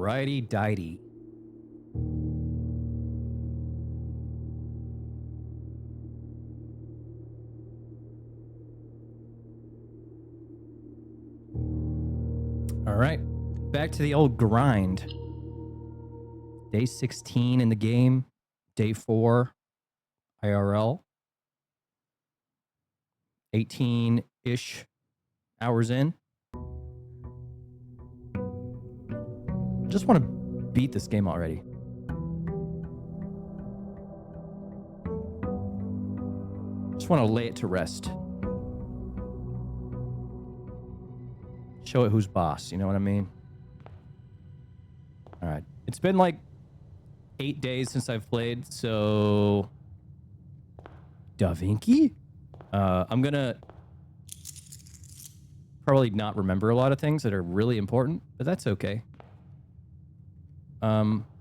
Alrighty, dighty. All right, back to the old grind. Day 16 in the game, day 4 IRL. 18-ish hours in. Just want to beat this game already. Just want to lay it to rest. Show it who's boss, you know what I mean? All right. It's been like 8 days since I've played, so... Da Vinci? I'm gonna probably not remember a lot of things that are really important, but that's okay.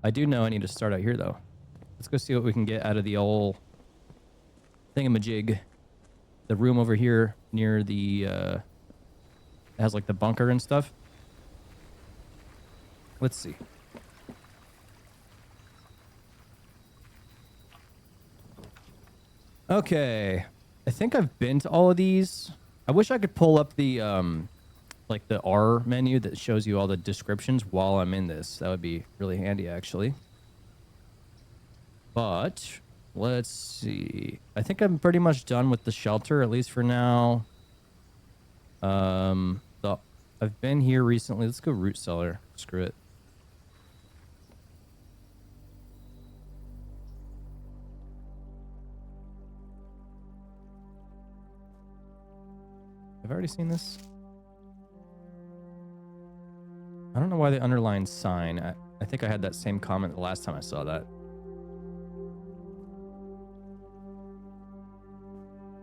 I do know I need to start out here, though. Let's go see what we can get out of the old thingamajig. The room over here near the... it has like the bunker and stuff. Let's see. Okay. I think I've been to all of these. I wish I could pull up the like the R menu that shows you all the descriptions while I'm in this. That would be really handy, actually. But let's see. I think I'm pretty much done with the shelter, at least for now. I've been here recently. Let's go root cellar. Screw it. I've already seen this. I don't know why they underlined sign. I think I had that same comment the last time I saw that.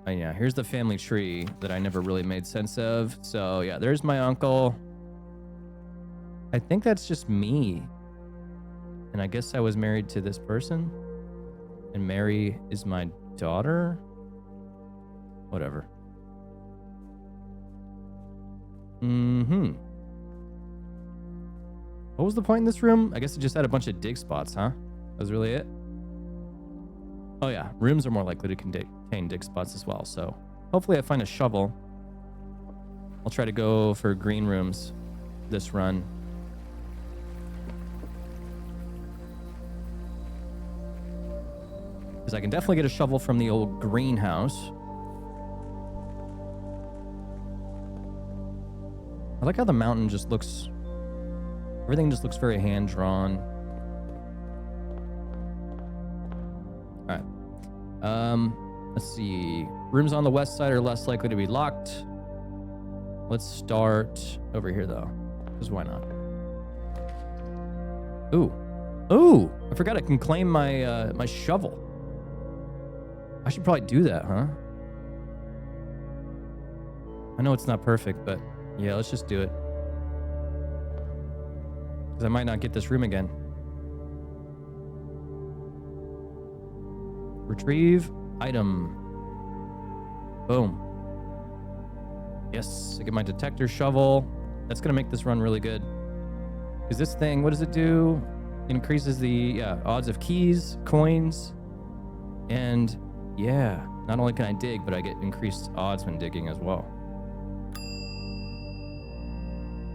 Oh yeah, here's the family tree that I never really made sense of. So yeah, there's my uncle. I think that's just me. And I guess I was married to this person. And Mary is my daughter. Whatever. What was the point in this room? I guess it just had a bunch of dig spots, huh? That was really it? Oh yeah, rooms are more likely to contain dig spots as well, so hopefully I find a shovel. I'll try to go for green rooms this run. Because I can definitely get a shovel from the old greenhouse. I like how the mountain just looks... Everything just looks very hand-drawn. Alright. Let's see. Rooms on the west side are less likely to be locked. Let's start over here, though. Because why not? Ooh. Ooh! I forgot I can claim my, my shovel. I should probably do that, huh? I know it's not perfect, but... Yeah, let's just do it. Because I might not get this room again. Retrieve item. Boom. Yes, I get my detector shovel. That's going to make this run really good. Because this thing, what does it do? It increases the odds of keys, coins, and yeah, not only can I dig, but I get increased odds when digging as well.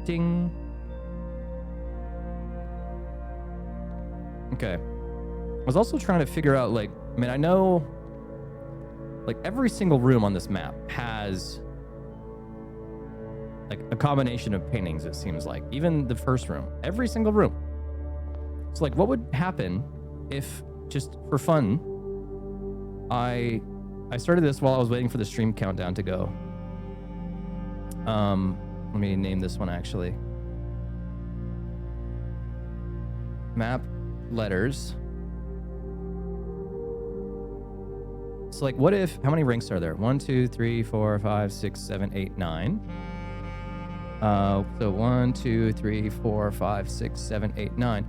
Ding. Okay. I was also trying to figure out, like, I mean, I know, like, every single room on this map has, like, a combination of paintings, it seems like. Even the first room. Every single room. So, like, what would happen if, just for fun, I started this while I was waiting for the stream countdown to go. Let me name this one, actually. Map letters. So, like, what if... How many ranks are there? 1, 2, 3, 4, 5, 6, 7, 8, 9. So 1, 2, 3, 4, 5, 6, 7, 8, 9.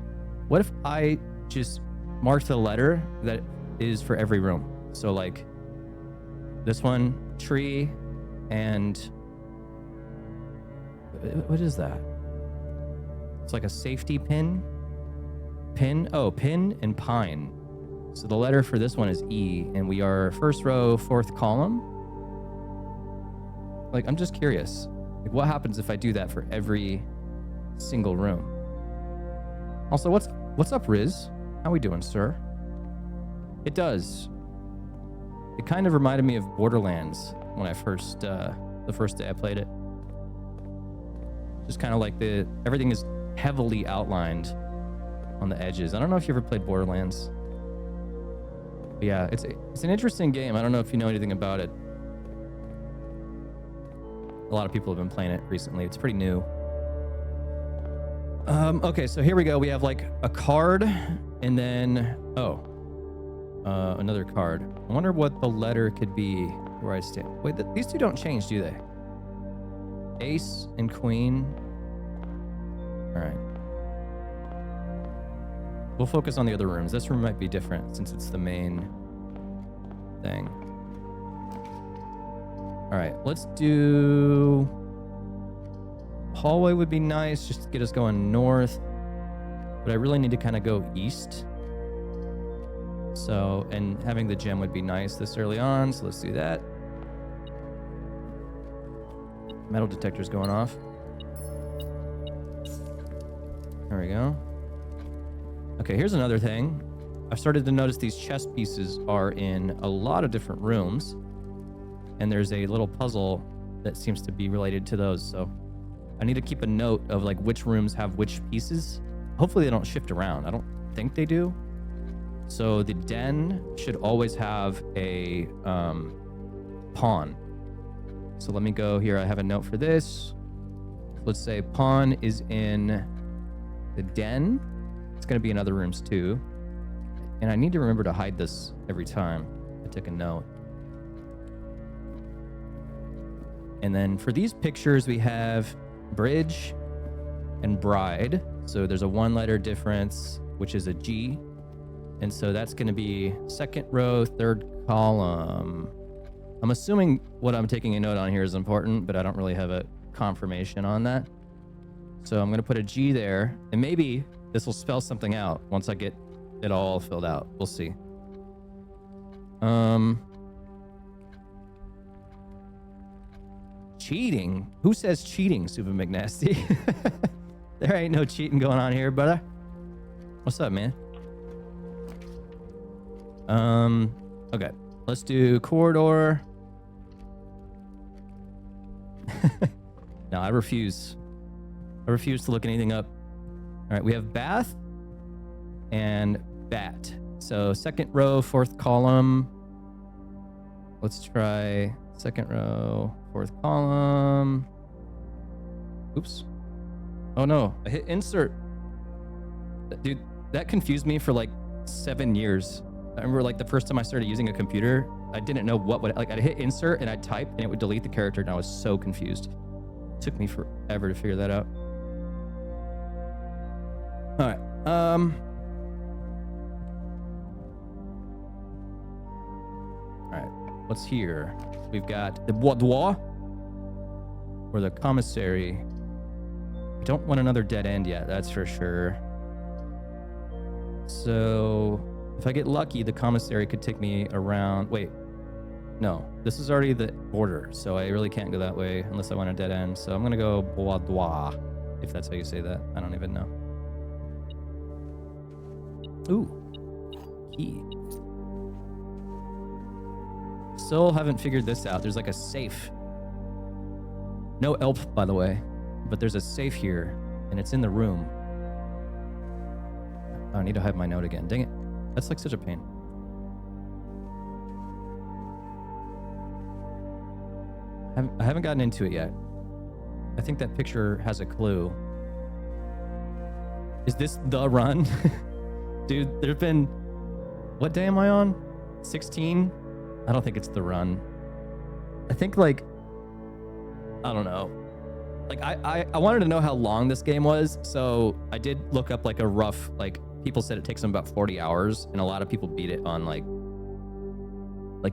What if I just marked the letter that is for every room? So, like, this one, tree, and... What is that? It's like a safety pin. Pin and pine. So the letter for this one is E, and we are first row, fourth column. Like, I'm just curious. Like, what happens if I do that for every single room? Also, what's up, Riz? How we doing, sir? It does. It kind of reminded me of Borderlands when I first, the first day I played it. Just kind of like everything is heavily outlined on the edges. I don't know if you ever played Borderlands. But yeah, it's an interesting game. I don't know if you know anything about it. A lot of people have been playing it recently. It's pretty new. Okay, so here we go. We have like a card and then, another card. I wonder what the letter could be where I stand. Wait, these two don't change, do they? Ace and queen. All right. We'll focus on the other rooms. This room might be different since it's the main thing. All right, let's do... Hallway would be nice just to get us going north. But I really need to kind of go east. So, and having the gem would be nice this early on. So let's do that. Metal detector's going off. There we go. Okay, here's another thing. I've started to notice these chess pieces are in a lot of different rooms. And there's a little puzzle that seems to be related to those. So I need to keep a note of like which rooms have which pieces. Hopefully they don't shift around. I don't think they do. So the den should always have a pawn. So let me go here. I have a note for this. Let's say pawn is in the den. It's going to be in other rooms too. And I need to remember to hide this every time I take a note. And then for these pictures, we have bridge and bride. So there's a 1-letter difference, which is a G. And so that's going to be second row, third column. I'm assuming what I'm taking a note on here is important, but I don't really have a confirmation on that. So I'm going to put a G there, and maybe this will spell something out once I get it all filled out. We'll see. Cheating? Who says cheating, Super McNasty? There ain't no cheating going on here, brother. What's up, man? Okay. Let's do corridor. No, I refuse. I refuse to look anything up. All right, we have bath and bat. So second row, fourth column. Let's try second row, fourth column. Oops. Oh no, I hit insert. Dude, that confused me for like 7 years. I remember like the first time I started using a computer, I didn't know what would, like I'd hit insert and I'd type and it would delete the character and I was so confused. It took me forever to figure that out. All right. All right. What's here? We've got the boudoir or the commissary. I don't want another dead end yet, that's for sure. So if I get lucky, the commissary could take me around. Wait, no, this is already the border, so I really can't go that way unless I want a dead end. So I'm gonna go boudoir, if that's how you say that. I don't even know. Ooh, key. Still haven't figured this out. There's like a safe. No elf, by the way, but there's a safe here, and it's in the room. Oh, I need to hide my note again. Dang it. That's like such a pain. I haven't gotten into it yet. I think that picture has a clue. Is this the run? Dude, there've been... What day am I on? 16? I don't think it's the run. I think like... I don't know. Like I wanted to know how long this game was, so I did look up like a rough, like people said it takes them about 40 hours, and a lot of people beat it on like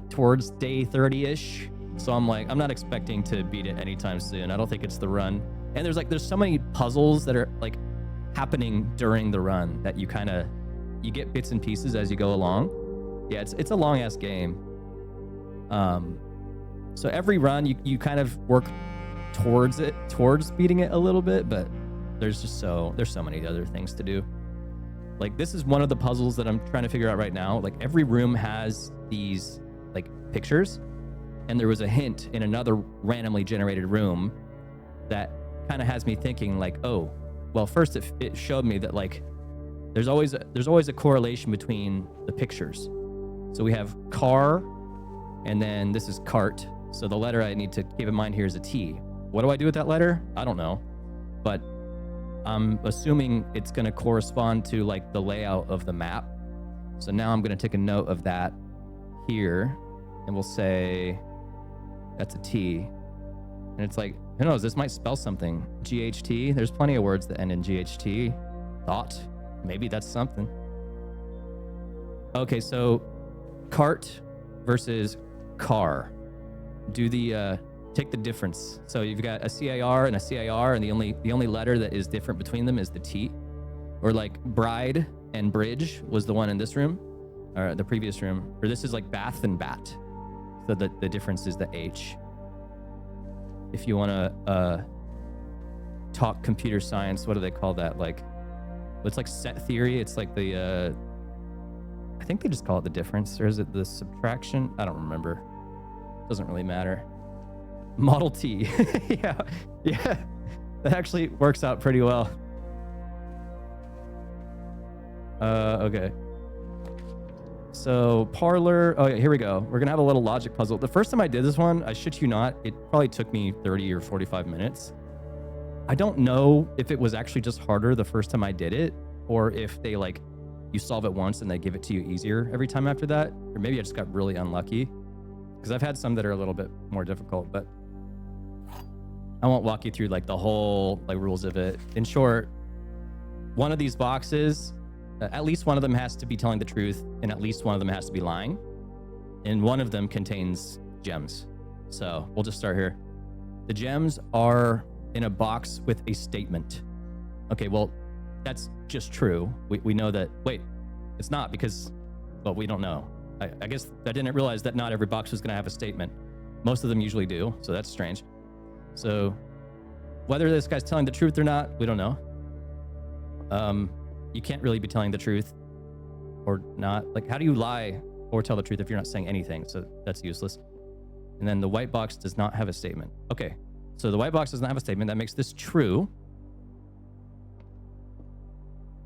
towards day 30-ish. So I'm like, I'm not expecting to beat it anytime soon. I don't think it's the run. And there's so many puzzles that are like happening during the run that you kind of you get bits and pieces as you go along. Yeah, it's a long ass game. So every run you kind of work towards beating it a little bit, but there's so many other things to do. Like, this is one of the puzzles that I'm trying to figure out right now. Like, every room has these like pictures, and there was a hint in another randomly generated room that kind of has me thinking like, oh, well, first it showed me that like there's always a correlation between the pictures. So we have car, and then this is cart. So the letter I need to keep in mind here is a T. What do I do with that letter? I don't know, but I'm assuming it's going to correspond to like the layout of the map. So now I'm going to take a note of that here, and we'll say that's a T. And it's like, who knows, this might spell something. GHT, there's plenty of words that end in GHT. Thought, maybe that's something. Okay, so cart versus car. Do the take the difference. So you've got a CAR and a CAR, and the only letter that is different between them is the T. Or like bride and bridge was the one in this room, or the previous room. Or this is like bath and bat. So the difference is the H. If you want to talk computer science, what do they call that? Like, it's like set theory. It's like the I think they just call it the difference, or is it the subtraction? I don't remember. Doesn't really matter. Model T. yeah, that actually works out pretty well. Okay. So parlor. Oh yeah, here we go. We're gonna have a little logic puzzle. The first time I did this one, I shit you not, it probably took me 30 or 45 minutes. I don't know if it was actually just harder the first time I did it, or if they like, you solve it once and they give it to you easier every time after that, or maybe I just got really unlucky, because I've had some that are a little bit more difficult. But I won't walk you through like the whole like rules of it. In short, one of these boxes, at least one of them has to be telling the truth, and at least one of them has to be lying, and one of them contains gems. So we'll just start here. The gems are in a box with a statement. Okay, well, that's just true. We know that. Wait, it's not, because, well, we don't know. I guess I didn't realize that not every box was going to have a statement. Most of them usually do, so that's strange. So whether this guy's telling the truth or not, we don't know. You can't really be telling the truth or not. Like, how do you lie or tell the truth if you're not saying anything? So that's useless. And then the white box does not have a statement. Okay, so the white box does not have a statement. That makes this true.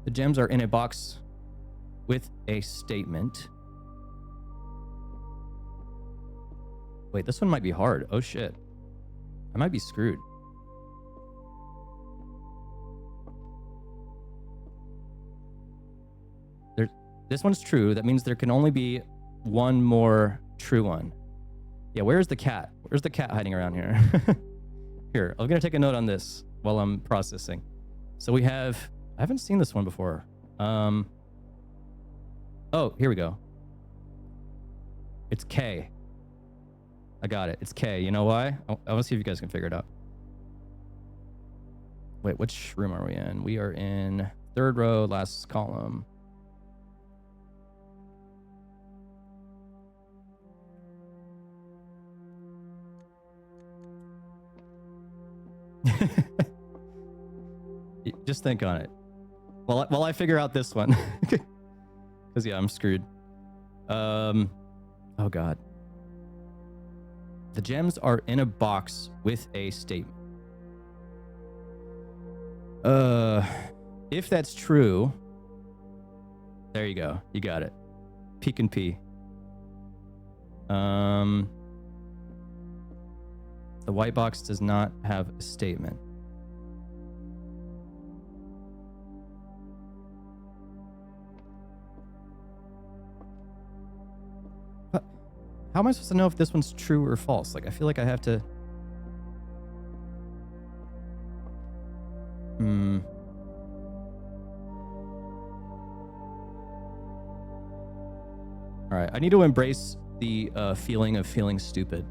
The gems are in a box with a statement. Wait, this one might be hard. Oh shit. I might be screwed. This one's true. That means there can only be one more true one. Yeah, where's the cat? Where's the cat hiding around here? Here, I'm gonna take a note on this while I'm processing. So we have, I haven't seen this one before. Oh, here we go. It's K. I got it. It's K. You know why? I want to see if you guys can figure it out. Wait, which room are we in? We are in third row, last column. Just think on it while I figure out this one. Because yeah, I'm screwed. Oh god. The gems are in a box with a statement. If that's true, there you go. You got it. Peek and pee. The white box does not have a statement. But how am I supposed to know if this one's true or false? Like, I feel like I have to... All right, I need to embrace the feeling of feeling stupid.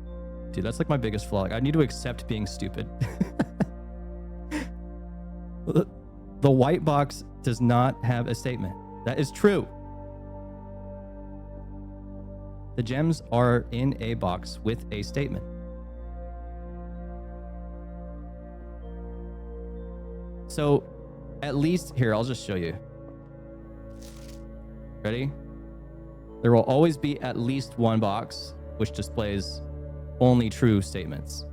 Dude, that's like my biggest flaw. Like, I need to accept being stupid. The white box does not have a statement. That is true. The gems are in a box with a statement. So at least, here, I'll just show you. Ready? There will always be at least one box which displays only true statements.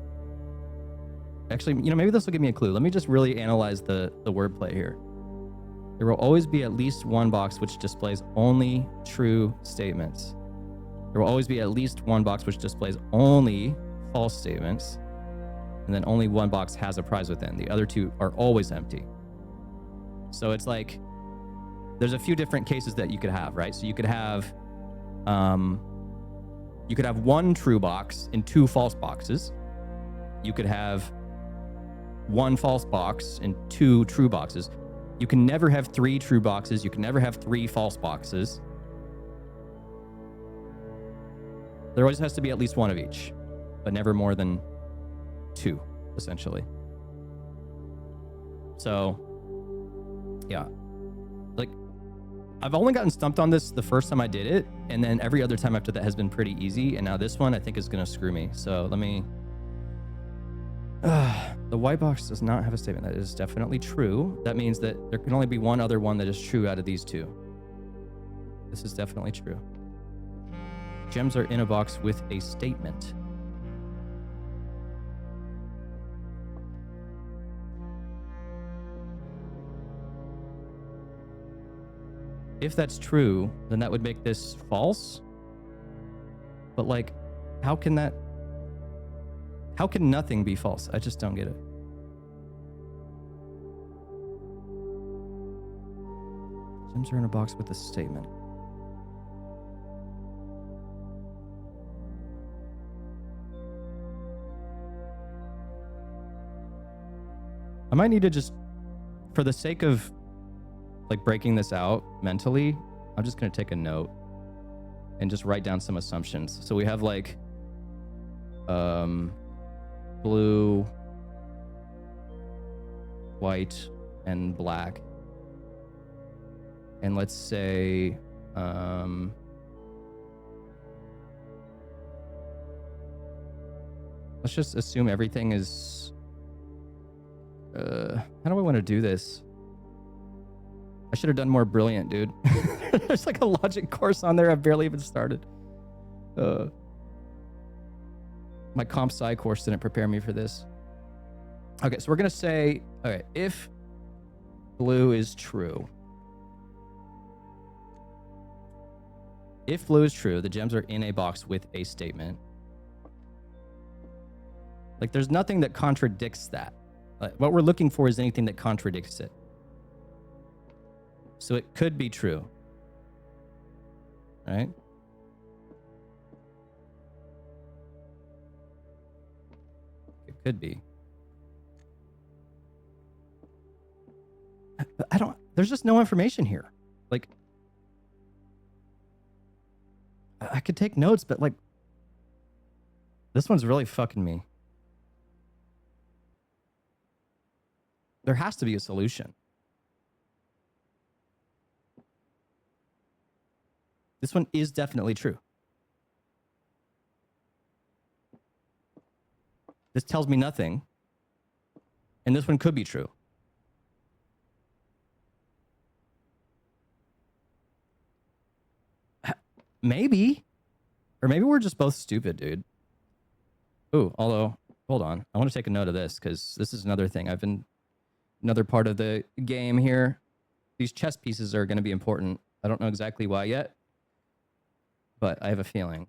Actually, maybe this will give me a clue. Let me just really analyze the wordplay here. There will always be at least one box which displays only true statements. There will always be at least one box which displays only false statements. And then only one box has a prize within. The other two are always empty. So it's like, there's a few different cases that you could have, right? So you could have one true box and two false boxes. You could have one false box and two true boxes. You can never have three true boxes. You can never have three false boxes. There always has to be at least one of each, but never more than two, essentially. So, yeah. Like, I've only gotten stumped on this the first time I did it, and then every other time after that has been pretty easy, and now this one I think is going to screw me. So let me... the white box does not have a statement. That is definitely true. That means that there can only be one other one that is true out of these two. This is definitely true. Gems are in a box with a statement. If that's true, then that would make this false. But like, how can nothing be false? I just don't get it. Gems are in a box with a statement. I might need to just, for the sake of like breaking this out mentally, I'm just going to take a note and just write down some assumptions. So we have like blue, white, and black. And let's say let's just assume everything is how do I want to do this? I should have done more brilliant, dude. There's like a logic course on there. I've barely even started. My comp sci course didn't prepare me for this. Okay, so we're going to say, okay, if blue is true. If blue is true, the gems are in a box with a statement. Like, there's nothing that contradicts that. What we're looking for is anything that contradicts it. So it could be true. Right? It could be. But there's just no information here. Like, I could take notes, but like, this one's really fucking me. There has to be a solution. This one is definitely true. This tells me nothing. And this one could be true. Maybe. Or maybe we're just both stupid, dude. Ooh, although, hold on. I want to take a note of this because this is another thing. Another part of the game here. These chess pieces are going to be important. I don't know exactly why yet, but I have a feeling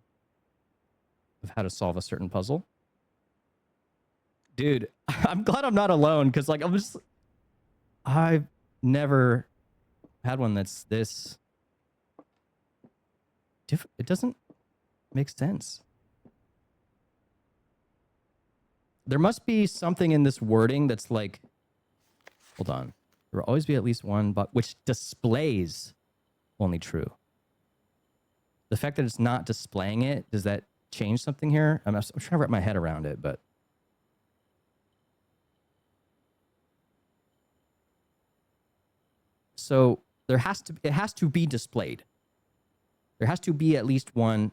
of how to solve a certain puzzle. Dude, I'm glad I'm not alone because like I've never had one that's this different. It doesn't make sense. There must be something in this wording that's like, hold on. There will always be at least one, but which displays only true. The fact that it's not displaying it, does that change something here? I'm trying to wrap my head around it, but so it has to be displayed. There has to be at least one,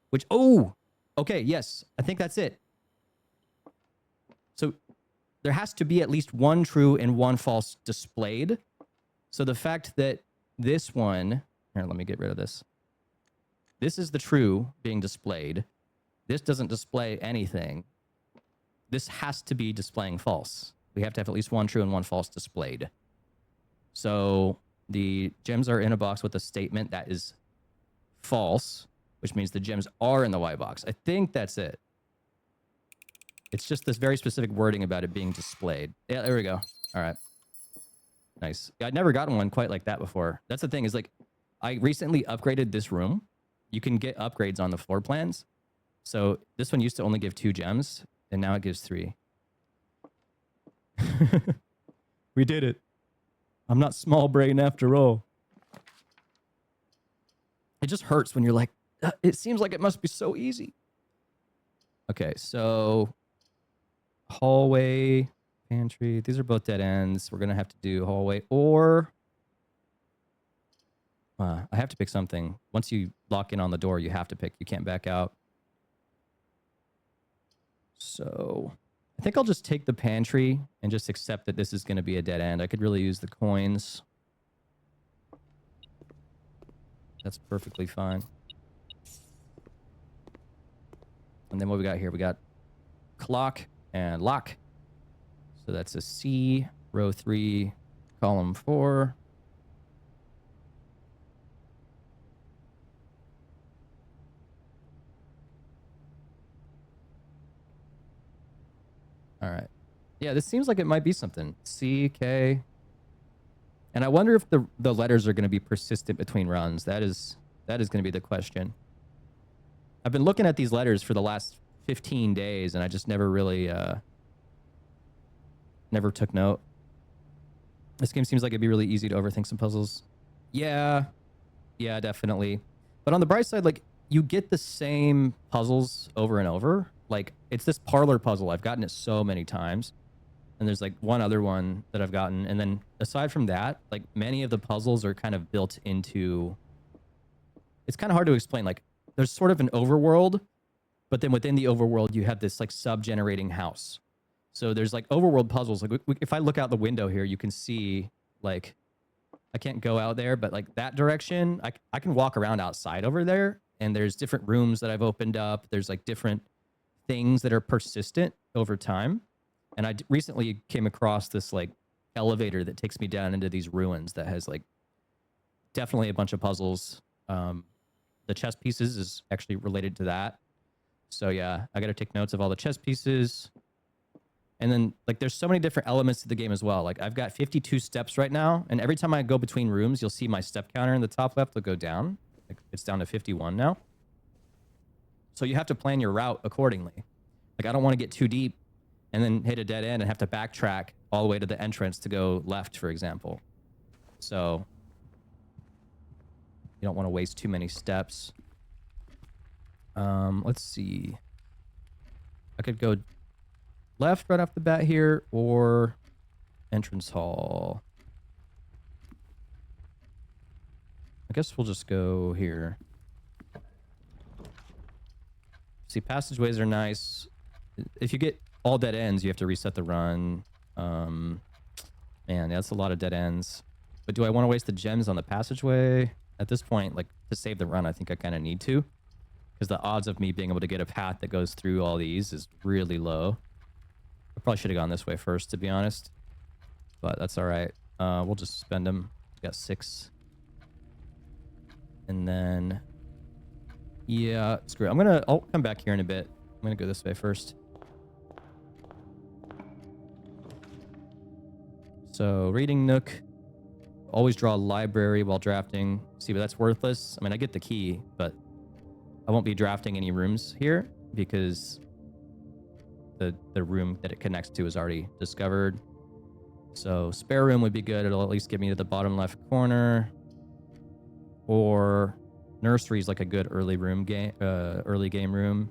which, oh, okay, yes, I think that's it. So there has to be at least one true and one false displayed. So the fact that this one, here, let me get rid of this. This is the true being displayed. This doesn't display anything. This has to be displaying false. We have to have at least one true and one false displayed. So the gems are in a box with a statement that is false, which means the gems are in the Y box. I think that's it. It's just this very specific wording about it being displayed. Yeah, there we go. All right. Nice. I'd never gotten one quite like that before. That's the thing is like, I recently upgraded this room. You can get upgrades on the floor plans. So this one used to only give 2 gems, and now it gives 3. We did it. I'm not small brain after all. It just hurts when you're like, it seems like it must be so easy. Okay, so hallway, pantry. These are both dead ends. We're going to have to do hallway or... I have to pick something. Once you lock in on the door, you have to pick. You can't back out. So I think I'll just take the pantry and just accept that this is going to be a dead end. I could really use the coins. That's perfectly fine. And then what we got here? We got clock and lock. So that's a C, row 3, column 4. All right. Yeah, this seems like it might be something. C, K. And I wonder if the letters are going to be persistent between runs. That is going to be the question. I've been looking at these letters for the last 15 days, and I just never really never took note. This game seems like it'd be really easy to overthink some puzzles. Yeah, definitely. But on the bright side, like, you get the same puzzles over and over. Like, it's this parlor puzzle. I've gotten it so many times. And there's like one other one that I've gotten. And then aside from that, like many of the puzzles are kind of built into... It's kind of hard to explain. Like, there's sort of an overworld, but then within the overworld, you have this like sub-generating house. So there's like overworld puzzles. Like if I look out the window here, you can see like, I can't go out there, but like that direction, I can walk around outside over there. And there's different rooms that I've opened up. There's like different things that are persistent over time. And I recently came across this like elevator that takes me down into these ruins that has like definitely a bunch of puzzles. The chess pieces is actually related to that. So yeah, I got to take notes of all the chess pieces. And then like there's so many different elements to the game as well. Like I've got 52 steps right now. And every time I go between rooms, you'll see my step counter in the top left will go down. Like it's down to 51 now. So you have to plan your route accordingly. Like I don't want to get too deep and then hit a dead end and have to backtrack all the way to the entrance to go left, for example. So you don't want to waste too many steps. Let's see. I could go left right off the bat here or entrance hall. I guess we'll just go here. See, passageways are nice. If you get all dead ends, you have to reset the run. Man, that's a lot of dead ends. But do I want to waste the gems on the passageway? At this point, like, to save the run, I think I kind of need to. Because the odds of me being able to get a path that goes through all these is really low. I probably should have gone this way first, to be honest. But that's all right. We'll just spend them. Got 6. And then... yeah, screw it. I'll come back here in a bit. I'm gonna go this way first. So, reading nook. Always draw a library while drafting. See, but that's worthless. I mean, I get the key, but I won't be drafting any rooms here because the room that it connects to is already discovered. So, spare room would be good. It'll at least get me to the bottom left corner. Or nursery is like a good early game room.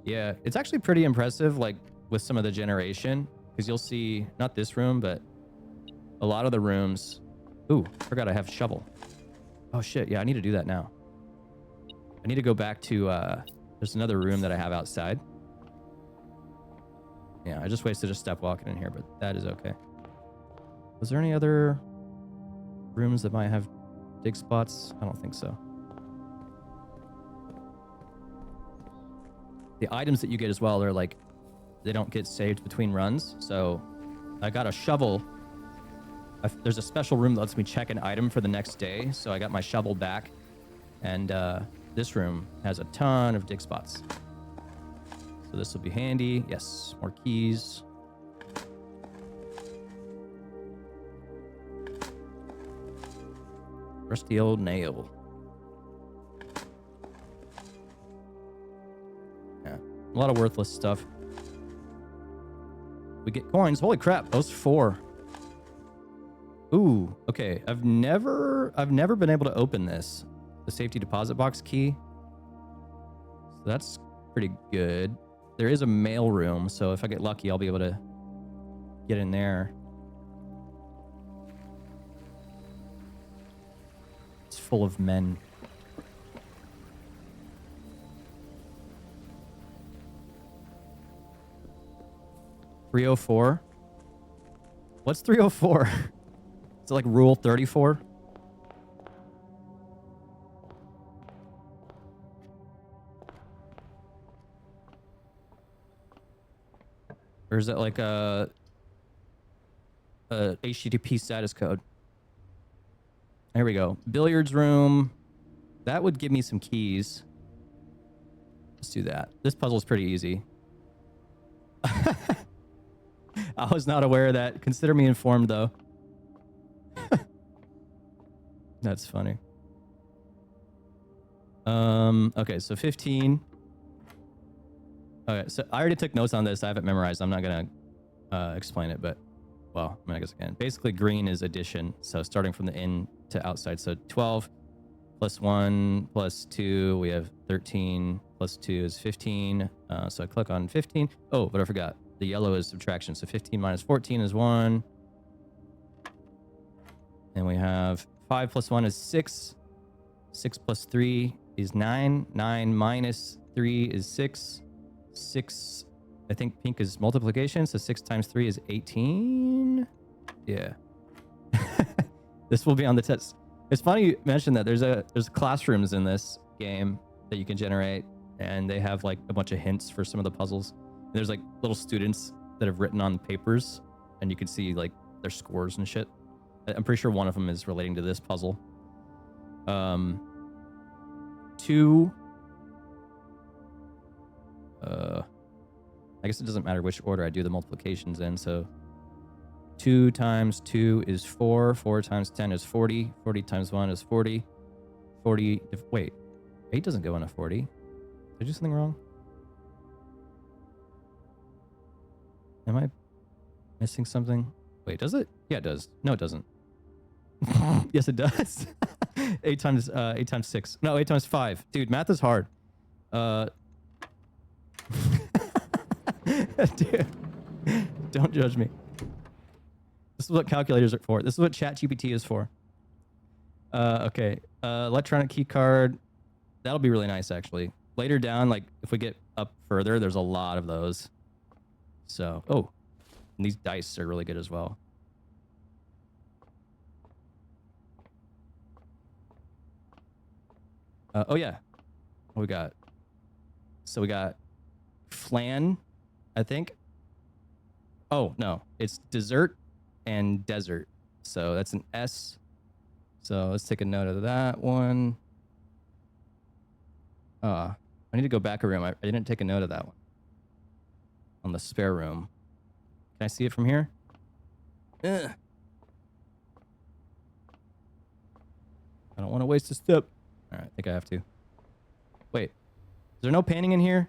Yeah, it's actually pretty impressive, like with some of the generation. Because you'll see, not this room, but a lot of the rooms. Ooh, forgot I have shovel. Oh shit, yeah, I need to do that now. I need to go back to, there's another room that I have outside. Yeah, I just wasted a step walking in here, but that is okay. Was there any other rooms that might have dig spots? I don't think so. The items that you get as well are like, they don't get saved between runs. So I got a shovel. There's a special room that lets me check an item for the next day. So I got my shovel back. And this room has a ton of dig spots. So this will be handy. Yes, more keys. Rusty old nail. Yeah, a lot of worthless stuff. We get coins. Holy crap, those 4. Ooh, okay. I've never been able to open this. The safety deposit box key. So that's pretty good. There is a mail room, so if I get lucky, I'll be able to get in there. It's full of men. $304. What's 304? Is it like Rule 34? Or is it like a HTTP status code? There we go. Billiards room. That would give me some keys. Let's do that. This puzzle is pretty easy. I was not aware of that. Consider me informed, though. That's funny. Okay, so 15. Okay, so I already took notes on this. I have it memorized. I'm not going to explain it, but, well, I guess I can. Basically, green is addition. So starting from the in to outside. So 12 plus 1 plus 2, we have 13 plus 2 is 15. So I click on 15. Oh, but I forgot. The yellow is subtraction. So 15 minus 14 is 1. And we have 5 plus 1 is 6. 6 plus 3 is 9. 9 minus 3 is 6. 6, I think pink is multiplication. So 6 times 3 is 18. Yeah. This will be on the test. It's funny you mentioned that. There's classrooms in this game that you can generate, and they have like a bunch of hints for some of the puzzles. And there's like little students that have written on papers, and you can see like their scores and shit. I'm pretty sure one of them is relating to this puzzle. 2. I guess it doesn't matter which order I do the multiplications in. So 2 times 2 is 4. 4 times 10 is 40. 40 times 1 is 40. 40. Wait, 8 doesn't go into 40. Did I do something wrong? Am I missing something? Wait, does it? Yeah, it does. No, it doesn't. Yes, it does. 8 times 6. No, 8 times 5. Dude, math is hard. Dude, don't judge me. This is what calculators are for. This is what ChatGPT is for. Okay. Electronic key card. That'll be really nice, actually. Later down, like if we get up further, there's a lot of those. So, oh, and these dice are really good as well. Oh yeah, what we got? So we got flan, I think. Oh no, it's dessert and desert. So that's an S. So let's take a note of that one. I need to go back a room. I didn't take a note of that one. On the spare room. Can I see it from here? Ugh. I don't want to waste a step. All right, I think I have to. Wait, is there no painting in here?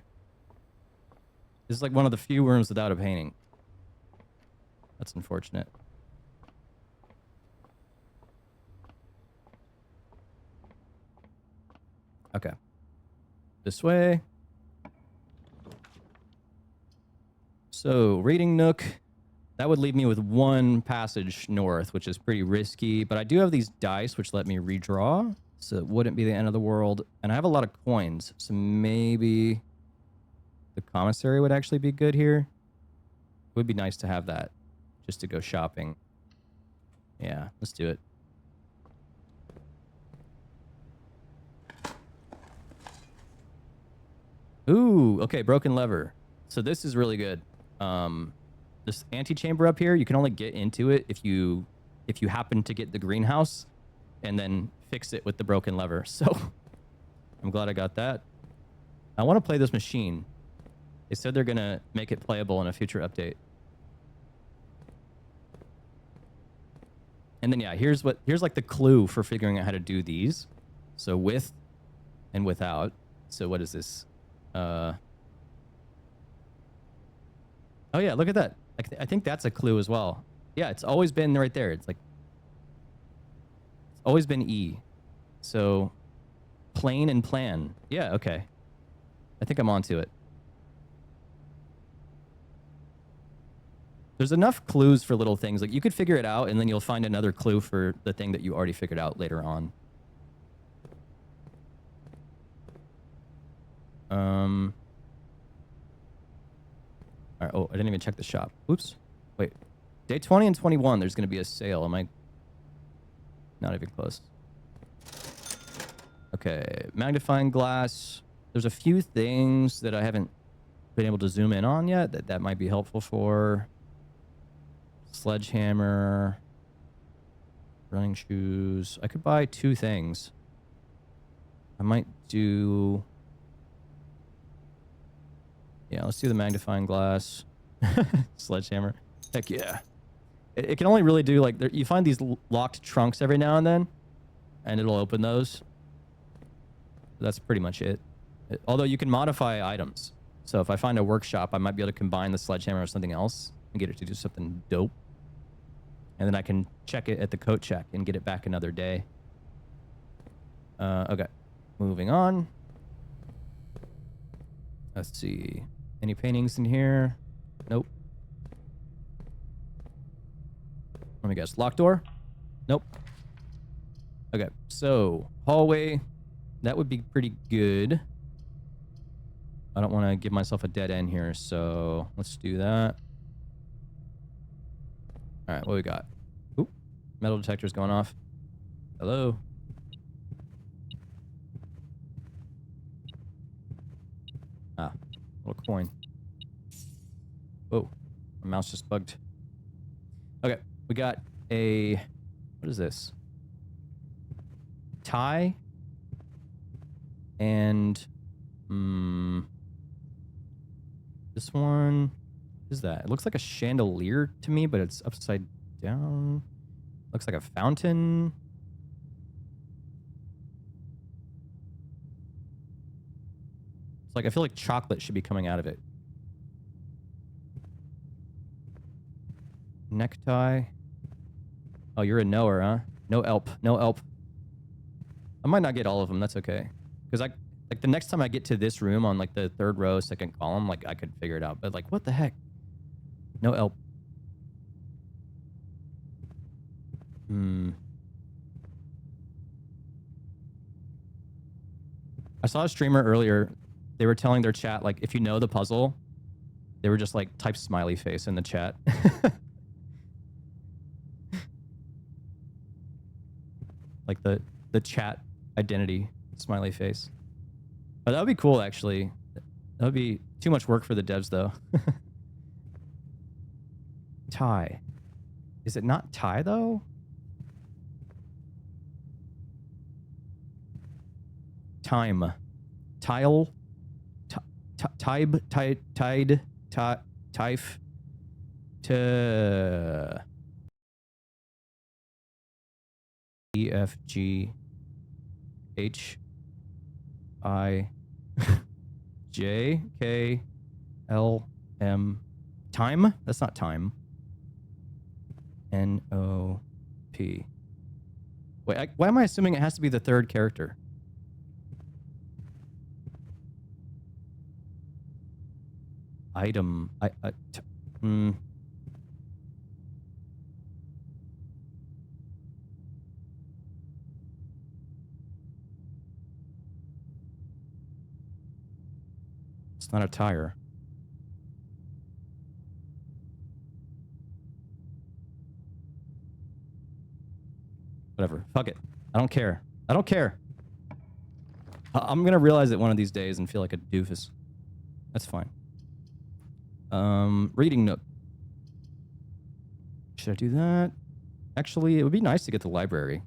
This is like one of the few rooms without a painting. That's unfortunate. Okay. This way. So, reading nook. That would leave me with one passage north, which is pretty risky. But I do have these dice, which let me redraw. So it wouldn't be the end of the world. And I have a lot of coins. So maybe the commissary would actually be good here. It would be nice to have that just to go shopping. Yeah, let's do it. Ooh, okay, broken lever. So this is really good. This antechamber up here, you can only get into it if you happen to get the greenhouse and then fix it with the broken lever. So I'm glad I got that. I want to play this machine. They said they're going to make it playable in a future update. And then, yeah, here's like the clue for figuring out how to do these. So with and without. So what is this? Oh yeah, look at that. I think that's a clue as well. Yeah, it's always been right there. It's like, it's always been E. So plane and plan. Yeah, okay. I think I'm onto it. There's enough clues for little things. Like you could figure it out and then you'll find another clue for the thing that you already figured out later on. All right, oh, I didn't even check the shop. Oops. Wait. Day 20 and 21, there's going to be a sale. Am I not even close? Okay, magnifying glass. There's a few things that I haven't been able to zoom in on yet that might be helpful for. Sledgehammer. Running shoes. I could buy 2 things. I might do... Yeah, let's do the magnifying glass. Sledgehammer. Heck yeah. It can only really do, like, you find these locked trunks every now and then, and it'll open those. That's pretty much it. Although you can modify items. So if I find a workshop, I might be able to combine the sledgehammer with something else and get it to do something dope. And then I can check it at the coat check and get it back another day. Okay. Moving on. Let's see. Any paintings in here? Nope. Let me guess. Locked door? Nope. Okay. So, hallway. That would be pretty good. I don't want to give myself a dead end here, so let's do that. All right, what we got? Oop. Metal detector's going off. Hello? Ah, little coin. Oh, my mouse just bugged. Okay, we got a... What is this? Tie. And... this one... What is that? It looks like a chandelier to me, but it's upside down. Looks like a fountain. It's like, I feel like chocolate should be coming out of it. Necktie. Oh, you're a knower, huh? No elp. No elp. I might not get all of them. That's okay. Because like the next time I get to this room on like the 3rd row, 2nd column, like I could figure it out. But like, what the heck? No elp. I saw a streamer earlier. They were telling their chat, like, if you know the puzzle, they were just like, type smiley face in the chat. Like the chat identity smiley face. But that would be cool, actually. That would be too much work for the devs, though. Tie. Is it not tie, though? Time. Tile. Tibe. Tide. Tife. To... E, F, G, H, I, J, K, L, M. Time? That's not time. N, O, P. Wait, why am I assuming it has to be the 3rd character? Item. It's not a tire. Whatever. Fuck it. I don't care. I don't care. I'm gonna realize it one of these days and feel like a doofus. That's fine. Reading nook. Should I do that? Actually, it would be nice to get the library.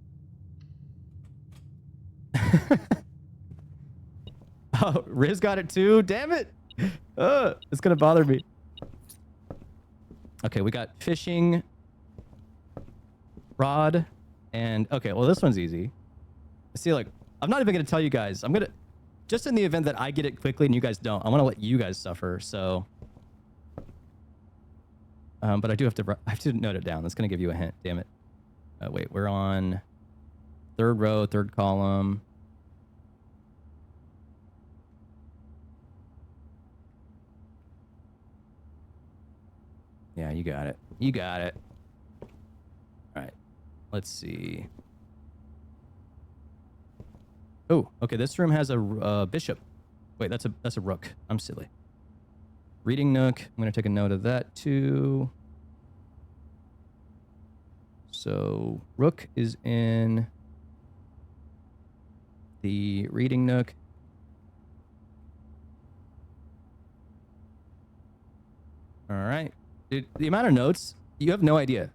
Oh, Riz got it too? Damn it! It's gonna bother me. Okay, we got fishing rod and... Okay, well, this one's easy. See, like, I'm not even gonna tell you guys. I'm gonna... Just in the event that I get it quickly and you guys don't, I want to let you guys suffer, so... but I do have to note it down. That's gonna give you a hint. Damn it. Wait, we're on third row, third column. Yeah, you got it. You got it. All right. Let's see. Oh, okay. This room has a bishop. Wait, that's a rook. I'm silly. Reading nook. I'm gonna take a note of that too. So rook is in the reading nook. All right. Dude, the amount of notes, you have no idea.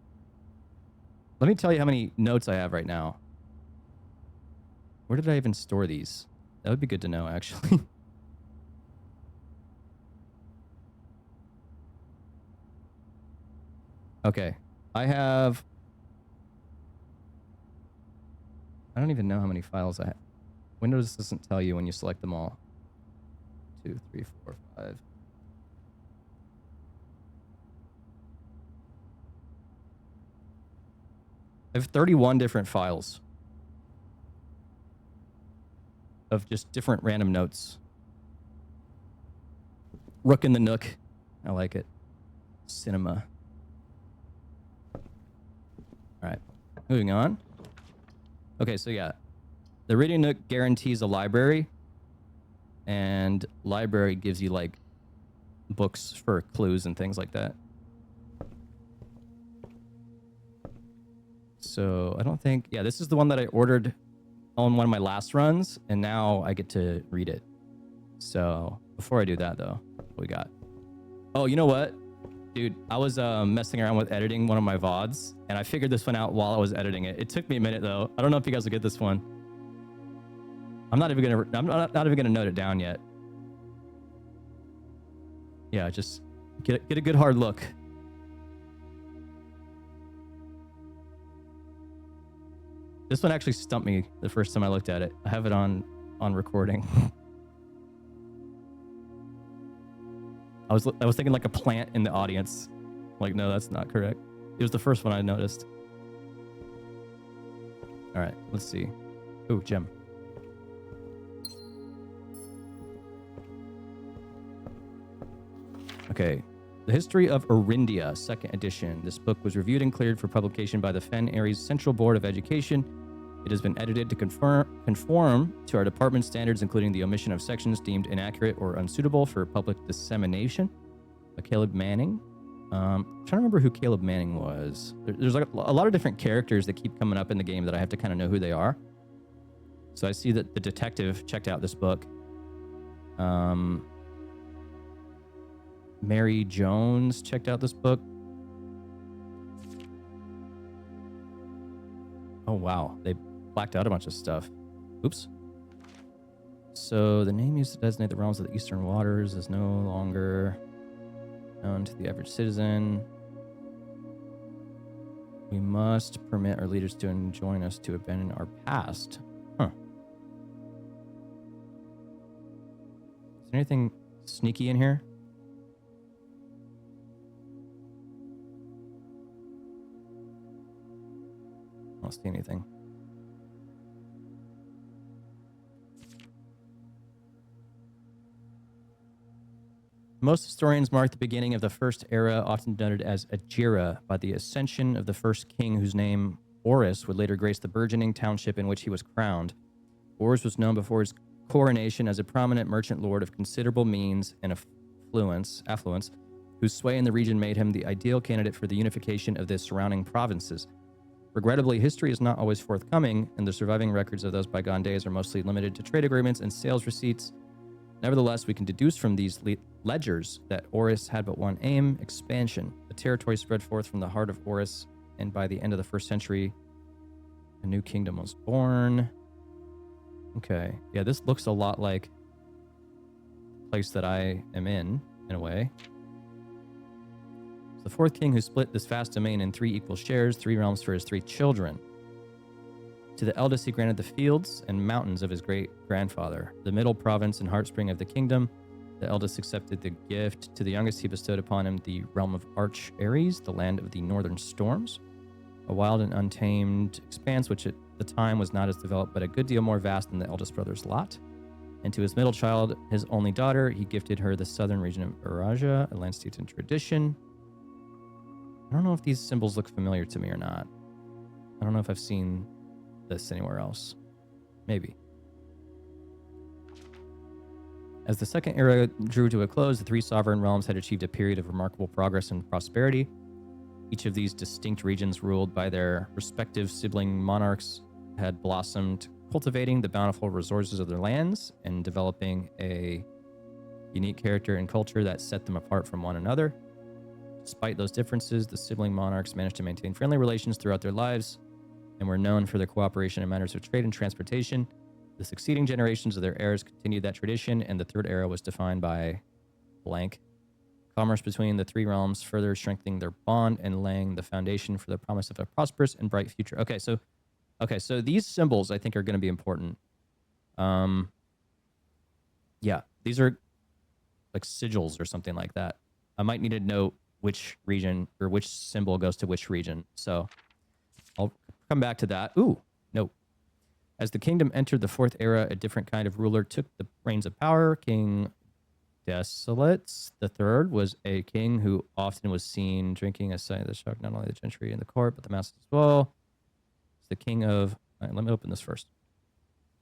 Let me tell you how many notes I have right now. Where did I even store these? That would be good to know, actually. Okay. I don't even know how many files I have. Windows doesn't tell you when you select them all. 2, 3, 4, 5. I have 31 different files of just different random notes. Rook in the nook. I like it. Cinema. All right. Moving on. Okay, so yeah. The reading nook guarantees a library. And library gives you like books for clues and things like that. So I don't think... Yeah, this is the one that I ordered on one of my last runs, and now I get to read it. So before I do that, though, what we got? Oh, you know what? Dude, I was messing around with editing one of my VODs, and I figured this one out while I was editing it. It took me a minute, though. I don't know if you guys will get this one. I'm not even gonna note it down yet. Yeah, just get a good hard look. This one actually stumped me the first time I looked at it. I have it on recording. I was thinking like a plant in the audience. Like, no, that's not correct. It was the first one I noticed. All right, let's see. Ooh, gem. Okay. The History of Orindia, 2nd edition. This book was reviewed and cleared for publication by the Fen Ares Central Board of Education. It has been edited to conform to our department standards, including the omission of sections deemed inaccurate or unsuitable for public dissemination. Caleb Manning. I'm trying to remember who Caleb Manning was. There's like a lot of different characters that keep coming up in the game that I have to kind of know who they are. So I see that the detective checked out this book. Mary Jones checked out this book. Oh, wow. They blacked out a bunch of stuff. Oops. So the name used to designate the realms of the Eastern Waters is no longer known to the average citizen. We must permit our leaders to enjoin us to abandon our past. Huh. Is there anything sneaky in here? I don't see anything. Most historians mark the beginning of the first era, often denoted as Agira, by the ascension of the first king whose name, Oris, would later grace the burgeoning township in which he was crowned. Oris was known before his coronation as a prominent merchant lord of considerable means and affluence, whose sway in the region made him the ideal candidate for the unification of the surrounding provinces. Regrettably, history is not always forthcoming, and the surviving records of those bygone days are mostly limited to trade agreements and sales receipts. Nevertheless, we can deduce from these ledgers that Oris had but one aim: expansion. The territory spread forth from the heart of Oris, and by the end of the 1st century, a new kingdom was born. Okay. Yeah, this looks a lot like the place that I am in a way. It's the 4th king who split this vast domain in 3 equal shares, 3 realms for his 3 children. To the eldest he granted the fields and mountains of his great-grandfather, the middle province and heartspring of the kingdom. The eldest accepted the gift. To the youngest he bestowed upon him the realm of Arch Ares, the land of the northern storms, a wild and untamed expanse which at the time was not as developed, but a good deal more vast than the eldest brother's lot. And to his middle child, his only daughter, he gifted her the southern region of Eurasia, a land steeped in tradition. I don't know if these symbols look familiar to me or not. I don't know if I've seen this anywhere else. Maybe. As the 2nd era drew to a close, the 3 sovereign realms had achieved a period of remarkable progress and prosperity. Each of these distinct regions, ruled by their respective sibling monarchs, had blossomed, cultivating the bountiful resources of their lands and developing a unique character and culture that set them apart from one another. Despite those differences, the sibling monarchs managed to maintain friendly relations throughout their lives and were known for their cooperation in matters of trade and transportation. The succeeding generations of their heirs continued that tradition, and the 3rd era was defined by blank. Commerce between the 3 realms, further strengthening their bond and laying the foundation for the promise of a prosperous and bright future. Okay, so these symbols I think are going to be important. Yeah, these are like sigils or something like that. I might need to know which region or which symbol goes to which region. So I'll come back to that. Ooh, no. As the kingdom entered the 4th era, a different kind of ruler took the reins of power. King Desolates the Third was a king who often was seen drinking a sight of the shock, not only the gentry in the court, but the masses as well. It's the king of... All right, let me open this first.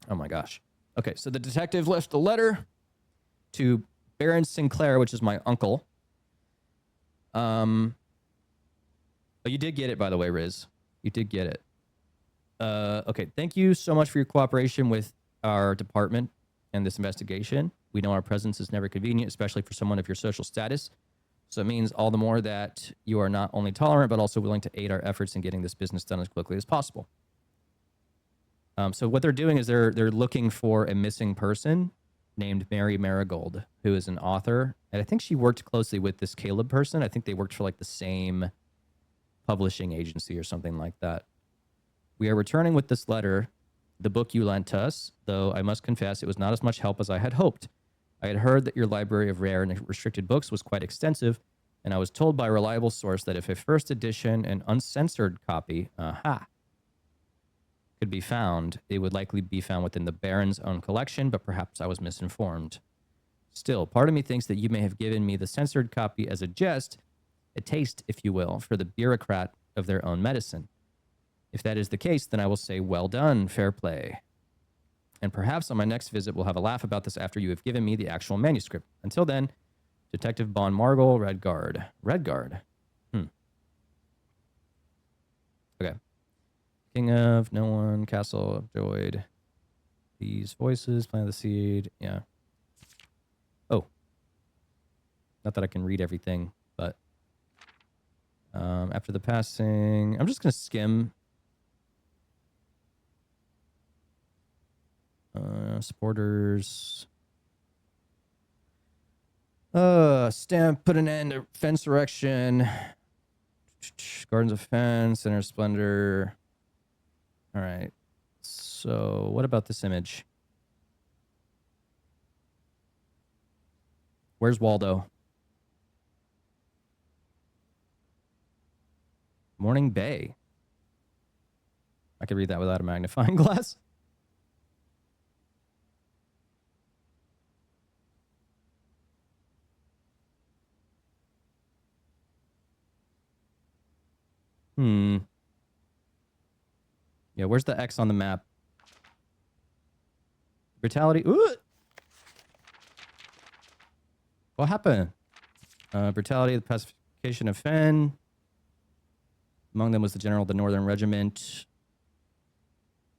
Oh my gosh. Okay, so the detective left a letter to Baron Sinclair, which is my uncle. Oh, you did get it, by the way, Riz. You did get it. Okay, thank you so much for your cooperation with our department and this investigation. We know our presence is never convenient, especially for someone of your social status. So it means all the more that you are not only tolerant, but also willing to aid our efforts in getting this business done as quickly as possible. So what they're doing is they're looking for a missing person named Mary Marigold, who is an author. And I think she worked closely with this Caleb person. I think they worked for like the same publishing agency or something like that. We are returning with this letter, the book you lent us, though I must confess it was not as much help as I had hoped. I had heard that your library of rare and restricted books was quite extensive, and I was told by a reliable source that if a first edition and uncensored copy, could be found, it would likely be found within the Baron's own collection, but perhaps I was misinformed. Still, part of me thinks that you may have given me the censored copy as a jest, a taste, if you will, for the bureaucrat of their own medicine. If that is the case, then I will say, well done, fair play. And perhaps on my next visit, we'll have a laugh about this after you have given me the actual manuscript. Until then, Detective Bon Margle, Red Guard. Red Guard. Okay. King of No One, Castle of Joyd. These voices, plant the seed. Yeah. Oh. Not that I can read everything, but after the passing, I'm just going to skim. Supporters. Stamp, put an end to fence erection. Gardens of Fence, Inner Splendor. All right. So what about this image? Where's Waldo? Morning Bay. I could read that without a magnifying glass. Yeah, where's the X on the map? Brutality. Ooh! What happened? Brutality, the pacification of Fen. Among them was the general of the Northern Regiment.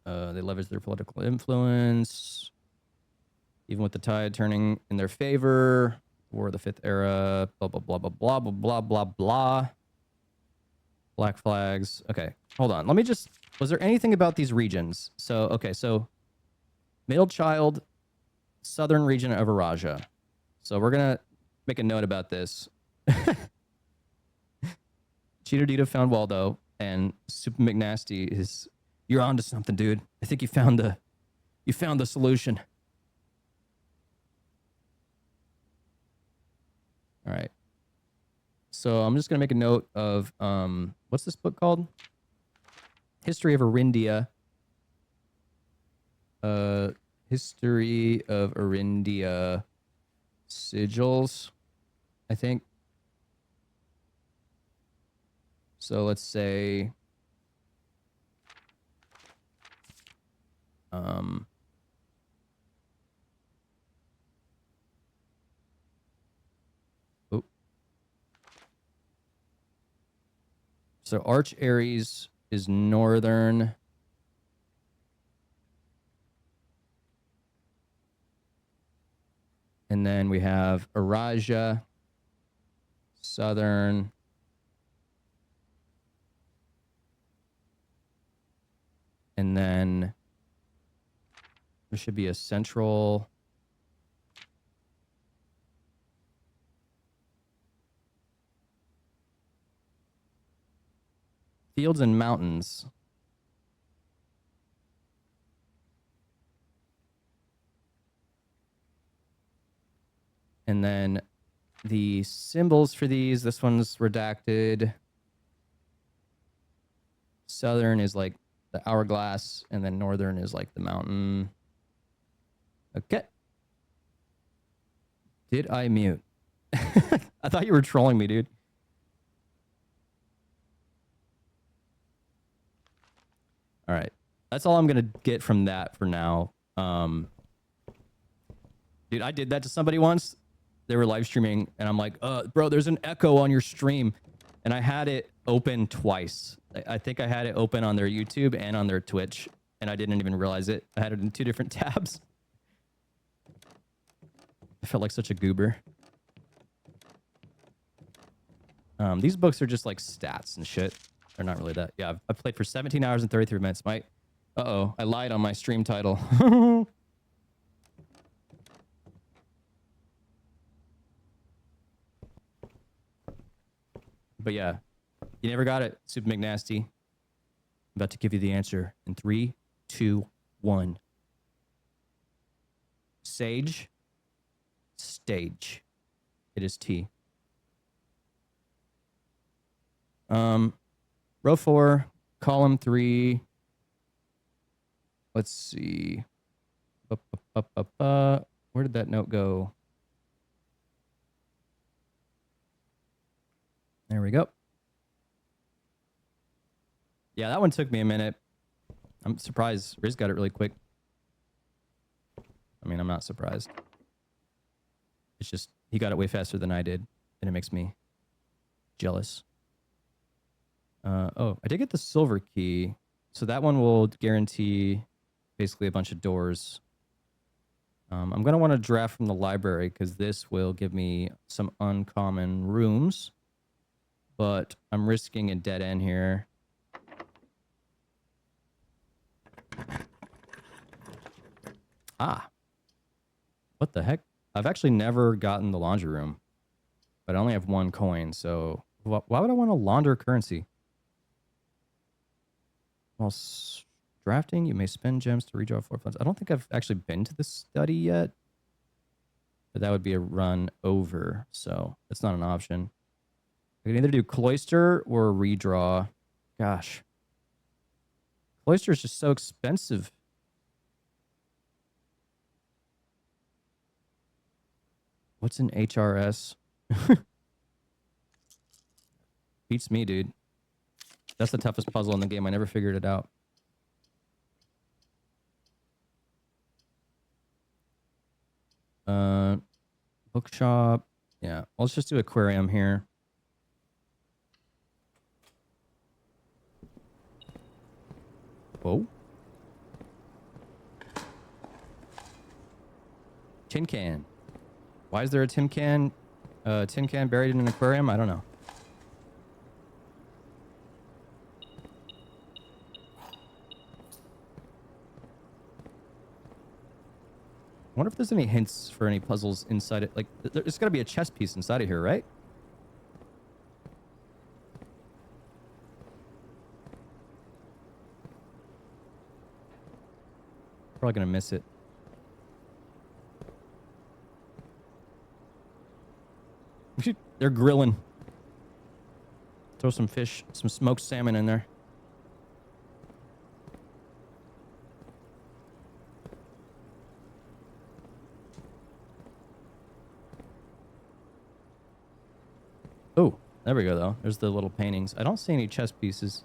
They leveraged their political influence, even with the tide turning in their favor. War of the Fifth Era. Blah blah blah blah blah blah blah blah blah. Black flags. Okay, hold on. Let me just. Was there anything about these regions? So okay, so middle child, southern region of Araja. So we're gonna make a note about this. Cheater Dita found Waldo, and Super McNasty is. You're onto something, dude. I think you found the solution. All right. So I'm just gonna make a note of what's this book called? History of Arindia. History of Arindia sigils, I think. So let's say so Arch Aries is northern. And then we have Araja, southern. And then there should be a central. Fields and mountains. And then the symbols for these, this one's redacted. Southern is like the hourglass, and then northern is like the mountain. Okay. Did I mute? I thought you were trolling me, dude. All right. That's all I'm going to get from that for now. Dude, I did that to somebody once. They were live streaming, and I'm like, bro, there's an echo on your stream. And I had it open twice. I think I had it open on their YouTube and on their Twitch, and I didn't even realize it. I had it in 2 different tabs. I felt like such a goober. These books are just like stats and shit. They're not really that. Yeah, I've played for 17 hours and 33 minutes. Uh-oh, I lied on my stream title. But yeah, you never got it, Super McNasty. I'm about to give you the answer in 3, 2, 1. Sage. Stage. It is T. Row 4, column 3. Let's see. Where did that note go? There we go. Yeah, that one took me a minute. I'm surprised Riz got it really quick. I mean, I'm not surprised. It's just he got it way faster than I did, and it makes me jealous. Oh, I did get the silver key. So that one will guarantee basically a bunch of doors. I'm going to want to draft from the library because this will give me some uncommon rooms. But I'm risking a dead end here. Ah. What the heck? I've actually never gotten the laundry room. But I only have 1 coin, so why would I want to launder currency? While drafting, you may spend gems to redraw 4 funds. I don't think I've actually been to this study yet. But that would be a run over, so that's not an option. I can either do Cloister or redraw. Gosh. Cloister is just so expensive. What's an HRS? Beats me, dude. That's the toughest puzzle in the game. I never figured it out. Uh, bookshop. Yeah, let's just do aquarium here. Whoa. Tin can. Why is there a tin can buried in an aquarium? I don't know. I wonder if there's any hints for any puzzles inside it. Like, there's got to be a chess piece inside of here, right? Probably gonna miss it. They're grilling. Throw some fish, some smoked salmon in there. Oh, there we go, though. There's the little paintings. I don't see any chess pieces.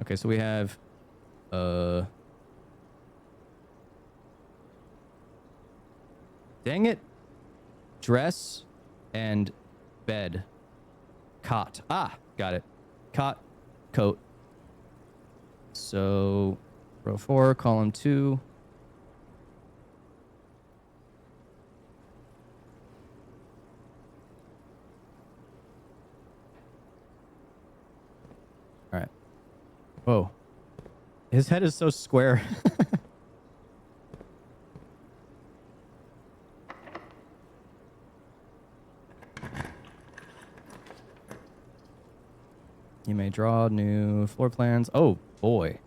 Okay, so we have... Dang it. Dress and bed. Cot. Ah, got it. Cot, coat. So, row 4, column 2. All right. Whoa. His head is so square. You may draw new floor plans. Oh, boy.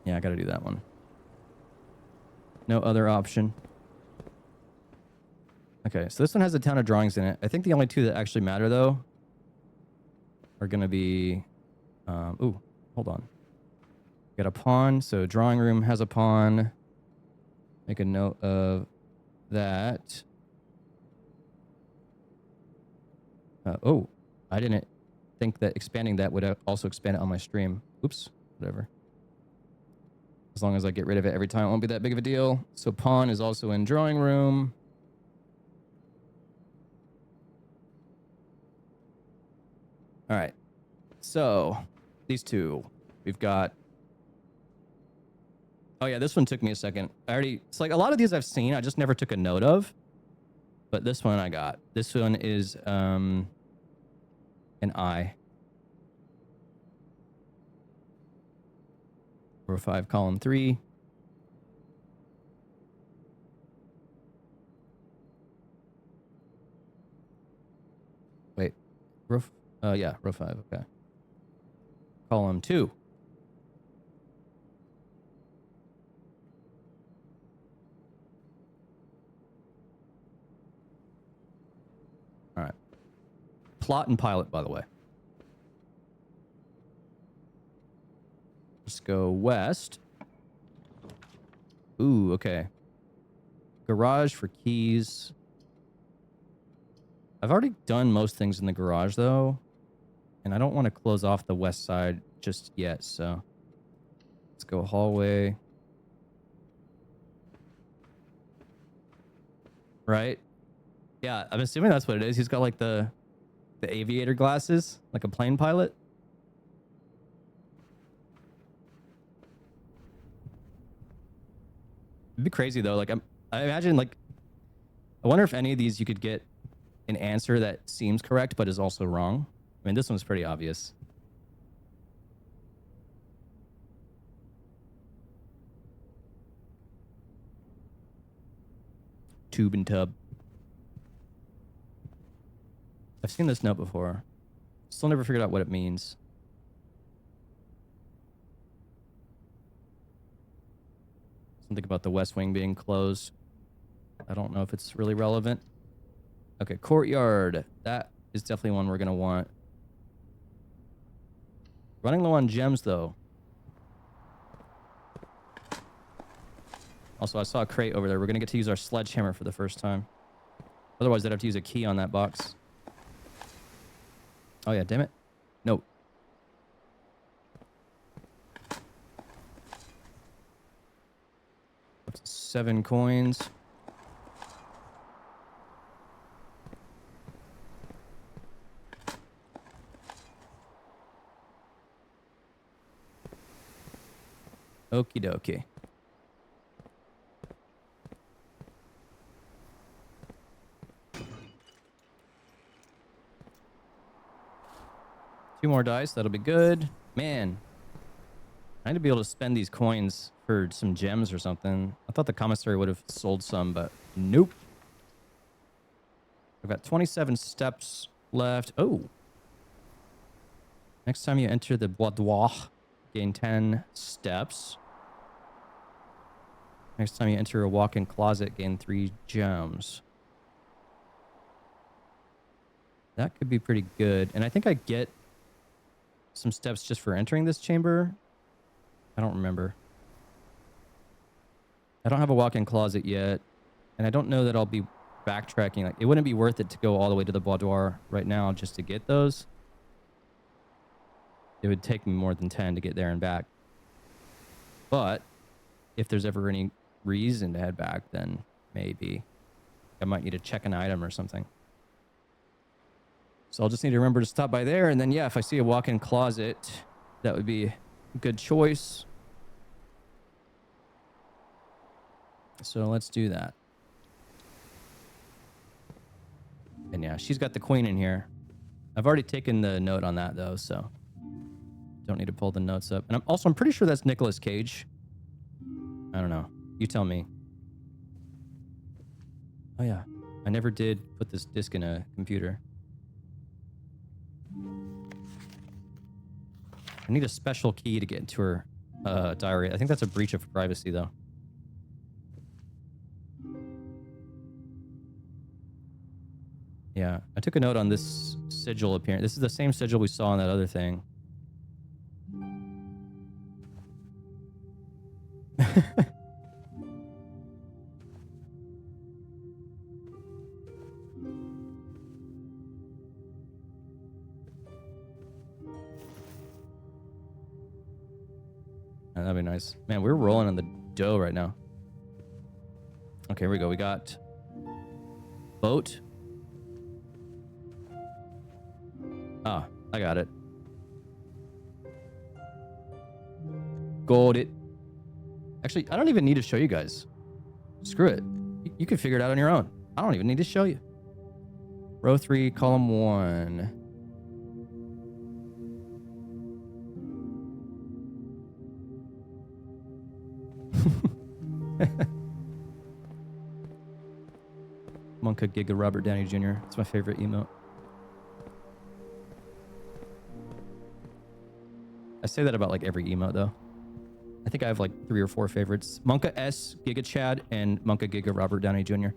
Yeah, I gotta do that one. No other option. Okay, so this one has a ton of drawings in it. I think the only two that actually matter, though, are gonna be... ooh, hold on. Got a pawn, so drawing room has a pawn. Make a note of that. Oh, I didn't think that expanding that would also expand it on my stream. Oops, whatever. As long as I get rid of it every time, it won't be that big of a deal. So pawn is also in drawing room. All right. So these two, we've got... Oh yeah, this one took me a second. It's like a lot of these I've seen, I just never took a note of. But this one I got. This one is an eye. Row 5, column 3. Wait. Yeah, row 5, okay. Column 2. All right. Plot and pilot, by the way. Let's go west. Ooh, okay. Garage for keys. I've already done most things in the garage, though. And I don't want to close off the west side just yet, so... Let's go hallway. Right? Yeah, I'm assuming that's what it is. He's got, like, the aviator glasses, like a plane pilot. It'd be crazy, though. Like, I imagine, like... I wonder if any of these you could get an answer that seems correct, but is also wrong. I mean, this one's pretty obvious. Tube and tub. I've seen this note before. Still never figured out what it means. Something about the West Wing being closed. I don't know if it's really relevant. Okay, courtyard. That is definitely one we're going to want. Running low on gems, though. Also, I saw a crate over there. We're going to get to use our sledgehammer for the first time. Otherwise, I'd have to use a key on that box. Oh yeah, damn it. No. What's 7 coins? Okie dokie. Two more dice. That'll be good. Man, I need to be able to spend these coins for some gems or something. I thought the commissary would have sold some, but nope. I've got 27 steps left. Oh. Next time you enter the boudoir, gain 10 steps. Next time you enter a walk-in closet, gain 3 gems. That could be pretty good. And I think I get some steps just for entering this chamber. I don't remember. I don't have a walk-in closet yet. And I don't know that I'll be backtracking. Like, it wouldn't be worth it to go all the way to the boudoir right now just to get those. It would take me more than 10 to get there and back. But if there's ever any reason to head back, then maybe I might need to check an item or something. So I'll just need to remember to stop by there. And then, yeah, if I see a walk-in closet, that would be a good choice. So let's do that. And yeah, she's got the queen in here. I've already taken the note on that, though, so don't need to pull the notes up. And I'm pretty sure that's Nicolas Cage. I don't know. You tell me. Oh, yeah. I never did put this disc in a computer. I need a special key to get into her diary. I think that's a breach of privacy, though. Yeah, I took a note on this sigil appearance. This is the same sigil we saw in that other thing. That'd be nice. Man, we're rolling in the dough right now. Okay, here we go. We got boat. Ah, I got it. Got it. Actually, I don't even need to show you guys. Screw it. You can figure it out on your own. I don't even need to show you. Row 3, column 1. Monka Giga Robert Downey Jr. It's my favorite emote. I say that about like every emote though. I think I have like 3 or 4 favorites. Monka S, Giga Chad, and Monka Giga Robert Downey Jr.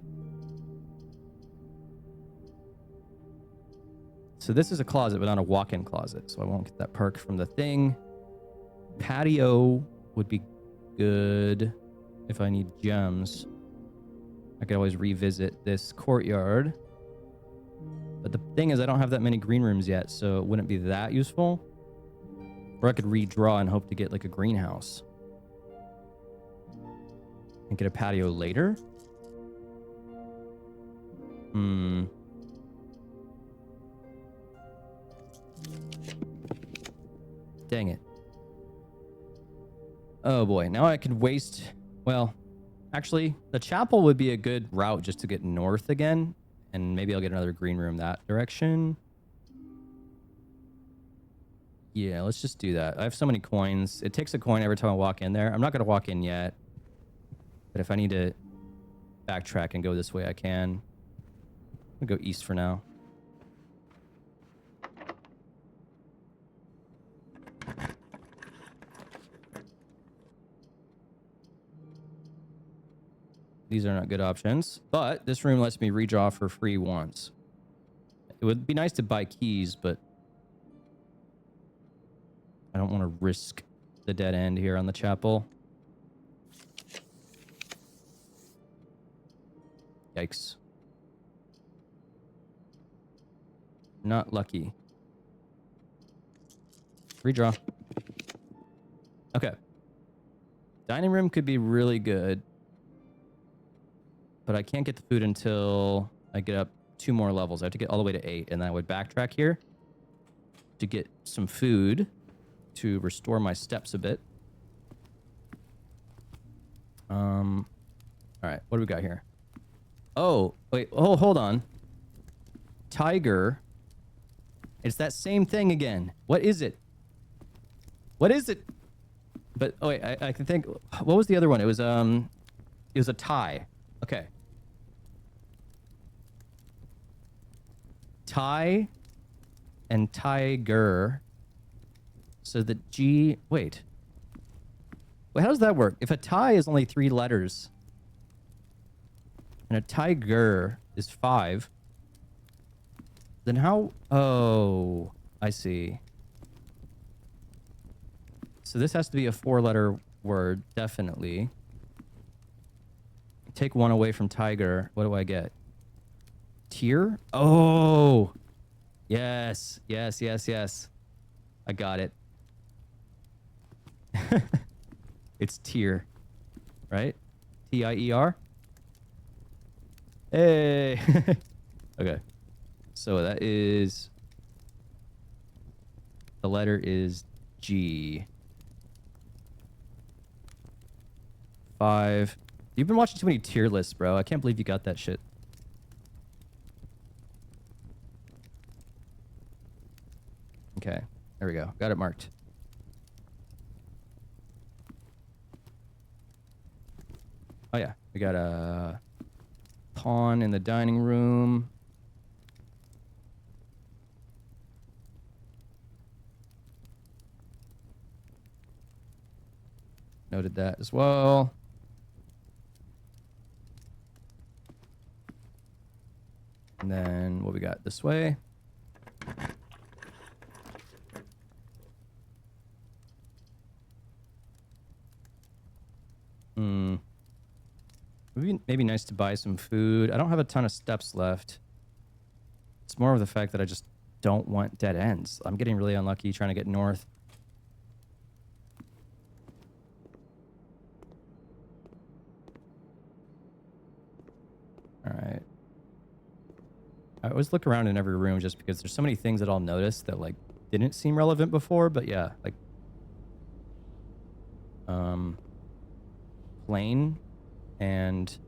So this is a closet, but not a walk-in closet. So I won't get that perk from the thing. Patio would be good if I need gems. I could always revisit this courtyard. But the thing is, I don't have that many green rooms yet, so it wouldn't be that useful. Or I could redraw and hope to get like a greenhouse. And get a patio later. Dang it. Oh boy, now I could waste... Well, actually, the chapel would be a good route just to get north again. And maybe I'll get another green room that direction. Yeah, let's just do that. I have so many coins. It takes a coin every time I walk in there. I'm not going to walk in yet. But if I need to backtrack and go this way, I can. I'm going to go east for now. These are not good options. But this room lets me redraw for free once. It would be nice to buy keys, but I don't want to risk the dead end here on the chapel. Yikes. Not lucky. Redraw. Okay. Dining room could be really good. But I can't get the food until I get up 2 more levels. I have to get all the way to 8. And then I would backtrack here to get some food to restore my steps a bit. All right. What do we got here? Oh, wait. Oh, hold on. Tiger. It's that same thing again. What is it? What is it? But oh wait, I can think. What was the other one? It was a tie. Okay. Tie and tiger. So the G. Wait. How does that work? If a tie is only 3 letters and a tiger is 5, then how? Oh, I see. So this has to be a 4-letter word, definitely. Take 1 away from tiger. What do I get? Tier? Oh, yes, yes, yes, yes. I got it. It's tier, right? T-I-E-R. Hey. Okay. So that is, the letter is G. 5. You've been watching too many tier lists, bro. I can't believe you got that shit. Okay. There we go. Got it marked. Oh, yeah. We got a pawn in the dining room. Noted that as well. And then what we got this way? Maybe nice to buy some food. I don't have a ton of steps left. It's more of the fact that I just don't want dead ends. I'm getting really unlucky trying to get north. All right. I always look around in every room just because there's so many things that I'll notice that like didn't seem relevant before, but yeah, like plane and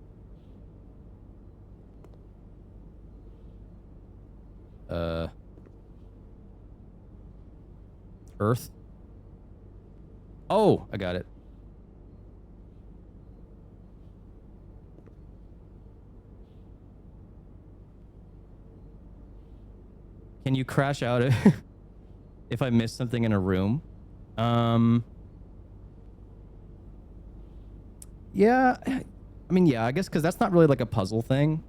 earth. Oh, I got it. Can you crash out if I miss something in a room? Yeah, I mean, yeah, I guess because that's not really like a puzzle thing.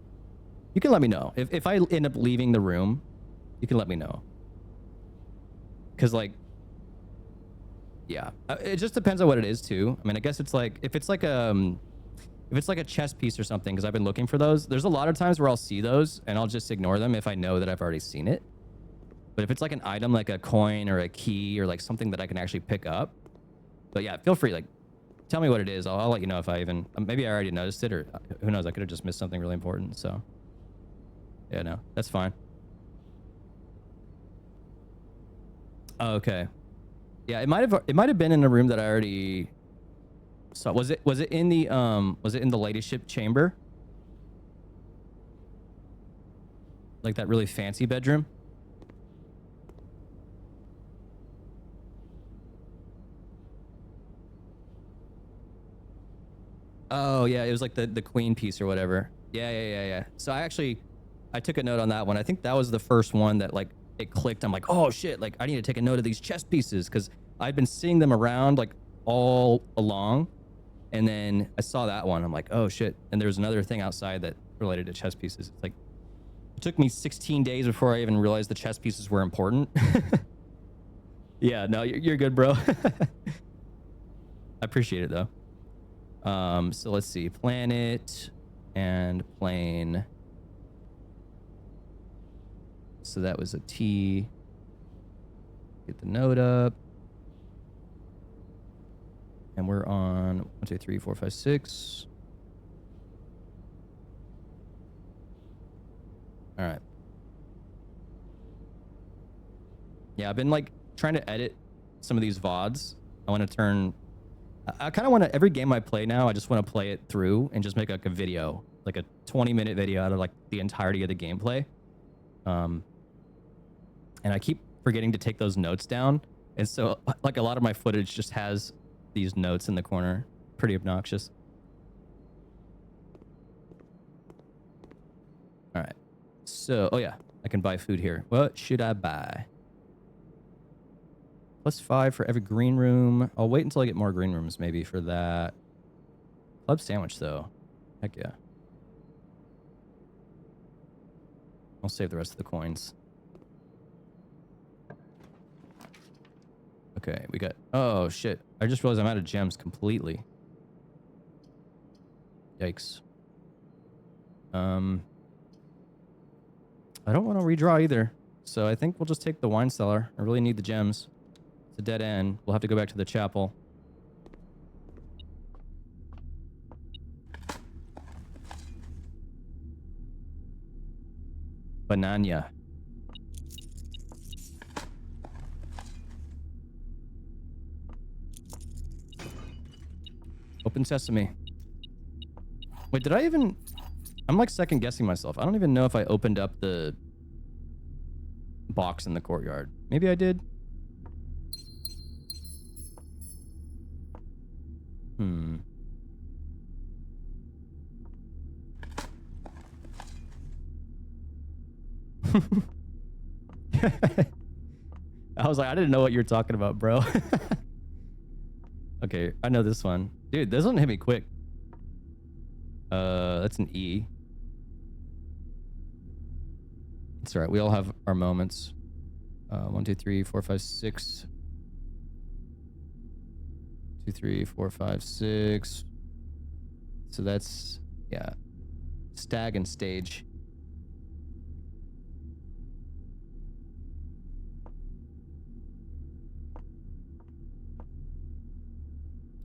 You can let me know. If I end up leaving the room, you can let me know. Because like, yeah, it just depends on what it is too. I mean, I guess it's like, if it's like a chess piece or something, because I've been looking for those, there's a lot of times where I'll see those and I'll just ignore them if I know that I've already seen it. But if it's like an item, like a coin or a key or like something that I can actually pick up. But yeah, feel free, like, tell me what it is. I'll let you know if I even, maybe I already noticed it, or who knows, I could have just missed something really important. So yeah, no, that's fine. Oh, okay. Yeah, it might have been in a room that I already saw. Was it in the ladyship chamber? Like that really fancy bedroom? Oh yeah, it was like the queen piece or whatever. Yeah. So I took a note on that one. I think that was the first one that like it clicked. I'm like, oh shit, like I need to take a note of these chess pieces because I'd been seeing them around like all along, and then I saw that one. I'm like, oh shit. And there was another thing outside that related to chess pieces. It's like it took me 16 days before I even realized the chess pieces were important. Yeah, no, you're good, bro. I appreciate it though. So let's see, planet and plane. So that was a T. Get the note up. And we're on 1, 2, 3, 4, 5, 6. All right. Yeah, I've been like trying to edit some of these VODs. I want to turn... I kind of want to... Every game I play now, I just want to play it through and just make like a video. Like a 20-minute video out of like the entirety of the gameplay. And I keep forgetting to take those notes down. And so like a lot of my footage just has these notes in the corner. Pretty obnoxious. All right. So, oh yeah, I can buy food here. What should I buy? +5 for every green room. I'll wait until I get more green rooms maybe for that. Club sandwich though. Heck yeah. I'll save the rest of the coins. Okay, we got... Oh, shit. I just realized I'm out of gems completely. Yikes. I don't want to redraw either. So I think we'll just take the wine cellar. I really need the gems. It's a dead end. We'll have to go back to the chapel. Banana. Open sesame. Wait, did I even... I'm like second guessing myself. I don't even know if I opened up the box in the courtyard. Maybe I did. I was like, I didn't know what you're talking about, bro. Okay, I know this one. Dude, this one hit me quick. That's an E. It's all right. We all have our moments. 1, 2, 3, 4, 5, 6. 2, 3, 4, 5, 6. So that's, yeah. Stag and stage.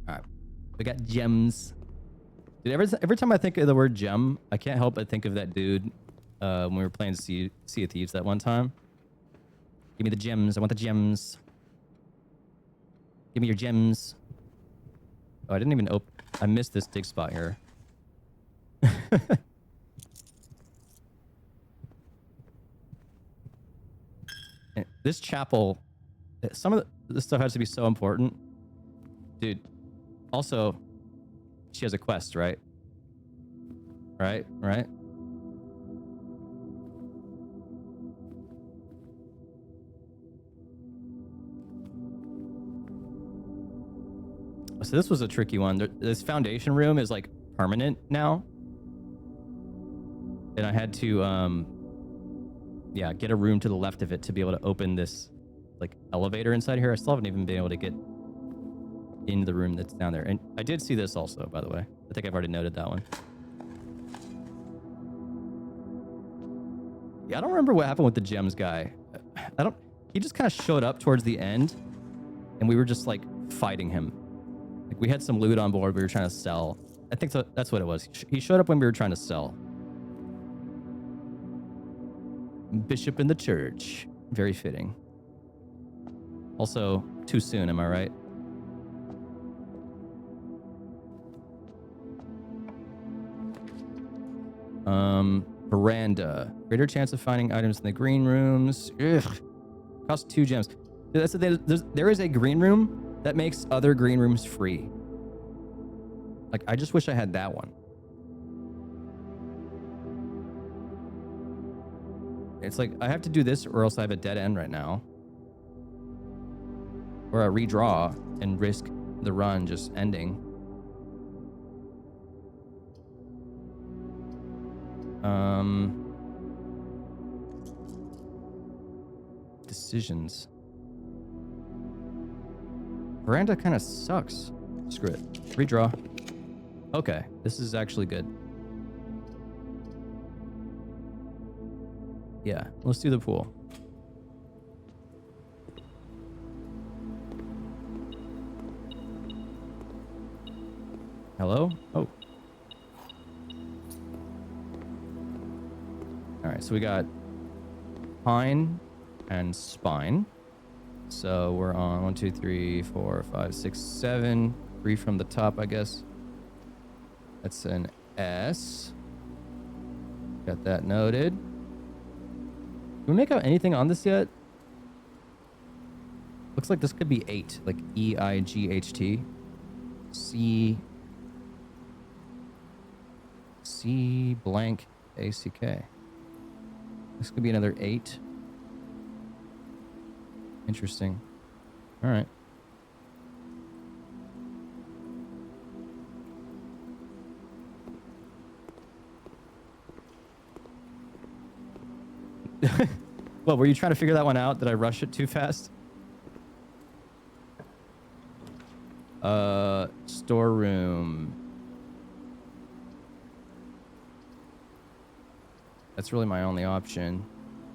All right. We got gems. Dude, every time I think of the word gem, I can't help but think of that dude when we were playing Sea of Thieves that one time. Give me the gems. I want the gems. Give me your gems. Oh, I didn't even open... I missed this dig spot here. This chapel... Some of this stuff has to be so important. Dude. Also, she has a quest, right? Right? So this was a tricky one. This foundation room is like permanent now. And I had to, yeah, get a room to the left of it to be able to open this like elevator inside here. I still haven't even been able to get in the room that's down there. And I did see this also, by the way. I think I've already noted that one. Yeah, I don't remember what happened with the gems guy. He just kind of showed up towards the end and we were just like fighting him. Like we had some loot on board we were trying to sell. I think that's what it was. He showed up when we were trying to sell. Bishop in the church. Very fitting. Also, too soon, am I right? Veranda. Greater chance of finding items in the green rooms. Ugh. Cost 2 gems. That's the thing. There is a green room that makes other green rooms free. Like, I just wish I had that one. It's like, I have to do this or else I have a dead end right now. Or I redraw and risk the run just ending. Decisions. Veranda kind of sucks. Screw it. Redraw. Okay, this is actually good. Yeah, let's do the pool. Hello? Oh. All right, so we got pine and spine. So we're on 1, 2, 3, 4, 5, 6, 7. 3 from the top, I guess. That's an S. Got that noted. Can we make out anything on this yet? Looks like this could be 8, like E-I-G-H-T. C blank A-C-K. This could be another 8. Interesting. All right. Well, were you trying to figure that one out? Did I rush it too fast? Storeroom. That's really my only option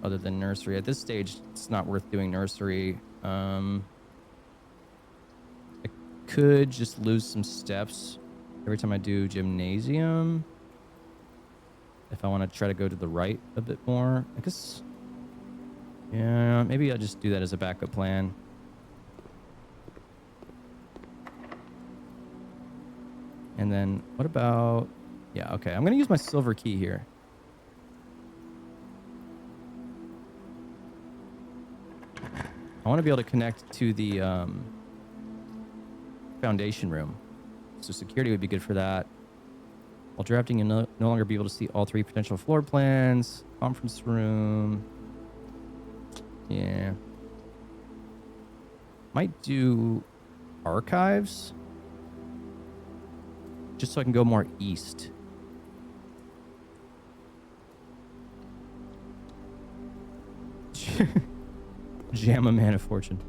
other than nursery. At this stage, it's not worth doing nursery. I could just lose some steps every time I do gymnasium. If I want to try to go to the right a bit more, I guess. Yeah, maybe I'll just do that as a backup plan. And then what about, yeah, okay. I'm going to use my silver key here. I want to be able to connect to the foundation room. So security would be good for that. While drafting, you'll no longer be able to see all 3 potential floor plans. Conference room. Yeah. Might do archives. Just so I can go more east. Jam a man of fortune.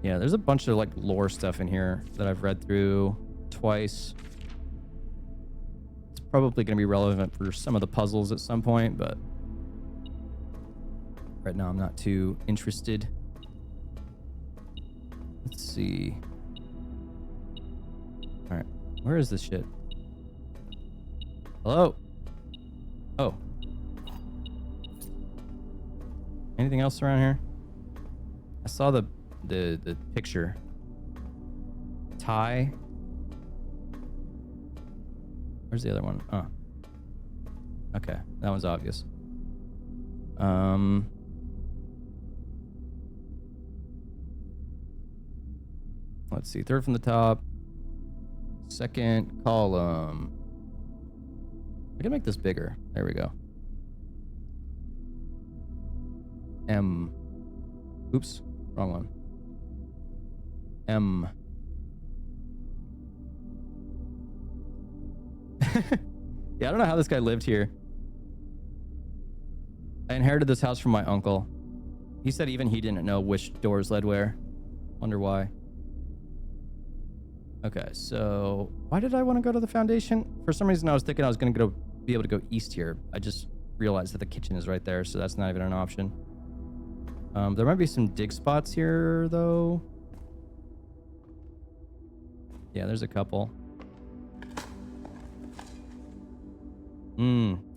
Yeah, there's a bunch of like lore stuff in here that I've read through twice. It's probably going to be relevant for some of the puzzles at some point, but right now I'm not too interested. Let's see. All right, where is this shit? Hello? Oh. Anything else around here? I saw the picture. Tie. Where's the other one? Oh. Okay, that one's obvious. Let's see. 3rd from the top. 2nd column. I can make this bigger. There we go. M. Oops, wrong one. M. Yeah, I don't know how this guy lived here. I inherited this house from my uncle. He said even he didn't know which doors led where. Wonder why. Okay, so why did I want to go to the foundation? For some reason, I was thinking I was going to be able to go east here. I just realized that the kitchen is right there, so that's not even an option. There might be some dig spots here, though. Yeah, there's a couple.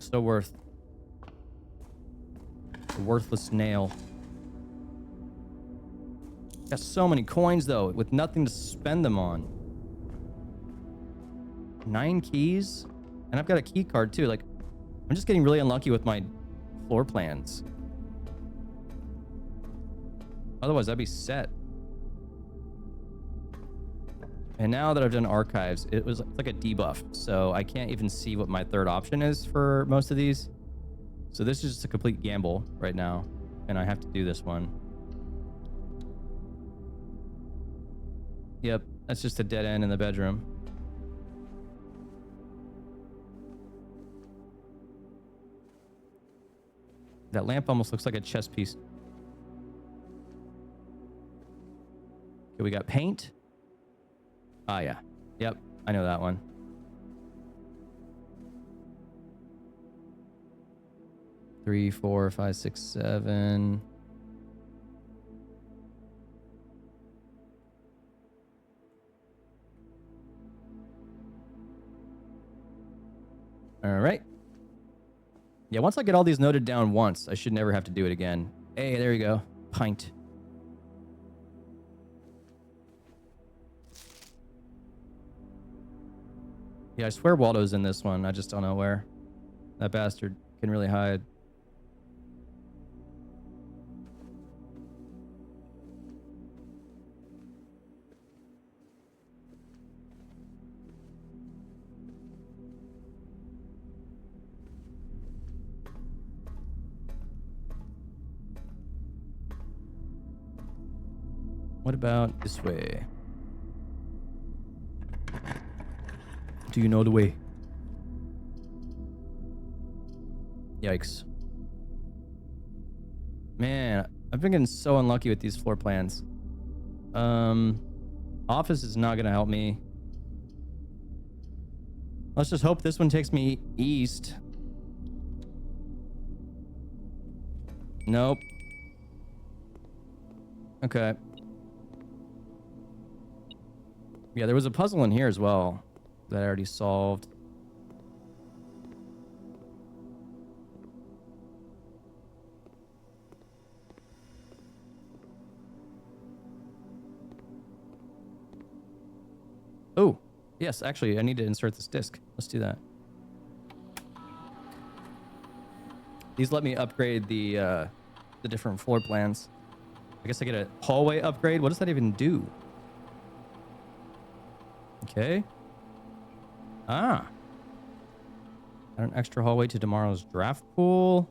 So worth. A worthless nail. Got so many coins, though, with nothing to spend them on. 9 keys? And I've got a key card, too. Like, I'm just getting really unlucky with my floor plans. Otherwise, I'd be set. And now that I've done archives, it was like a debuff. So I can't even see what my 3rd option is for most of these. So this is just a complete gamble right now. And I have to do this one. Yep, that's just a dead end in the bedroom. That lamp almost looks like a chess piece. Okay, we got paint. Ah, yeah. Yep, I know that one. Three, four, five, six, seven. All right. Yeah, once I get all these noted down once, I should never have to do it again. Hey, there you go. Pint. Yeah, I swear Waldo's in this one. I just don't know where. That bastard can really hide. What about this way? Do you know the way? Yikes. Man, I've been getting so unlucky with these floor plans. Office is not gonna help me. Let's just hope this one takes me east. Nope. Okay. Yeah, there was a puzzle in here as well that I already solved. Oh, yes, actually, I need to insert this disc. Let's do that. These let me upgrade the different floor plans. I guess I get a hallway upgrade. What does that even do? Okay. Ah. Add an extra hallway to tomorrow's draft pool.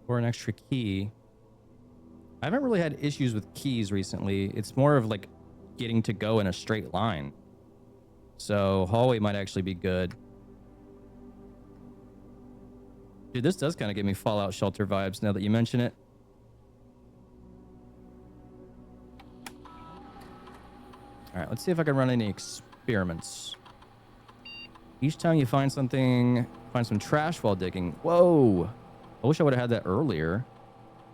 Or an extra key. I haven't really had issues with keys recently. It's more of like getting to go in a straight line. So hallway might actually be good. Dude, this does kind of give me Fallout Shelter vibes now that you mention it. All right, let's see if I can run any experiments. Each time you find something, find some trash while digging. Whoa. I wish I would have had that earlier.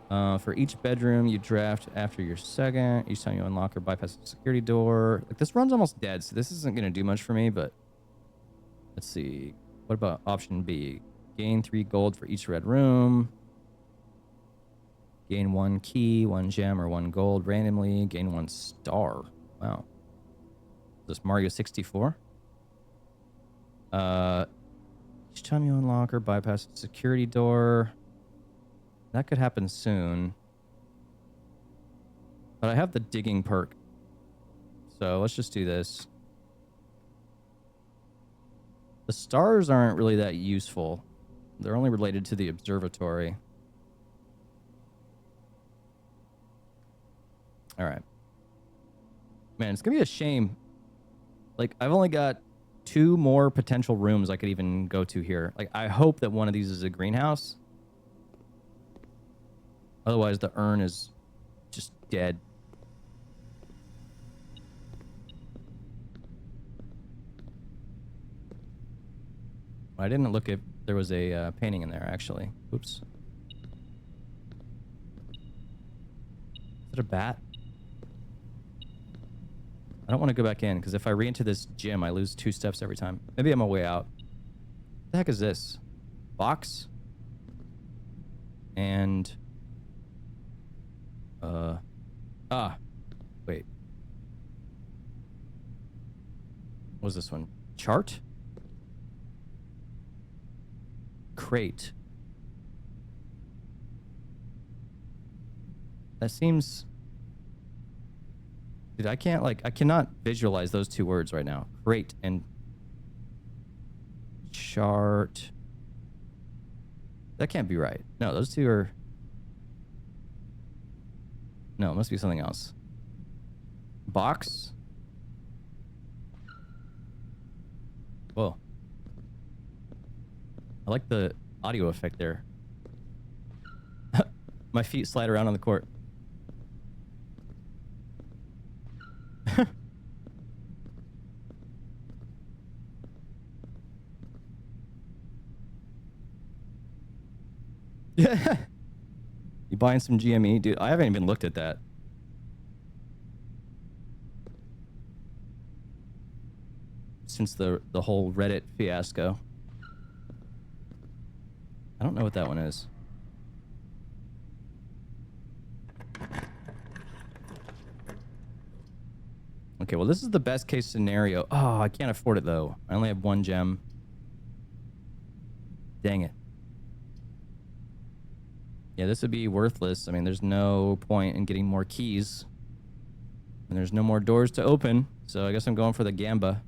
For each bedroom you draft after your second. Each time you unlock or bypass a security door. Like, this run's almost dead, so this isn't going to do much for me, but let's see. What about option B? Gain 3 gold for each red room. Gain 1 key, 1 gem, or 1 gold randomly. Gain 1 star. Wow. Is this Mario 64? Each time you unlock or bypass a security door. That could happen soon. But I have the digging perk. So let's just do this. The stars aren't really that useful. They're only related to the observatory. All right. Man, it's going to be a shame. Like, I've only got 2 more potential rooms I could even go to here. Like, I hope that one of these is a greenhouse. Otherwise, the urn is just dead. I didn't look if there was a painting in there, actually. Oops. Is it a bat? I don't want to go back in, because if I re-enter this gym, I lose 2 steps every time. Maybe I'm a way out. What the heck is this? Box? And... wait. What was this one? Chart? Crate. That seems... Dude, I cannot visualize those 2 words right now. Crate and... chart. That can't be right. No, those 2 are... No, it must be something else. Box? Whoa. I like the audio effect there. My feet slide around on the court. Yeah. You buying some GME? Dude, I haven't even looked at that. Since the whole Reddit fiasco. I don't know what that one is. Okay, well, this is the best case scenario. Oh, I can't afford it, though. I only have 1 gem. Dang it. Yeah, this would be worthless. I mean, there's no point in getting more keys. And there's no more doors to open. So I guess I'm going for the Gamba.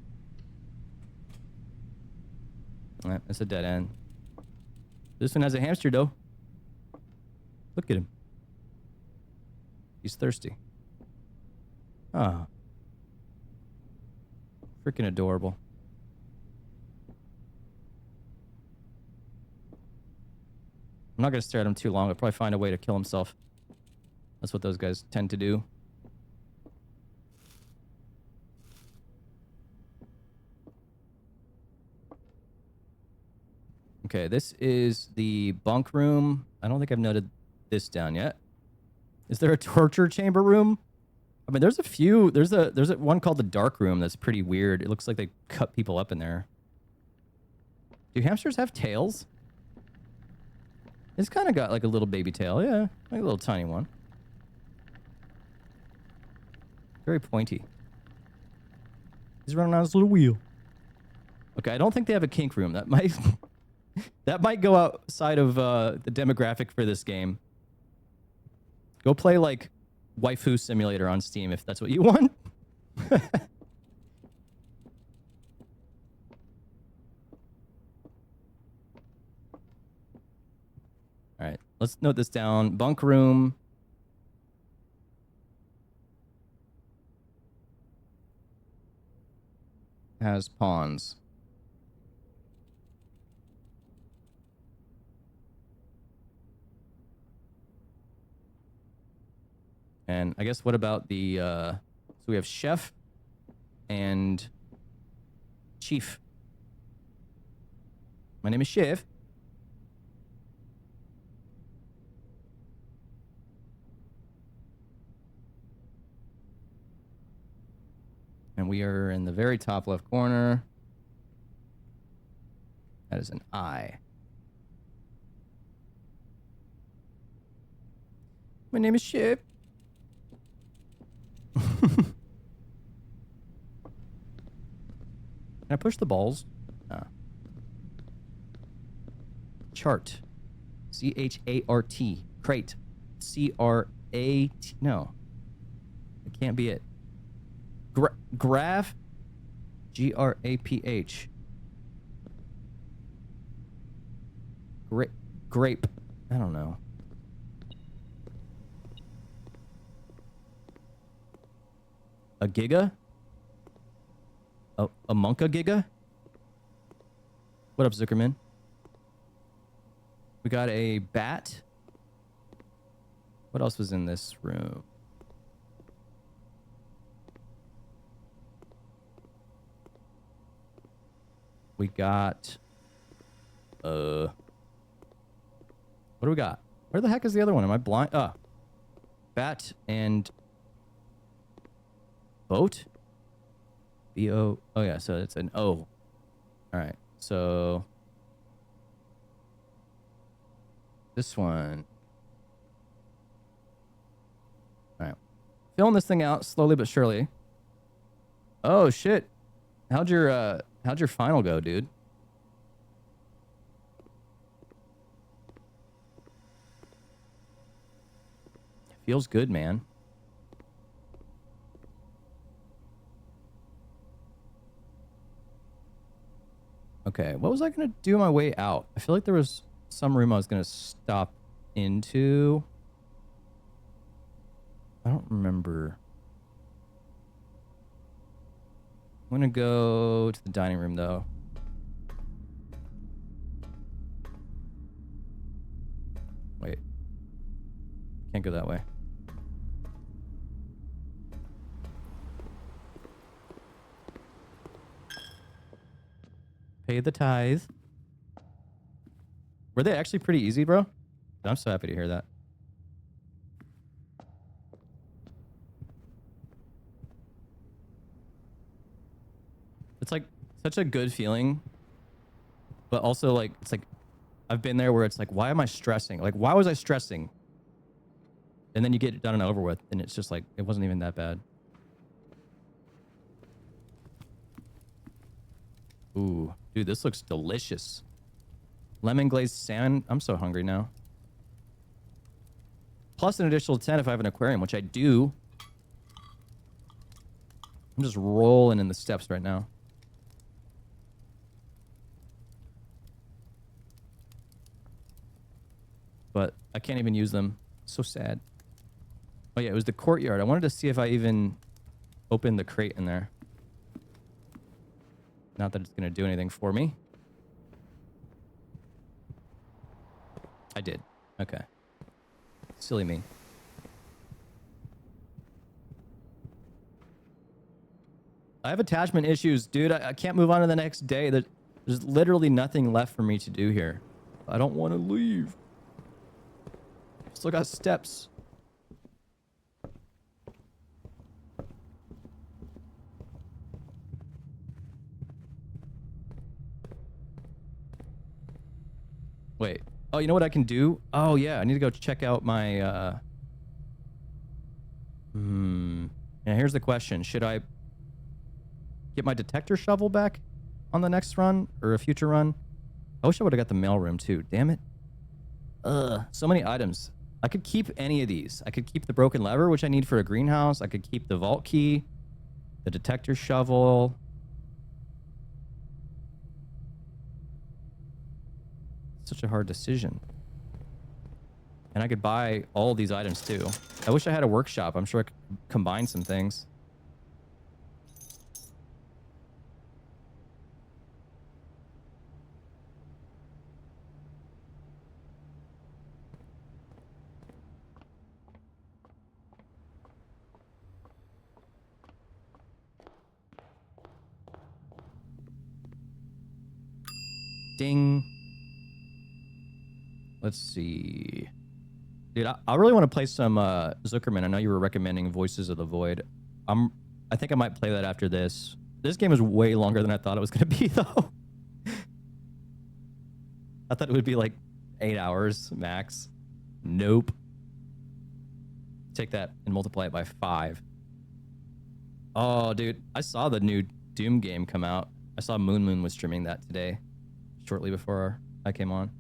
Alright, that's a dead end. This one has a hamster, though. Look at him. He's thirsty. Ah. Freaking adorable. I'm not going to stare at him too long. I'll probably find a way to kill himself. That's what those guys tend to do. Okay, this is the bunk room. I don't think I've noted this down yet. Is there a torture chamber room? I mean, there's a few. There's a one called the dark room that's pretty weird. It looks like they cut people up in there. Do hamsters have tails? It's kind of got like a little baby tail. Yeah, like a little tiny one. Very pointy. He's running on his little wheel. Okay, I don't think they have a kink room. That might that might go outside of the demographic for this game. Go play like Waifu Simulator on Steam if that's what you want. All right, let's note this down. Bunk room. Has pawns. And I guess what about the, so we have chef and chief. My name is Chef. And we are in the very top left corner. That is an I. My name is Chef. Can I push the balls? Chart. C-H-A-R-T. Crate. C-R-A-T. No. It can't be it. Graph. G-R-A-P-H. Grape. I don't know. A giga? A monka giga? What up, Zuckerman? We got a bat. What else was in this room? We got... What do we got? Where the heck is the other one? Am I blind? Bat and... Boat? B-O... Oh, yeah, so it's an O. Alright, so... This one. Alright. Filling this thing out slowly but surely. Oh, shit. How'd your final go, dude? Feels good, man. Okay, what was I gonna do on my way out? I feel like there was some room I was gonna stop into. I don't remember. I'm gonna go to the dining room, though. Wait. Can't go that way. Pay the tithe. Were they actually pretty easy, bro? I'm so happy to hear that. It's like such a good feeling, but also like, it's like, I've been there where it's like, why am I stressing? Like, why was I stressing? And then you get it done and over with, and it's just like, it wasn't even that bad. Ooh, dude, this looks delicious. Lemon glazed salmon. I'm so hungry now. Plus an additional 10 if I have an aquarium, which I do. I'm just rolling in the steps right now. But I can't even use them. So sad. Oh yeah, it was the courtyard. I wanted to see if I even opened the crate in there. Not that it's going to do anything for me. I did. Okay. Silly me. I have attachment issues, dude. I can't move on to the next day. There's literally nothing left for me to do here. I don't want to leave. Still got steps. Wait. Oh, you know what I can do? Oh, yeah. I need to go check out my... Yeah, here's the question. Should I get my detector shovel back on the next run or a future run? I wish I would have got the mailroom too. Damn it. Ugh. So many items. I could keep any of these. I could keep the broken lever, which I need for a greenhouse. I could keep the vault key, the detector shovel. Such a hard decision. And I could buy all these items too. I wish I had a workshop. I'm sure I could combine some things. Ding. Let's see. Dude, I really want to play some Zuckerman. I know you were recommending Voices of the Void. I think I might play that after this. This game is way longer than I thought it was going to be, though. I thought it would be like 8 hours max. Nope. Take that and multiply it by 5. Oh, dude. I saw the new Doom game come out. I saw Moon was streaming that today, shortly before I came on.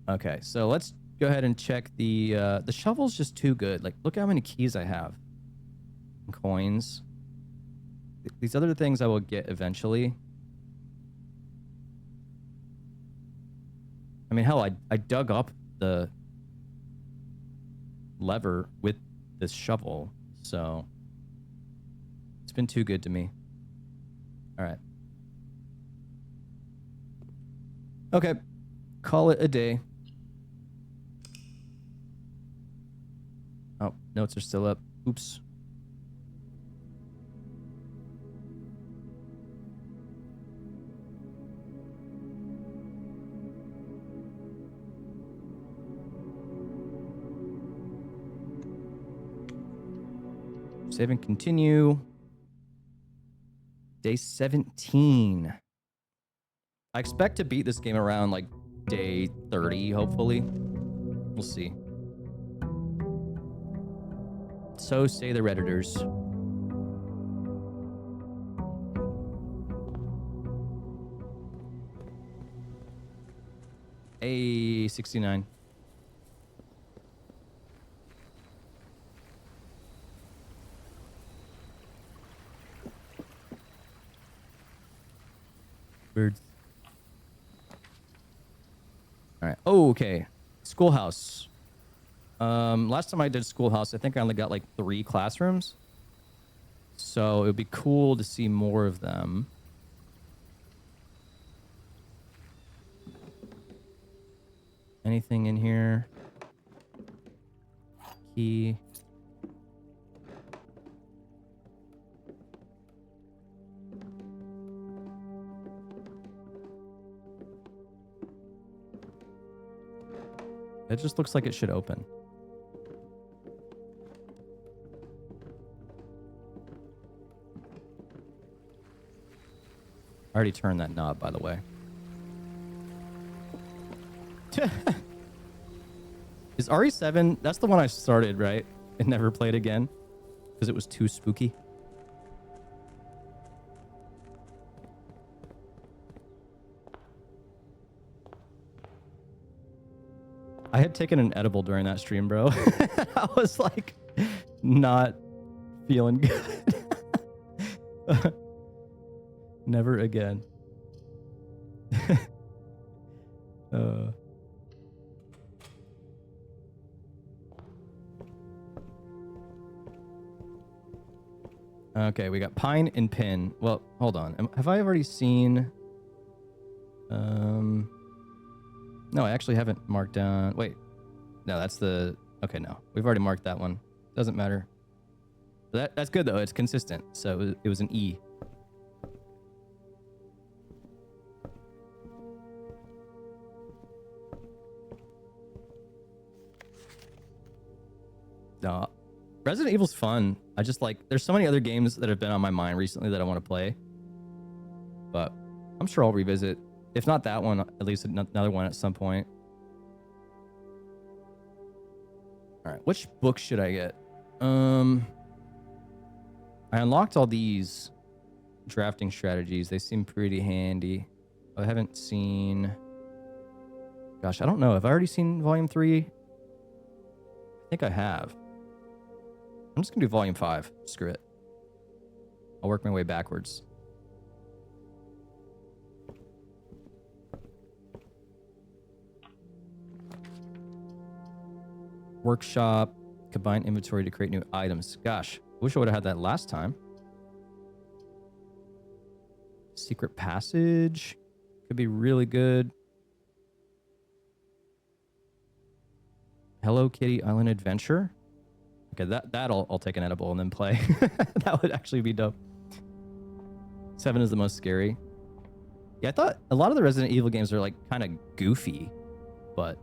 Okay, so let's go ahead and check the shovel's just too good. Like, look how many keys I have. Coins. These other things I will get eventually. I mean, hell, I dug up the lever with this shovel, so it's been too good to me. All right. Okay, call it a day. Oh, notes are still up. Oops. Save and continue. Day 17. I expect to beat this game around like day 30, hopefully. We'll see. So say the Redditors. A 69. Birds. All right. Oh, okay. Schoolhouse. Last time I did Schoolhouse, I think I only got like 3 classrooms. So it would be cool to see more of them. Anything in here? key. It just looks like it should open. I already turned that knob, by the way. Is RE7, that's the one I started, right? And never played again because it was too spooky. I had taken an edible during that stream, bro. I was like not feeling good. Never again. Okay, we got pine and pin. Well, hold on. Have I already seen... No, I actually haven't marked down... Wait. No, that's the... Okay, no. We've already marked that one. Doesn't matter. That's good, though. It's consistent. So it was an E. No. Resident Evil's fun. I just like... There's so many other games that have been on my mind recently that I want to play. But I'm sure I'll revisit. If not that one, at least another one at some point. All right, which book should I get? I unlocked all these drafting strategies. They seem pretty handy. I haven't seen... Gosh, I don't know. Have I already seen Volume 3? I think I have. I'm just going to do Volume 5. Screw it. I'll work my way backwards. Workshop, combine inventory to create new items. Gosh, wish I would have had that last time. Secret passage could be really good. Hello Kitty Island Adventure. Okay, I'll take an edible and then play. That would actually be dope. 7 is the most scary. Yeah, I thought a lot of the Resident Evil games are like kind of goofy, but...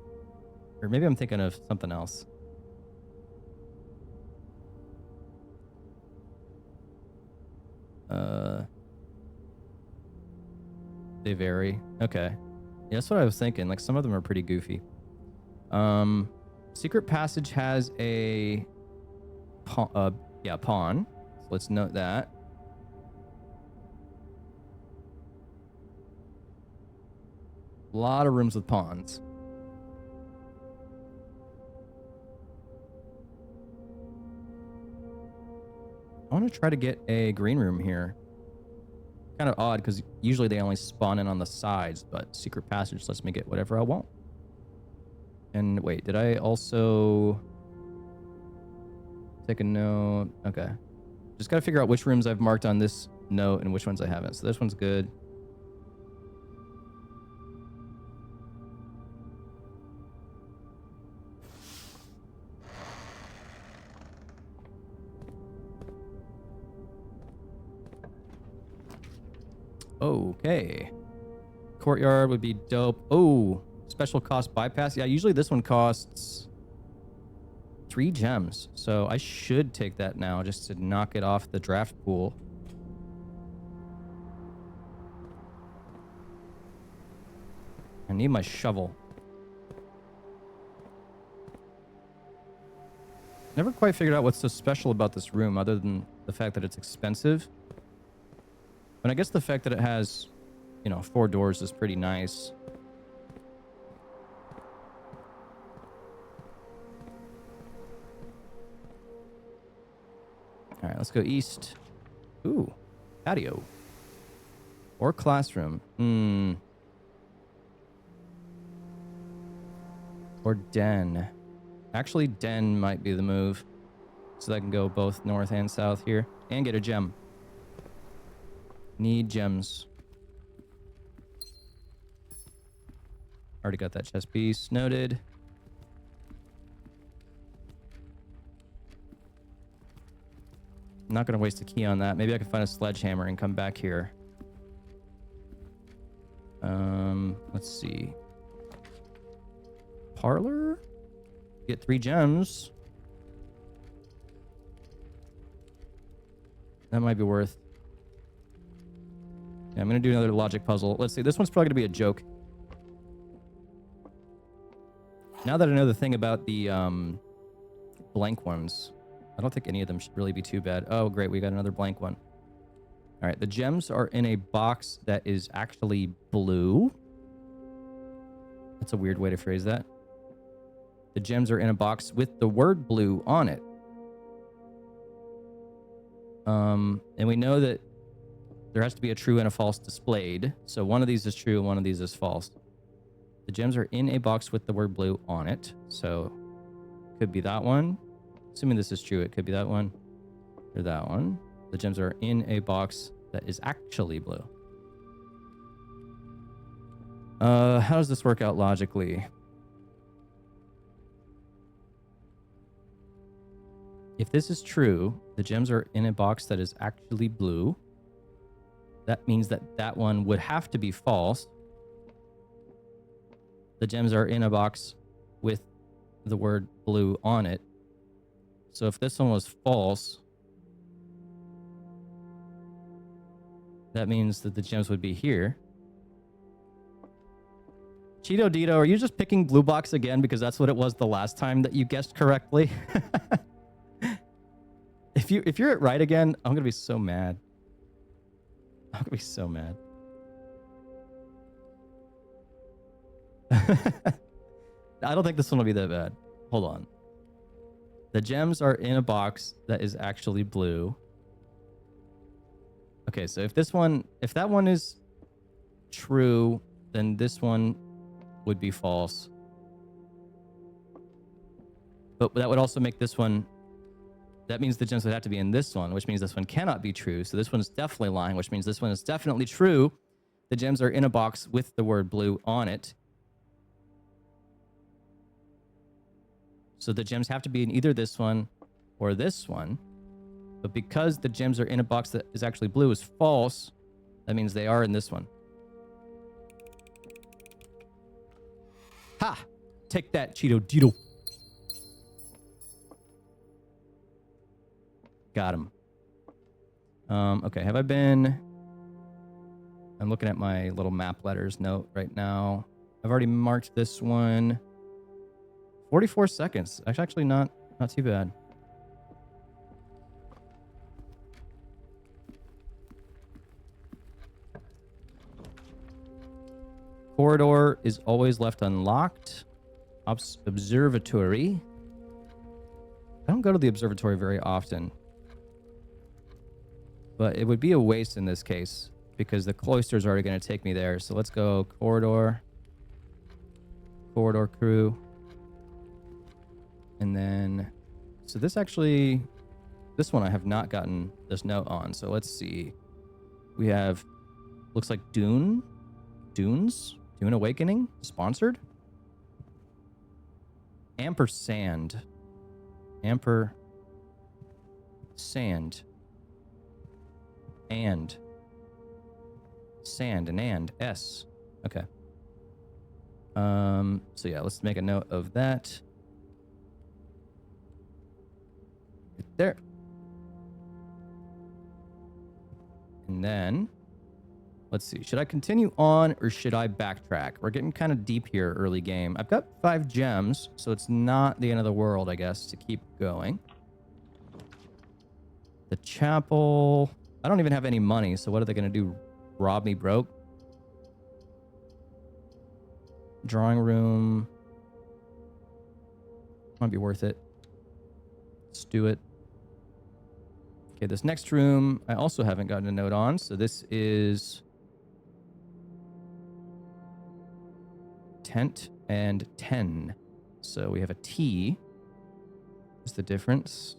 Or maybe I'm thinking of something else. They vary. Okay. Yeah, that's what I was thinking. Like, some of them are pretty goofy. Secret Passage has a... pawn. So let's note that. A lot of rooms with pawns. I want to try to get a green room here. Kind of odd because usually they only spawn in on the sides, but Secret Passage lets me get whatever I want. And wait, did I also take a note? Okay. Just got to figure out which rooms I've marked on this note and which ones I haven't. So this one's good. Okay. Courtyard would be dope. Oh, special cost bypass. Yeah, usually this one costs 3 gems. So I should take that now just to knock it off the draft pool. I need my shovel. Never quite figured out what's so special about this room other than the fact that it's expensive. But I guess the fact that it has, 4 doors is pretty nice. All right, let's go east. Ooh, patio. Or classroom. Or den. Actually, den might be the move. So that I can go both north and south here. And get a gem. Need gems. Already got that chest piece. Noted. I'm not going to waste a key on that. Maybe I can find a sledgehammer and come back here. Let's see. Parlor? Get 3 gems. That might be worth. Yeah, I'm going to do another logic puzzle. Let's see. This one's probably going to be a joke. Now that I know the thing about the blank ones, I don't think any of them should really be too bad. Oh, great. We got another blank one. All right. The gems are in a box that is actually blue. That's a weird way to phrase that. The gems are in a box with the word blue on it. And we know that there has to be a true and a false displayed. So one of these is true and one of these is false. The gems are in a box with the word blue on it. So could be that one. Assuming this is true, it could be that one or that one. The gems are in a box that is actually blue. How does this work out logically? If this is true, the gems are in a box that is actually blue. That means that that one would have to be false. The gems are in a box with the word blue on it. So if this one was false, that means that the gems would be here. Cheeto Dito, are you just picking blue box again because that's what it was the last time that you guessed correctly? If you're it right again, I'm gonna be so mad. I'm gonna be so mad. I don't think this one will be that bad. Hold on. The gems are in a box that is actually blue. Okay, so if that one is true, then this one would be false. But that would also make this one, that means the gems would have to be in this one, which means this one cannot be true. So this one is definitely lying, which means this one is definitely true. The gems are in a box with the word blue on it. So the gems have to be in either this one or this one. But because the gems are in a box that is actually blue is false, that means they are in this one. Ha! Take that, Cheeto Dito. Got him. Okay, have I been... I'm looking at my little map letters note right now. I've already marked this one. 44 seconds. Actually not too bad. Corridor is always left unlocked. Observatory. I don't go to the observatory very often. But it would be a waste in this case because the cloister's already going to take me there. So let's go corridor. Corridor crew. And then, so this actually, this one I have not gotten this note on. So let's see. We have, looks like Dunes? Dune Awakening? Sponsored? Ampersand. Sand. And. Sand and. S. Okay. So yeah, let's make a note of that. Right there. And then, let's see. Should I continue on or should I backtrack? We're getting kind of deep here early game. I've got 5 gems, so it's not the end of the world, I guess, to keep going. The chapel. I don't even have any money, so what are they going to do? Rob me broke? Drawing room. Might be worth it. Let's do it. Okay, this next room, I also haven't gotten a note on, so this is tent and 10. So we have a T. What's the difference?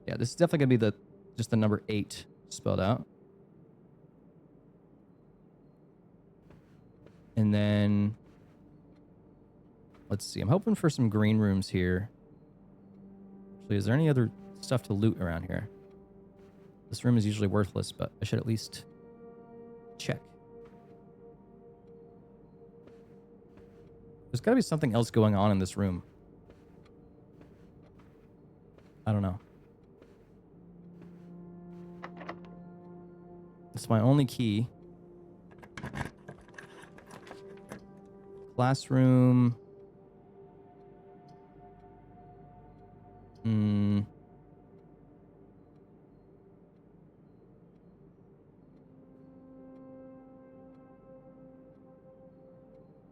Yeah, this is definitely going to be just the number 8 spelled out. And then, let's see. I'm hoping for some green rooms here. Actually, is there any other stuff to loot around here? This room is usually worthless, but I should at least check. There's got to be something else going on in this room. I don't know. It's my only key. Classroom.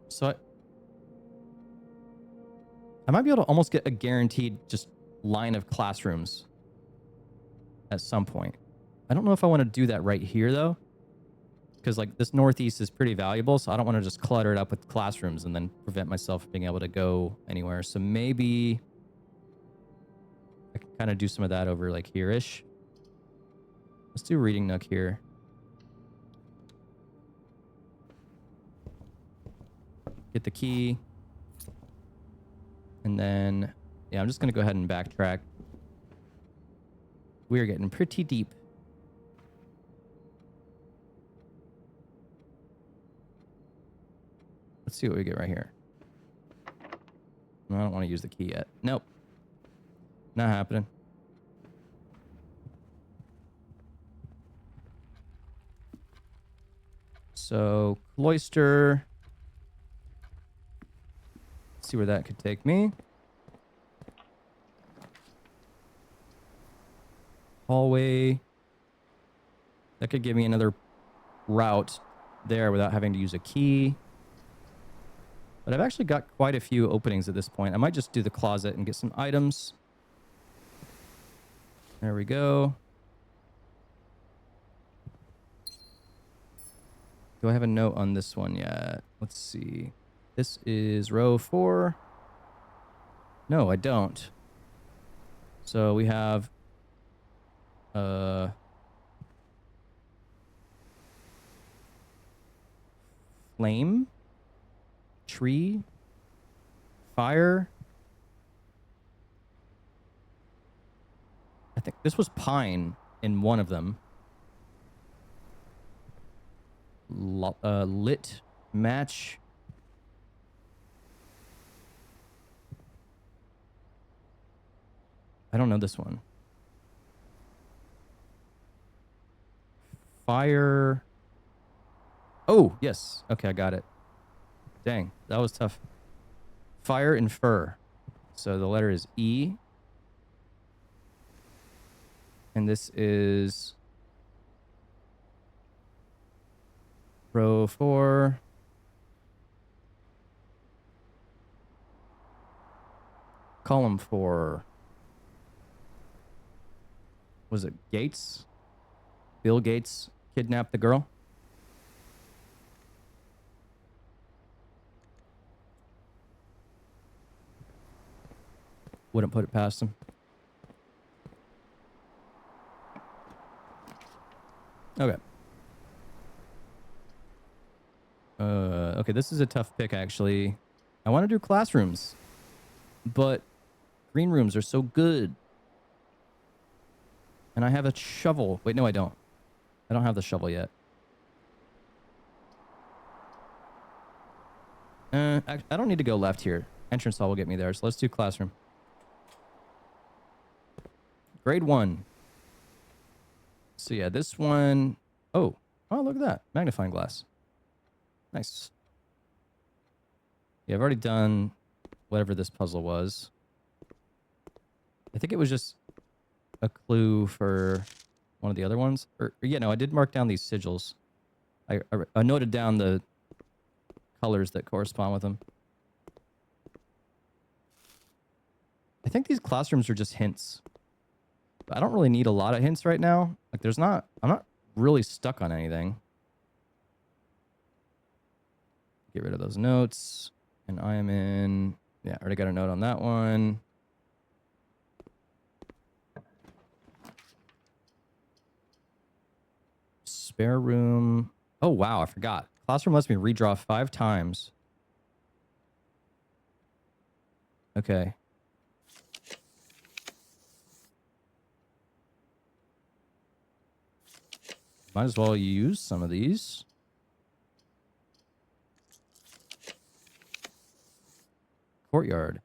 So I might be able to almost get a guaranteed just line of classrooms at some point. I don't know if I want to do that right here though, because like this northeast is pretty valuable, so I don't want to just clutter it up with classrooms and then prevent myself from being able to go anywhere. So maybe I can kind of do some of that over like here-ish. Let's do reading nook here. Get the key. And then, yeah, I'm just going to go ahead and backtrack. We are getting pretty deep. Let's see what we get right here. No, I don't want to use the key yet. Nope. Not happening. So, cloister. Let's see where that could take me. Hallway. That could give me another route there without having to use a key. But I've actually got quite a few openings at this point. I might just do the closet and get some items. There we go. Do I have a note on this one yet? Let's see. This is row 4. No, I don't. So we have flame, tree, fire. I think this was pine in one of them. Lit, match. I don't know this one. Fire. Oh, yes. Okay, I got it. Dang, that was tough. Fire and fur. So the letter is E. And this is row 4. Column 4. Was it Gates? Bill Gates kidnapped the girl? Wouldn't put it past him. Okay. Okay, this is a tough pick, actually. I want to do classrooms, but green rooms are so good. And I have a shovel. Wait, no, I don't. I don't have the shovel yet. I don't need to go left here. Entrance hall will get me there, so let's do classroom. Grade 1. So yeah, this one... Oh, look at that. Magnifying glass. Nice. Yeah, I've already done whatever this puzzle was. I think it was just a clue for one of the other ones. Or yeah, no, I did mark down these sigils. I noted down the colors that correspond with them. I think these classrooms are just hints. But I don't really need a lot of hints right now. Like I'm not really stuck on anything. Get rid of those notes. And I am in... Yeah, I already got a note on that one. Spare room. Oh, wow, I forgot. Classroom lets me redraw 5 times. Okay. Might as well use some of these. Courtyard.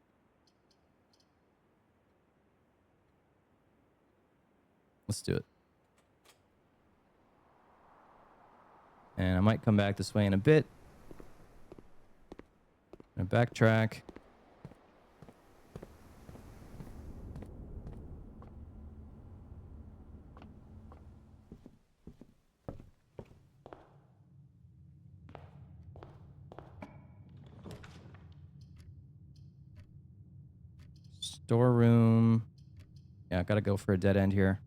Let's do it. And I might come back this way in a bit. I'm gonna backtrack. Storeroom. Yeah, I gotta go for a dead end here.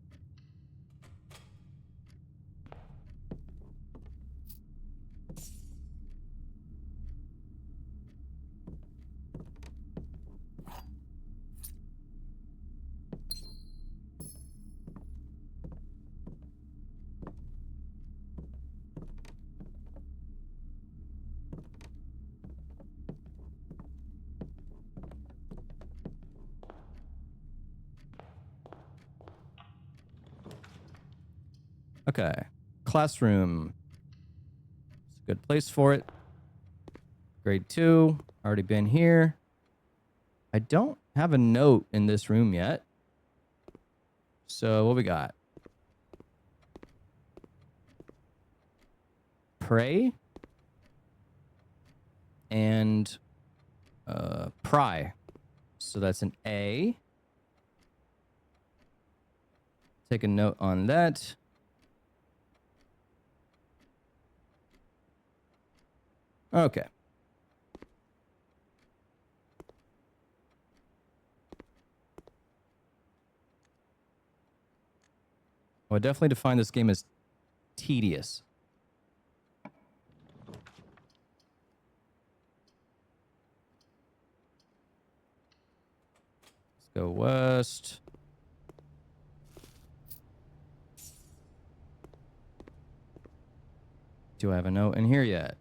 Okay. Classroom. It's a good place for it. Grade 2. Already been here. I don't have a note in this room yet. So what we got? Pray. And pry. So that's an A. Take a note on that. Okay. I would definitely define this game as tedious. Let's go west. Do I have a note in here yet?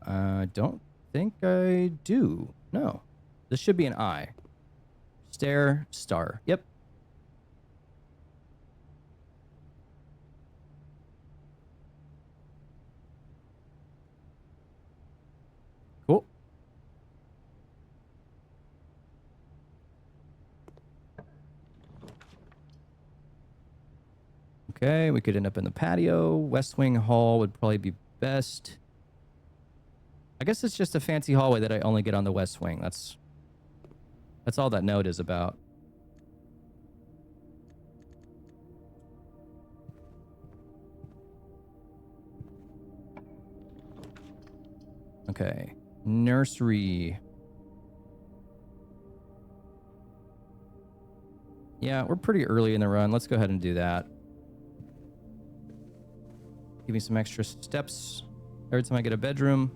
I don't think I do. No. This should be an I. Stair, star. Yep. Cool. Okay, we could end up in the patio. West Wing Hall would probably be best. I guess it's just a fancy hallway that I only get on the West Wing. That's all that note is about. Okay. Nursery. Yeah, we're pretty early in the run. Let's go ahead and do that. Give me some extra steps every time I get a bedroom.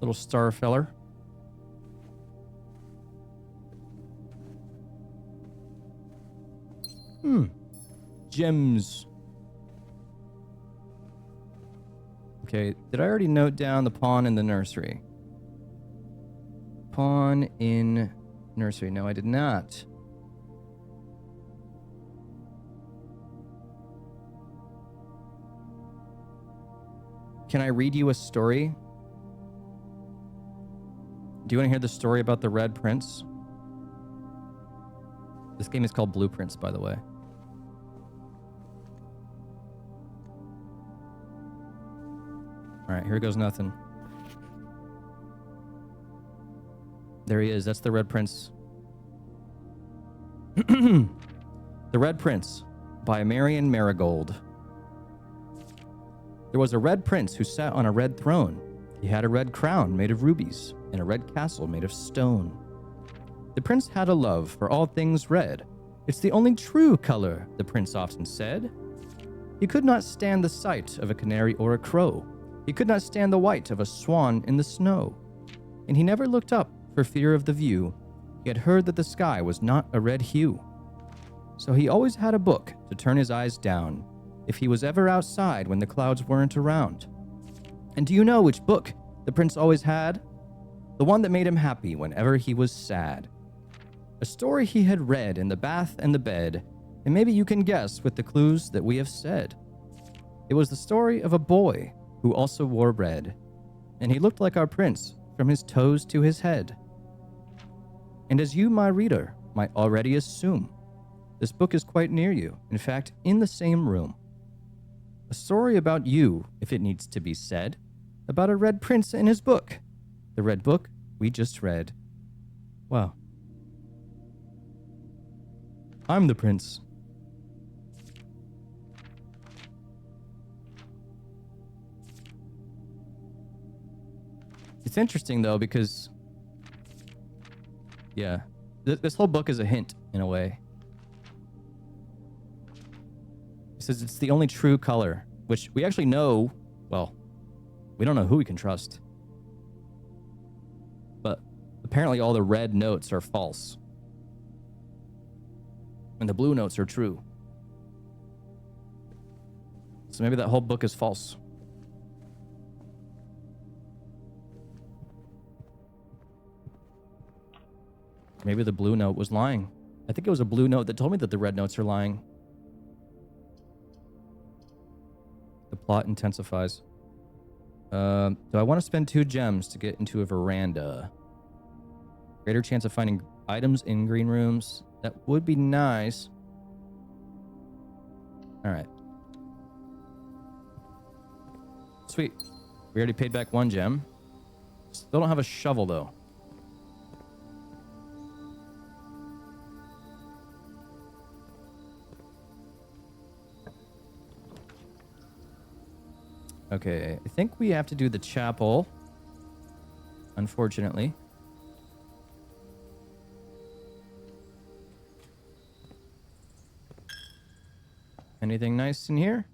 Little star feller. Gems. Okay, did I already note down the pawn in the nursery? Pawn in nursery. No, I did not. Can I read you a story? Do you want to hear the story about the Red Prince? This game is called Blueprints, by the way. All right, here goes nothing. There he is. That's the Red Prince. The Red Prince by Marion Marigold. There was a red prince who sat on a red throne. He had a red crown made of rubies and a red castle made of stone. The prince had a love for all things red. It's the only true color, the prince often said. He could not stand the sight of a canary or a crow. He could not stand the white of a swan in the snow. And he never looked up for fear of the view. He had heard that the sky was not a red hue. So he always had a book to turn his eyes down if he was ever outside when the clouds weren't around. And do you know which book the prince always had? The one that made him happy whenever he was sad. A story he had read in the bath and the bed, and maybe you can guess with the clues that we have said. It was the story of a boy who also wore red, and he looked like our prince from his toes to his head. And as you, my reader, might already assume, this book is quite near you, in fact, in the same room. A story about you, if it needs to be said, about a red prince and his book. The red book we just read. Wow. I'm the prince. It's interesting, though, because... yeah. This whole book is a hint, in a way. It says it's the only true color, which we actually know... well, we don't know who we can trust. But apparently all the red notes are false. And the blue notes are true. So maybe that whole book is false. Maybe the blue note was lying. I think it was a blue note that told me that the red notes are lying. The plot intensifies. So I want to spend 2 gems to get into a veranda. Greater chance of finding items in green rooms. That would be nice. All right. Sweet. We already paid back 1 gem. Still don't have a shovel, though. Okay, I think we have to do the chapel. Unfortunately. Anything nice in here?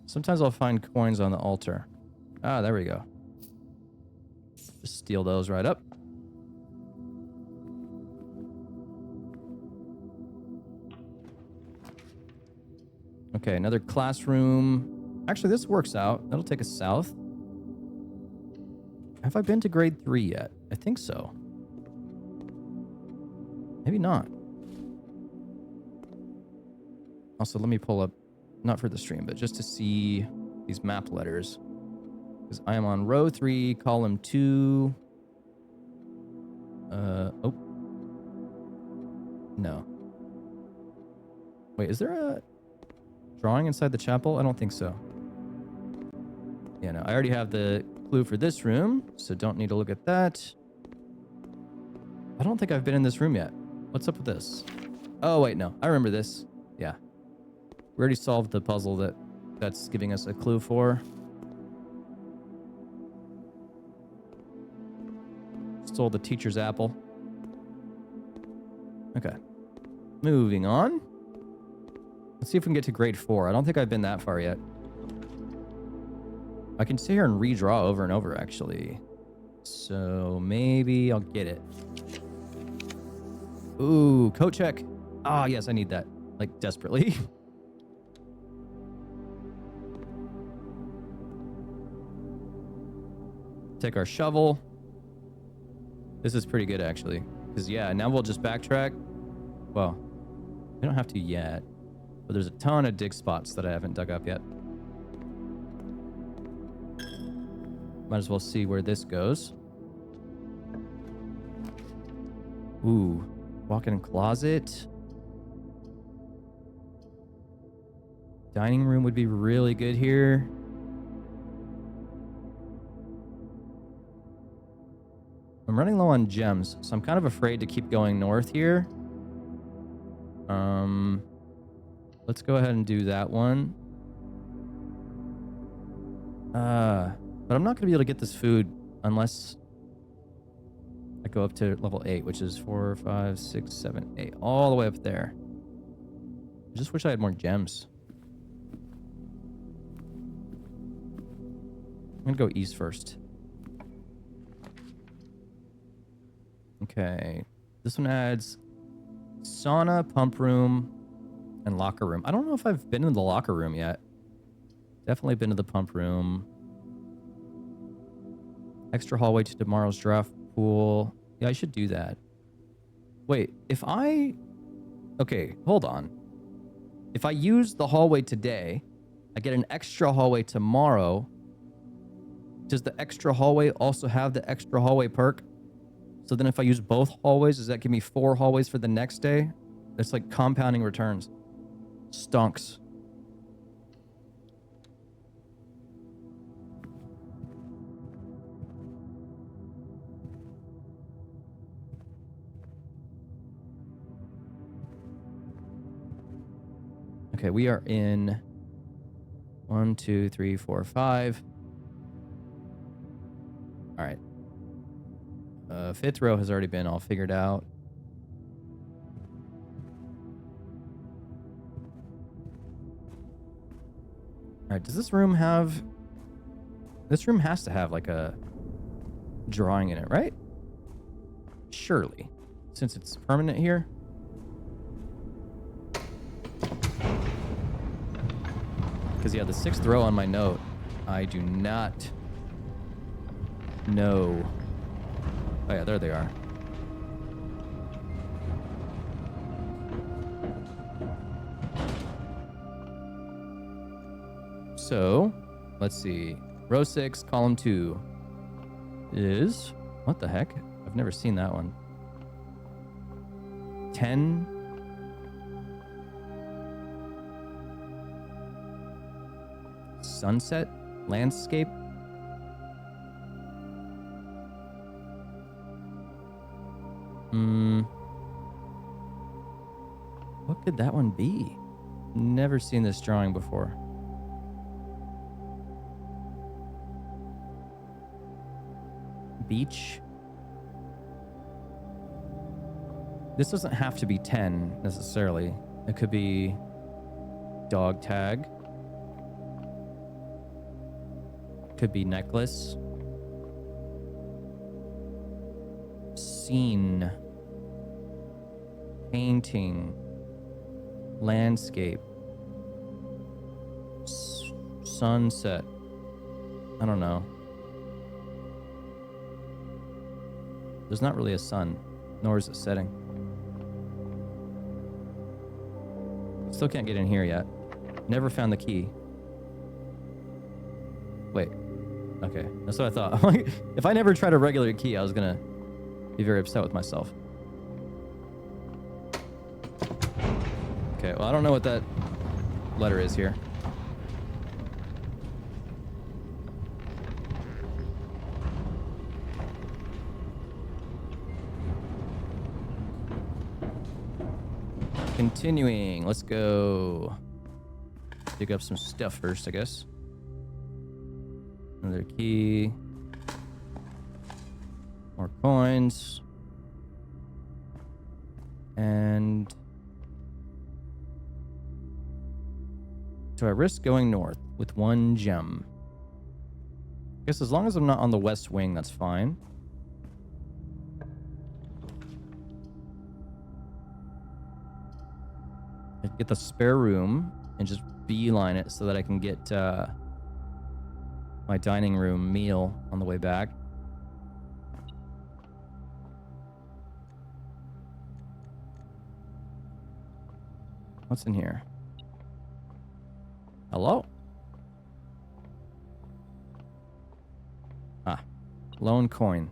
Sometimes I'll find coins on the altar. Ah, there we go. Just steal those right up. Okay, another classroom. Actually, this works out. That'll take us south. Have I been to grade 3 yet? I think so. Maybe not. Also, let me pull up, not for the stream, but just to see these map letters. Because I am on row 3, column 2. Oh. No. Wait, is there a drawing inside the chapel? I don't think so. Yeah, no, I already have the clue for this room, so don't need to look at that. I don't think I've been in this room yet. What's up with this? Oh, wait, no. I remember this. Yeah. We already solved the puzzle that's giving us a clue for. Stole the teacher's apple. Okay. Moving on. Let's see if we can get to grade 4. I don't think I've been that far yet. I can sit here and redraw over and over, actually. So maybe I'll get it. Ooh, coat check. Ah, yes, I need that. Like, desperately. Take our shovel. This is pretty good, actually. Because, yeah, now we'll just backtrack. Well, we don't have to yet. But there's a ton of dig spots that I haven't dug up yet. Might as well see where this goes. Ooh, walk-in closet. Dining room would be really good here. I'm running low on gems, so I'm kind of afraid to keep going north here. Let's go ahead and do that one. But I'm not going to be able to get this food unless I go up to level 8, which is 4, 5, 6, 7, 8. All the way up there. I just wish I had more gems. I'm going to go east first. Okay. This one adds sauna, pump room, and locker room. I don't know if I've been in the locker room yet. Definitely been to the pump room. Extra hallway to tomorrow's draft pool. Yeah, I should do that. Wait, if I... Okay, hold on. If I use the hallway today, I get an extra hallway tomorrow. Does the extra hallway also have the extra hallway perk? So then if I use both hallways, does that give me 4 hallways for the next day? It's like compounding returns. Stonks. Okay, we are in 1, 2, 3, 4, 5. All right. 5th row has already been all figured out. All right, does this room have... This room has to have like a drawing in it, right? Surely, since it's permanent here. Because yeah, the 6th row on my note, I do not know. Oh yeah, there they are. So, let's see. Row 6, column 2 is... What the heck? I've never seen that one. 10. Sunset landscape. What could that one be? Never seen this drawing before. Beach. This doesn't have to be 10 necessarily. It could be dog tag. Could be necklace. Scene. Painting. Landscape. Sunset. I don't know. There's not really a sun, nor is it setting. Still can't get in here yet. Never found the key. Wait. Okay, that's what I thought. Like, if I never tried a regular key, I was gonna be very upset with myself. Okay, well, I don't know what that letter is here. Continuing, let's go dig up some stuff first, I guess. Another key. More coins. And so I risk going north with 1 gem. I guess as long as I'm not on the west wing, that's fine. I get the spare room and just beeline it so that I can get my dining room meal on the way back. What's in here? Hello? Ah, lone coin.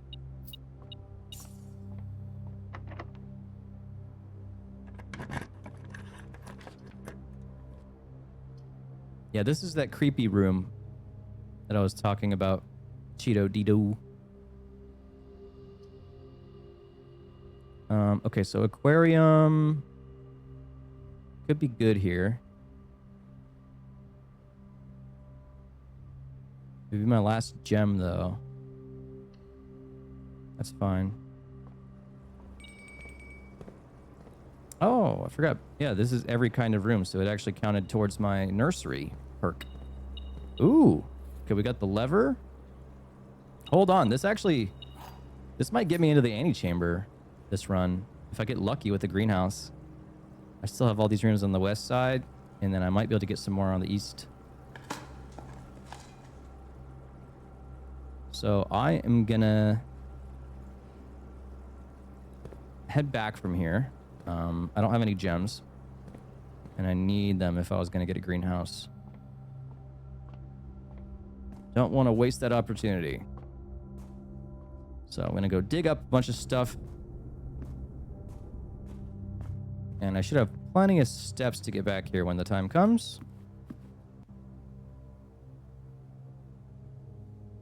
Yeah, this is that creepy room that I was talking about. Cheeto Dido. Okay, so aquarium could be good here. Maybe my last gem though. That's fine. Oh, I forgot. Yeah, this is every kind of room, so it actually counted towards my nursery perk. Ooh. Okay, we got the lever. Hold on. This might get me into the antechamber this run. If I get lucky with the greenhouse. I still have all these rooms on the west side, and then I might be able to get some more on the east. So I am gonna head back from here. I don't have any gems. And I need them if I was going to get a greenhouse. Don't want to waste that opportunity. So I'm going to go dig up a bunch of stuff. And I should have plenty of steps to get back here when the time comes.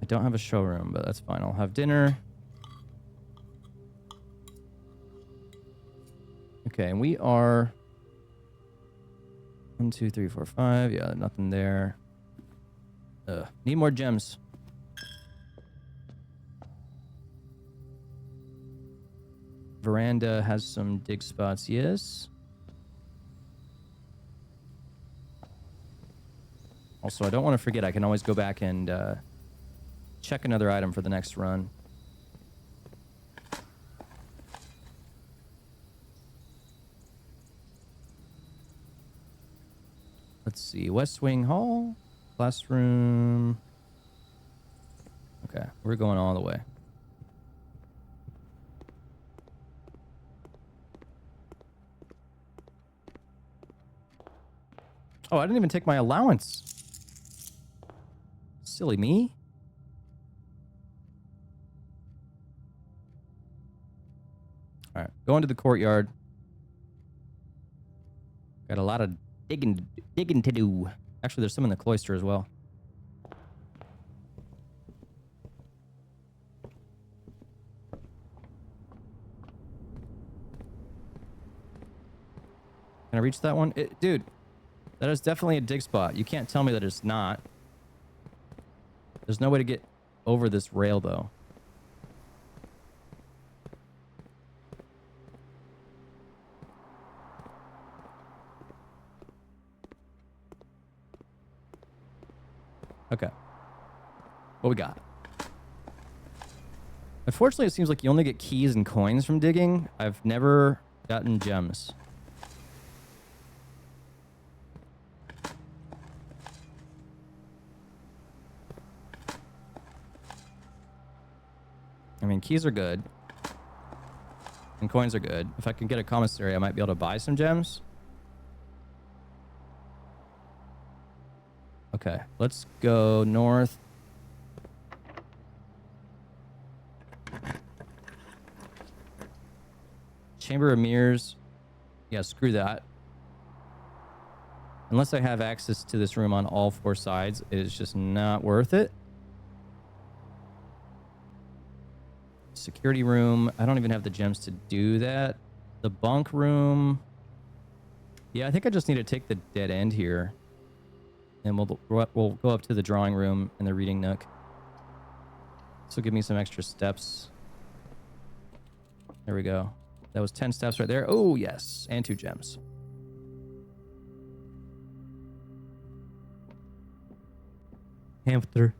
I don't have a showroom, but that's fine. I'll have dinner. Okay, and we are 1, 2, 3, 4, 5. Yeah, nothing there. Need more gems. Veranda has some dig spots, yes. Also, I don't want to forget, I can always go back and check another item for the next run. Let's see. West Wing Hall. Classroom. Okay. We're going all the way. Oh, I didn't even take my allowance. Silly me. All right. Go into the courtyard. Got a lot of digging to do. Actually, there's some in the cloister as well. Can I reach that one? Dude, that is definitely a dig spot. You can't tell me that it's not. There's no way to get over this rail, though. Okay. What we got? Unfortunately, it seems like you only get keys and coins from digging. I've never gotten gems. I mean, keys are good. And coins are good. If I can get a commissary, I might be able to buy some gems. Okay, let's go north. Chamber of Mirrors. Yeah, screw that. Unless I have access to this room on all 4 sides, it is just not worth it. Security room. I don't even have the gems to do that. The bunk room. Yeah, I think I just need to take the dead end here. And we'll go up to the drawing room and the reading nook. This will give me some extra steps. There we go. That was 10 steps right there. Oh, yes. And 2 gems. Hamster.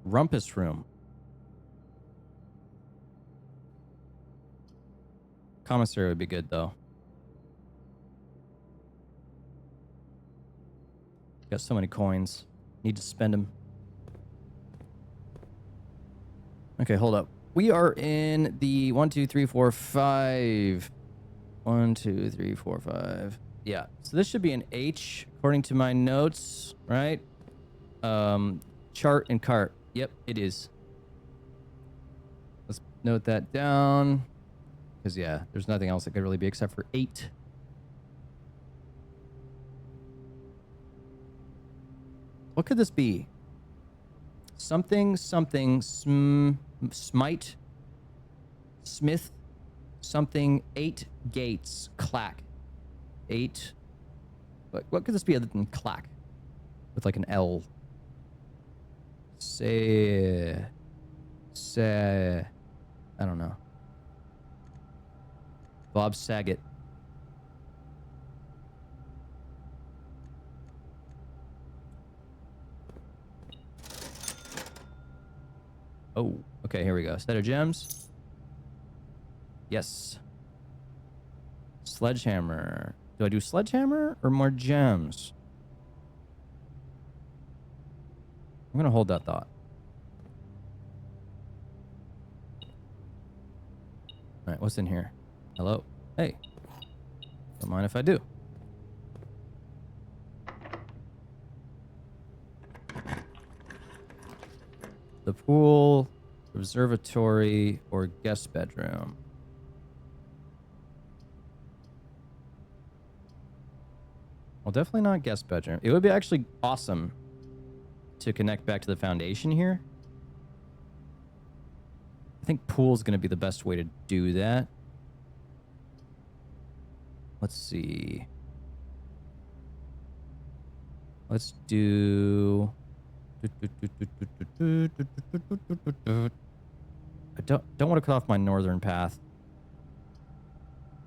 Rumpus room. Commissary would be good, though. Got so many coins. Need to spend them. Okay, hold up. We are in the 1, 2, 3, 4, 5. 1, 2, 3, 4, 5. Yeah. So this should be an H according to my notes, right? Chart and cart. Yep, it is. Let's note that down. Because, yeah, there's nothing else that could really be except for 8. What could this be? Something, smite, smith, something, 8 gates, clack. 8. What could this be other than clack? With like an L. Say, I don't know. Bob Saget. Oh, okay, here we go. Set of gems. Yes. Sledgehammer. Do I do sledgehammer or more gems? I'm going to hold that thought. All right, what's in here? Hello? Hey. Don't mind if I do. The pool, observatory, or guest bedroom. Well, definitely not guest bedroom. It would be actually awesome to connect back to the foundation here. I think pool's going to be the best way to do that. Let's see. Let's do... I don't want to cut off my northern path,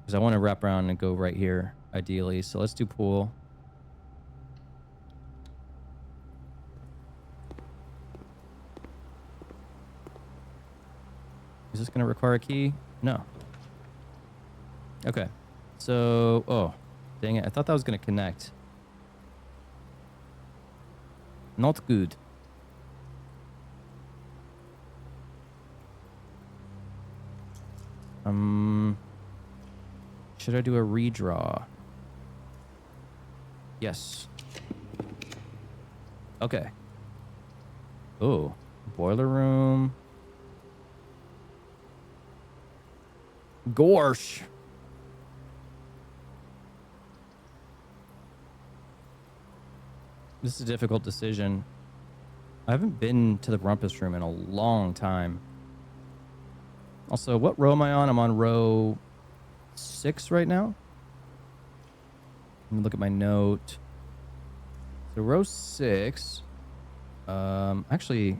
because I want to wrap around and go right here, ideally. So let's do pool. Is this going to require a key? No. Okay. So, oh, dang it. I thought that was going to connect. Not good. Should I do a redraw? Yes. Okay. Oh, boiler room. Gorsh. This is a difficult decision. I haven't been to the rumpus room in a long time. Also, what row am I on? I'm on row 6 right now. Let me look at my note. So row 6. Actually,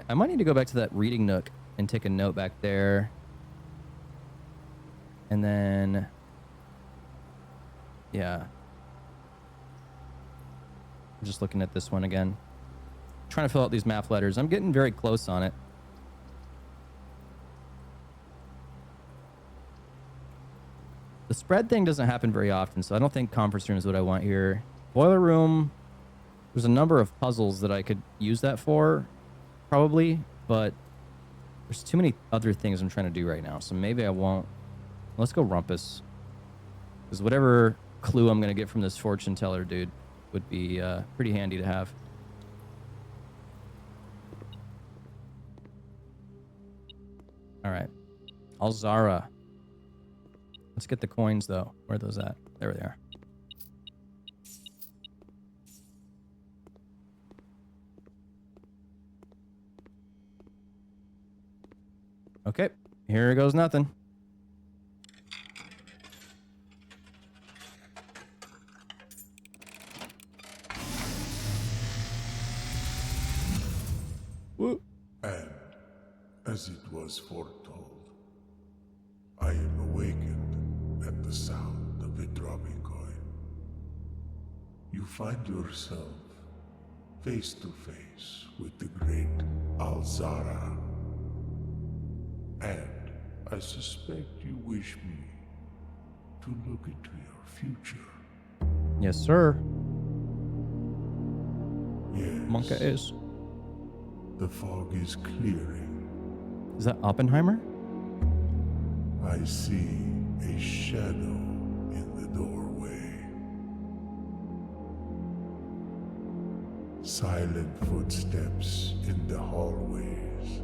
I might need to go back to that reading nook and take a note back there. And then, yeah. I'm just looking at this one again. Trying to fill out these map letters. I'm getting very close on it. The spread thing doesn't happen very often, so I don't think conference room is what I want here. Boiler room, there's a number of puzzles that I could use that for, probably, but there's too many other things I'm trying to do right now, so maybe I won't. Let's go rumpus. Because whatever clue I'm going to get from this fortune teller dude would be pretty handy to have. All right. Alzara. Let's get the coins, though. Where are those at? There they are. Okay. Here goes nothing. Woo. And, as it was foretold, I am awakened at the sound of a dropping coin. You find yourself face to face with the great Alzara. And I suspect you wish me to look into your future. Yes, sir. Yes. Monka is. The fog is clearing. Is that Oppenheimer? I see a shadow in the doorway. Silent footsteps in the hallways.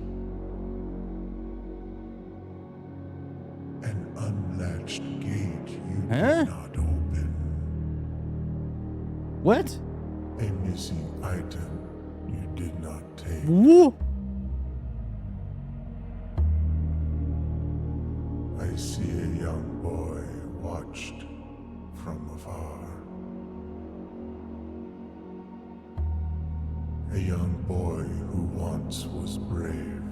An unlatched gate you did not open. What? A missing item you did not take. Woo! I see a young boy watched from afar. A young boy who once was brave,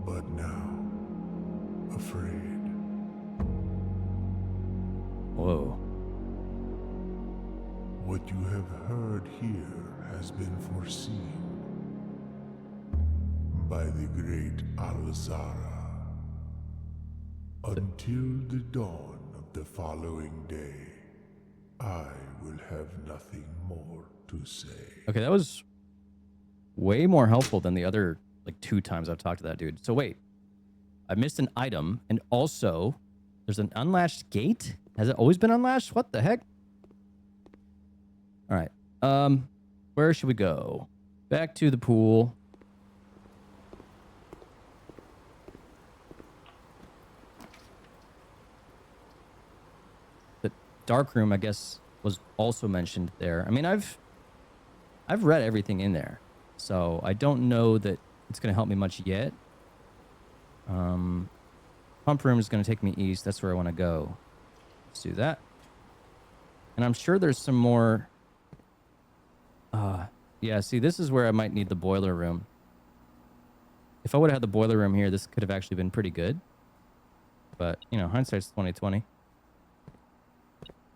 but now afraid. Whoa. What you have heard here has been foreseen by the great Alzara. Until the dawn of the following day, I will have nothing more to say. Okay, that was way more helpful than the other, like, 2 times I've talked to that dude. So wait, I missed an item, and also there's an unlatched gate? Has it always been unlatched? What the heck? All right. Where should we go? Back to the pool. The dark room, I guess, was also mentioned there. I mean, I've read everything in there, so I don't know that it's going to help me much yet. Pump room is going to take me east. That's where I want to go. Let's do that. And I'm sure there's some more. Yeah, see, this is where I might need the boiler room. If I would have had the boiler room here, this could have actually been pretty good. But, you know, hindsight's 20/20.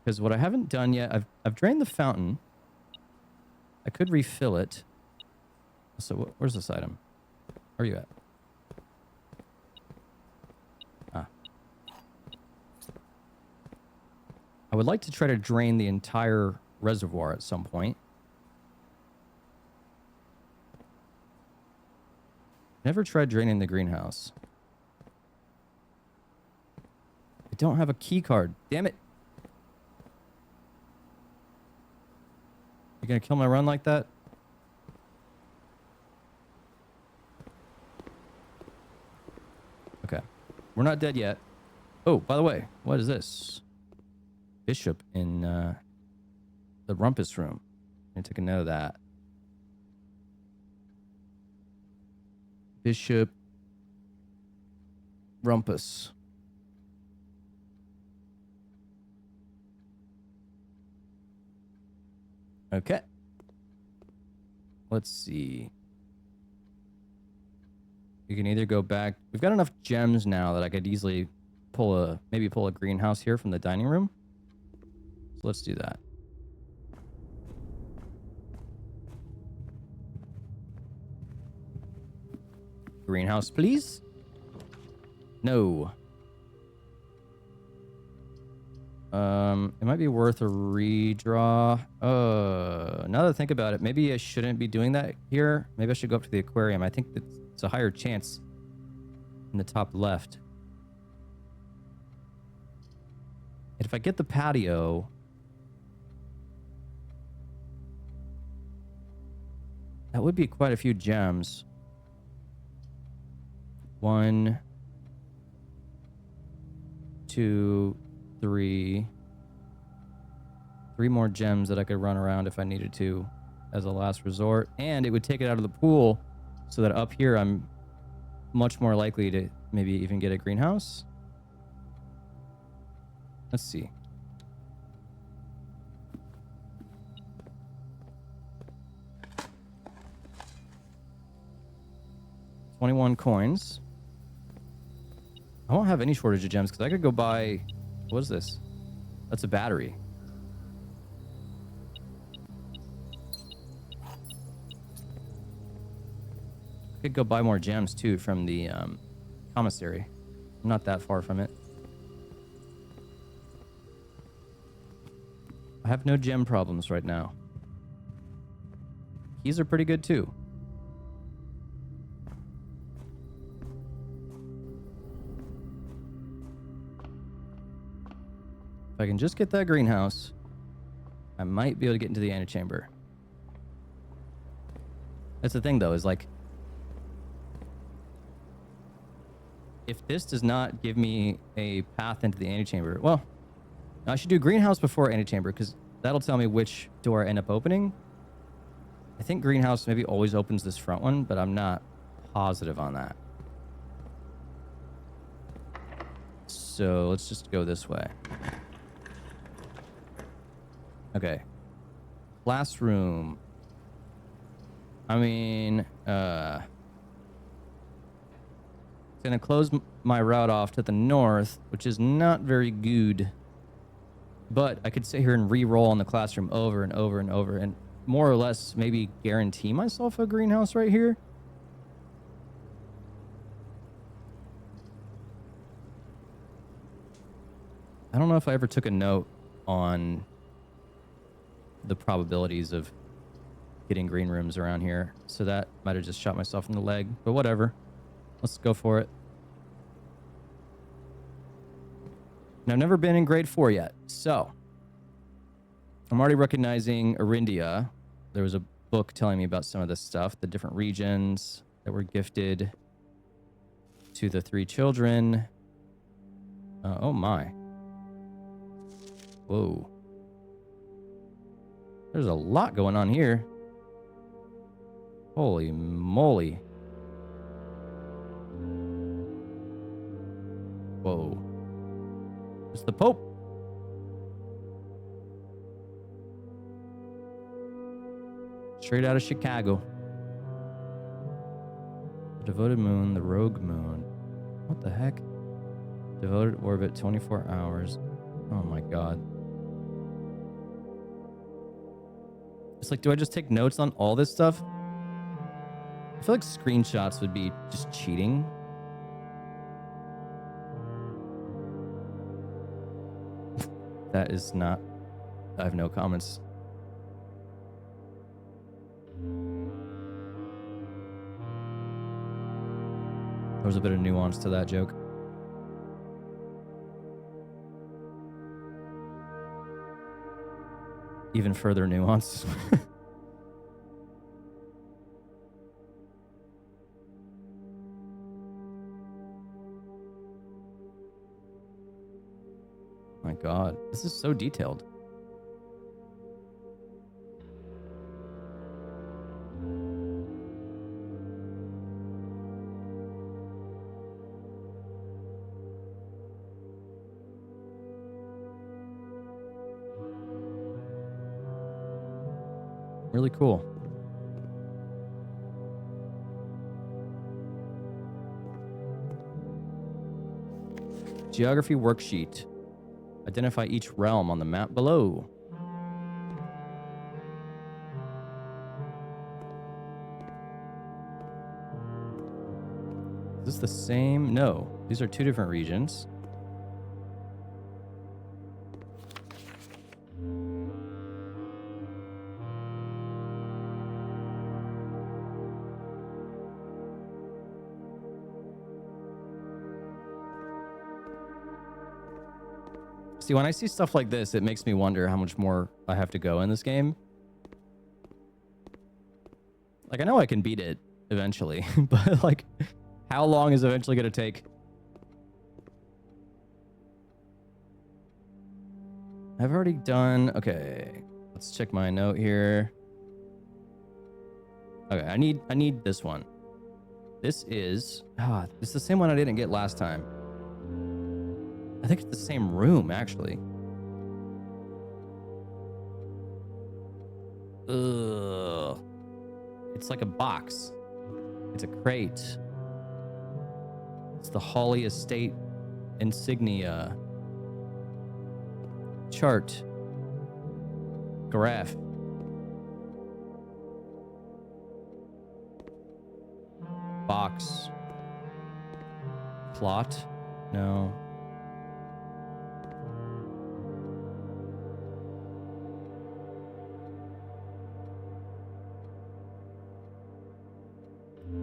Because what I haven't done yet, I've drained the fountain. I could refill it. So where's this item? Where are you at? Ah. I would like to try to drain the entire reservoir at some point. Never tried draining the greenhouse. I don't have a key card. Damn it. You gonna kill my run like that? Okay. We're not dead yet. Oh, by the way, what is this? Bishop in the rumpus room. I took a note of that. Bishop rumpus. Okay. Let's see. You can either go back. We've got enough gems now that I could easily maybe pull a greenhouse here from the dining room. So let's do that. Greenhouse, please. No. It might be worth a redraw. Now that I think about it, maybe I shouldn't be doing that here. Maybe I should go up to the aquarium. I think it's a higher chance in the top left. And if I get the patio, that would be quite a few gems. 1, 2, 3. 3 more gems that I could run around if I needed to as a last resort. And it would take it out of the pool so that up here I'm much more likely to maybe even get a greenhouse. Let's see. $21 coins. I won't have any shortage of gems because I could go buy... What is this? That's a battery. I could go buy more gems too from the commissary. I'm not that far from it. I have no gem problems right now. Keys are pretty good too. If I can just get that greenhouse, I might be able to get into the antechamber. That's the thing though, is like, if this does not give me a path into the antechamber, well, I should do greenhouse before antechamber because that'll tell me which door I end up opening. I think greenhouse maybe always opens this front one, but I'm not positive on that. So let's just go this way. Okay. Classroom. I mean, it's gonna close my route off to the north, which is not very good. But I could sit here and re-roll on the classroom over and over and over and more or less maybe guarantee myself a greenhouse right here. I don't know if I ever took a note on the probabilities of getting green rooms around here. So that might have just shot myself in the leg, but whatever. Let's go for it. And I've never been in grade 4 yet, so I'm already recognizing Arindia. There was a book telling me about some of this stuff, the different regions that were gifted to the 3 children. Oh my. Whoa. There's a lot going on here. Holy moly. Whoa. It's the Pope. Straight out of Chicago. The devoted moon, the rogue moon. What the heck? Devoted orbit, 24 hours. Oh my god. It's like, do I just take notes on all this stuff? I feel like screenshots would be just cheating. That is not... I have no comments. There was a bit of nuance to that joke. Even further nuance. My god, this is so detailed. Really cool. Geography worksheet. Identify each realm on the map below. Is this the same? No. These are 2 different regions. See, when I see stuff like this, it makes me wonder how much more I have to go in this game. Like, I know I can beat it eventually, but like, how long is it eventually going to take? I've already done... Okay, let's check my note here. Okay, I need this one. This is... it's the same one I didn't get last time. I think it's the same room, actually. Ugh. It's like a box. It's a crate. It's the Hawley Estate insignia. Chart. Graph. Box. Plot? No.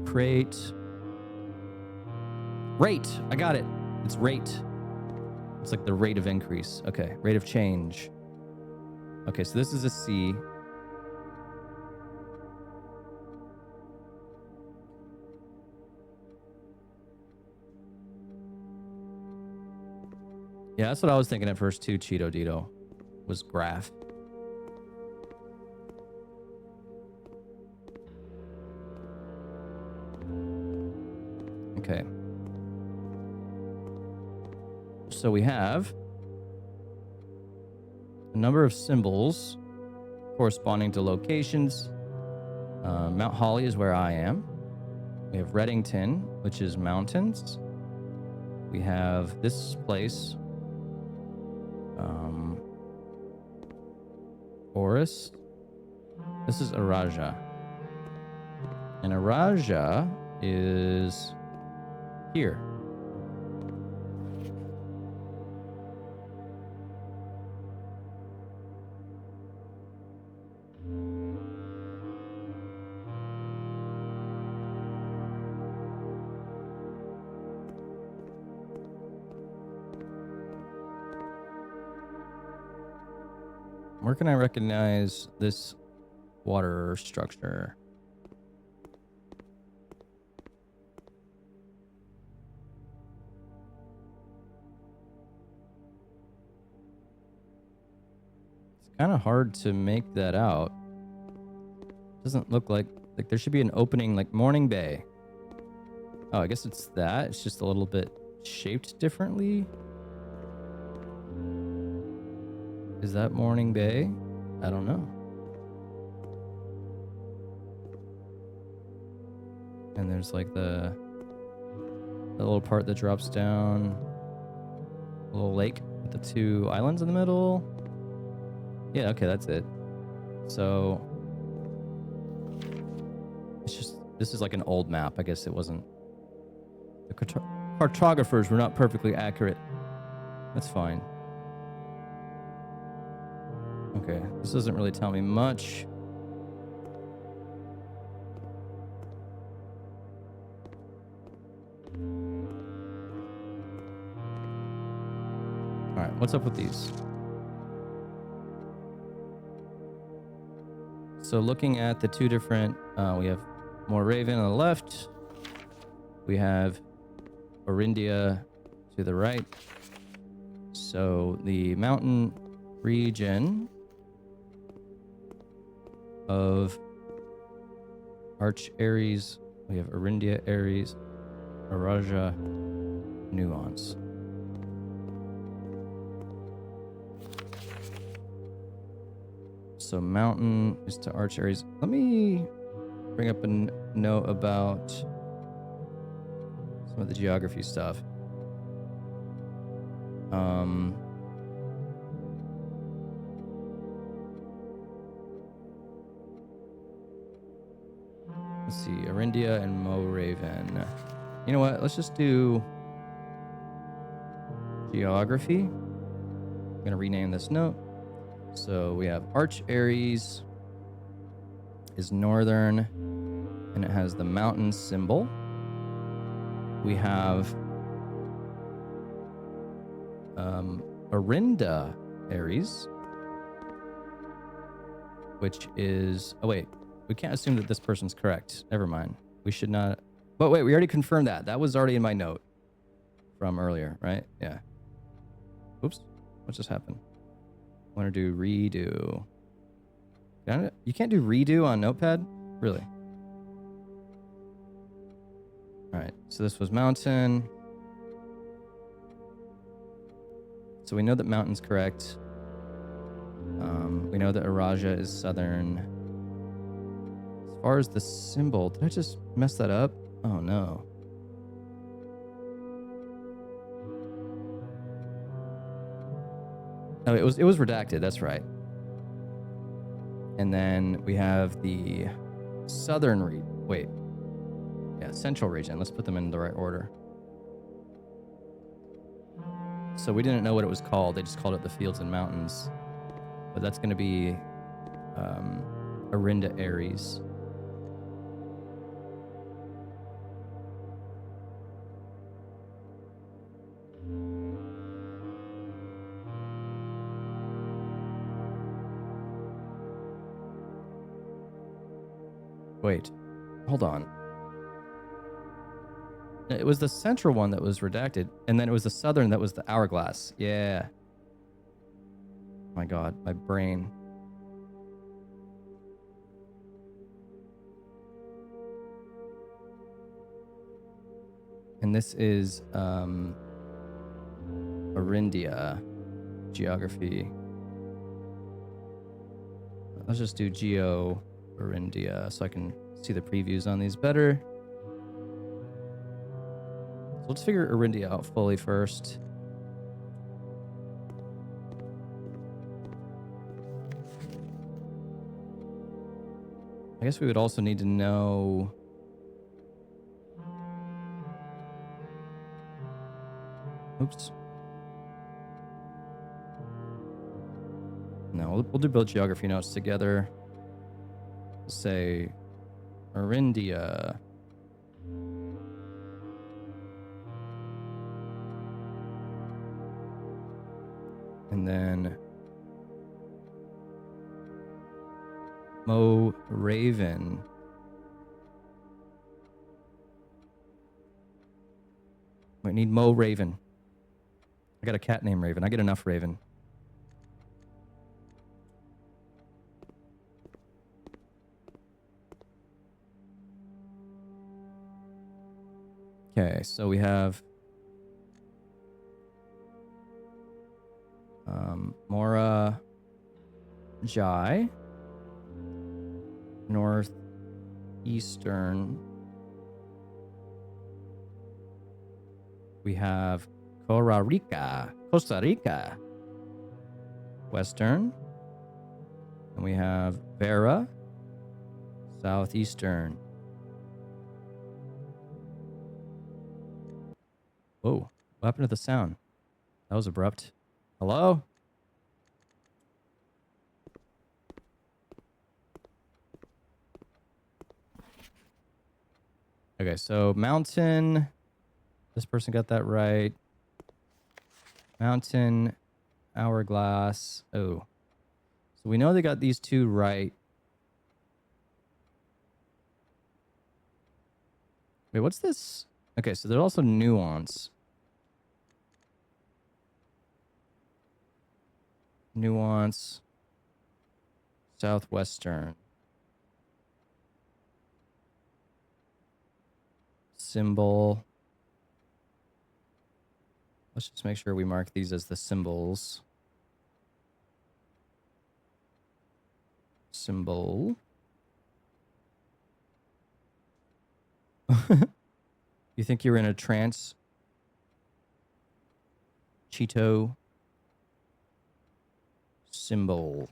Crate. Rate. I got it. It's rate. It's like the rate of increase. Okay. Rate of change. Okay, so this is a C. Yeah, that's what I was thinking at first too, Cheeto Dito. Was graph. Okay. So we have a number of symbols corresponding to locations. Mount Holly is where I am. We have Reddington, which is mountains. We have this place. Oris. This is Araja. And Araja is here. Where can I recognize this water structure? It's kind of hard to make that out. Doesn't look like there should be an opening, like Morning Bay. Oh, I guess it's that. It's just a little bit shaped differently. Is that Morning Bay? I don't know. And there's like the little part that drops down. A little lake with the two islands in the middle. Yeah, okay, that's it. So it's just, this is like an old map. I guess it wasn't, the cartographers were not perfectly accurate. That's fine. Okay, this doesn't really tell me much. All right, what's up with these? So looking at the two different, we have More Raven on the left. We have Orindia to the right. So the mountain region of Arch Aries, we have Orindia Aries, Araja, Nuance. So mountain is to Arch Aries. Let me bring up a note about some of the geography stuff. Let's see, Orindia and Mo Raven. You know what? Let's just do geography. I'm gonna rename this note. So we have Arch Aries is northern, and it has the mountain symbol. We have Orinda Aries, which is, oh wait, we can't assume that this person's correct. Never mind. We should not. But wait, we already confirmed that. That was already in my note from earlier, right? Yeah. Oops. What just happened? I want to do redo. You can't do redo on Notepad? Really? All right. So this was mountain. So we know that mountain's correct. We know that Araja is southern. As far as the symbol, did I just mess that up? Oh no. Oh, it was redacted. That's right. And then we have the southern region. Wait. Yeah, central region. Let's put them in the right order. So we didn't know what it was called. They just called it the Fields and Mountains. But that's going to be Orinda Aries. Wait, hold on. It was the central one that was redacted, and then it was the southern that was the hourglass. Yeah. My God, my brain. And this is Orindia geography. Let's just do Geo Orindia so I can see the previews on these better. So let's figure Arindia out fully first. I guess we would also need to know... Oops. No, we'll do both geography notes together. Say Arindia. And then Mo Raven. We need Mo Raven. I got a cat named Raven. I get enough Raven. Okay, so we have Mora Jai, northeastern. We have Costa Rica, western. And we have Vera, southeastern. Whoa, what happened to the sound? That was abrupt. Hello? Okay, so mountain. This person got that right. Mountain, hourglass. Oh. So we know they got these two right. Wait, what's this? Okay, so there's also nuance. Nuance. Southwestern. Symbol. Let's just make sure we mark these as the symbols. Symbol. You think you're in a trance? Cheeto. Symbol.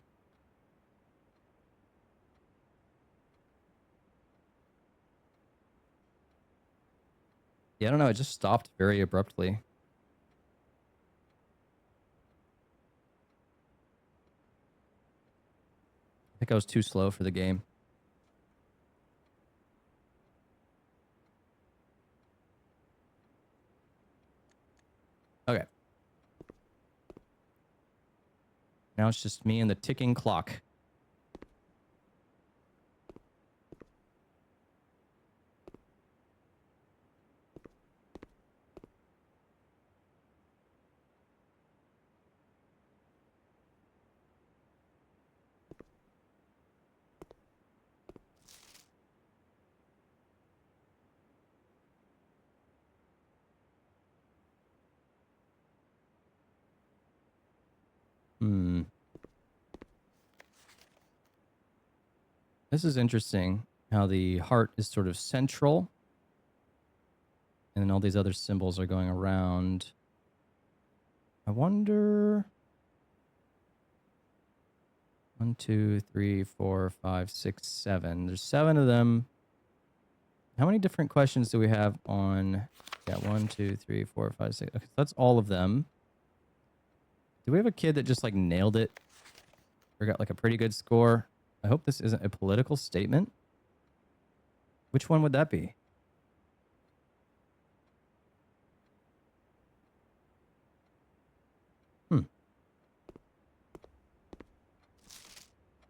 Yeah, I don't know. It just stopped very abruptly. I think I was too slow for the game. Okay. Now it's just me and the ticking clock. This is interesting how the heart is sort of central and then all these other symbols are going around. I wonder... 1, 2, 3, 4, 5, 6, 7. There's 7 of them. How many different questions do we have on... Yeah, 1, 2, 3, 4, 5, 6. Okay, so that's all of them. Do we have a kid that just like nailed it? Or got like a pretty good score? I hope this isn't a political statement. Which one would that be?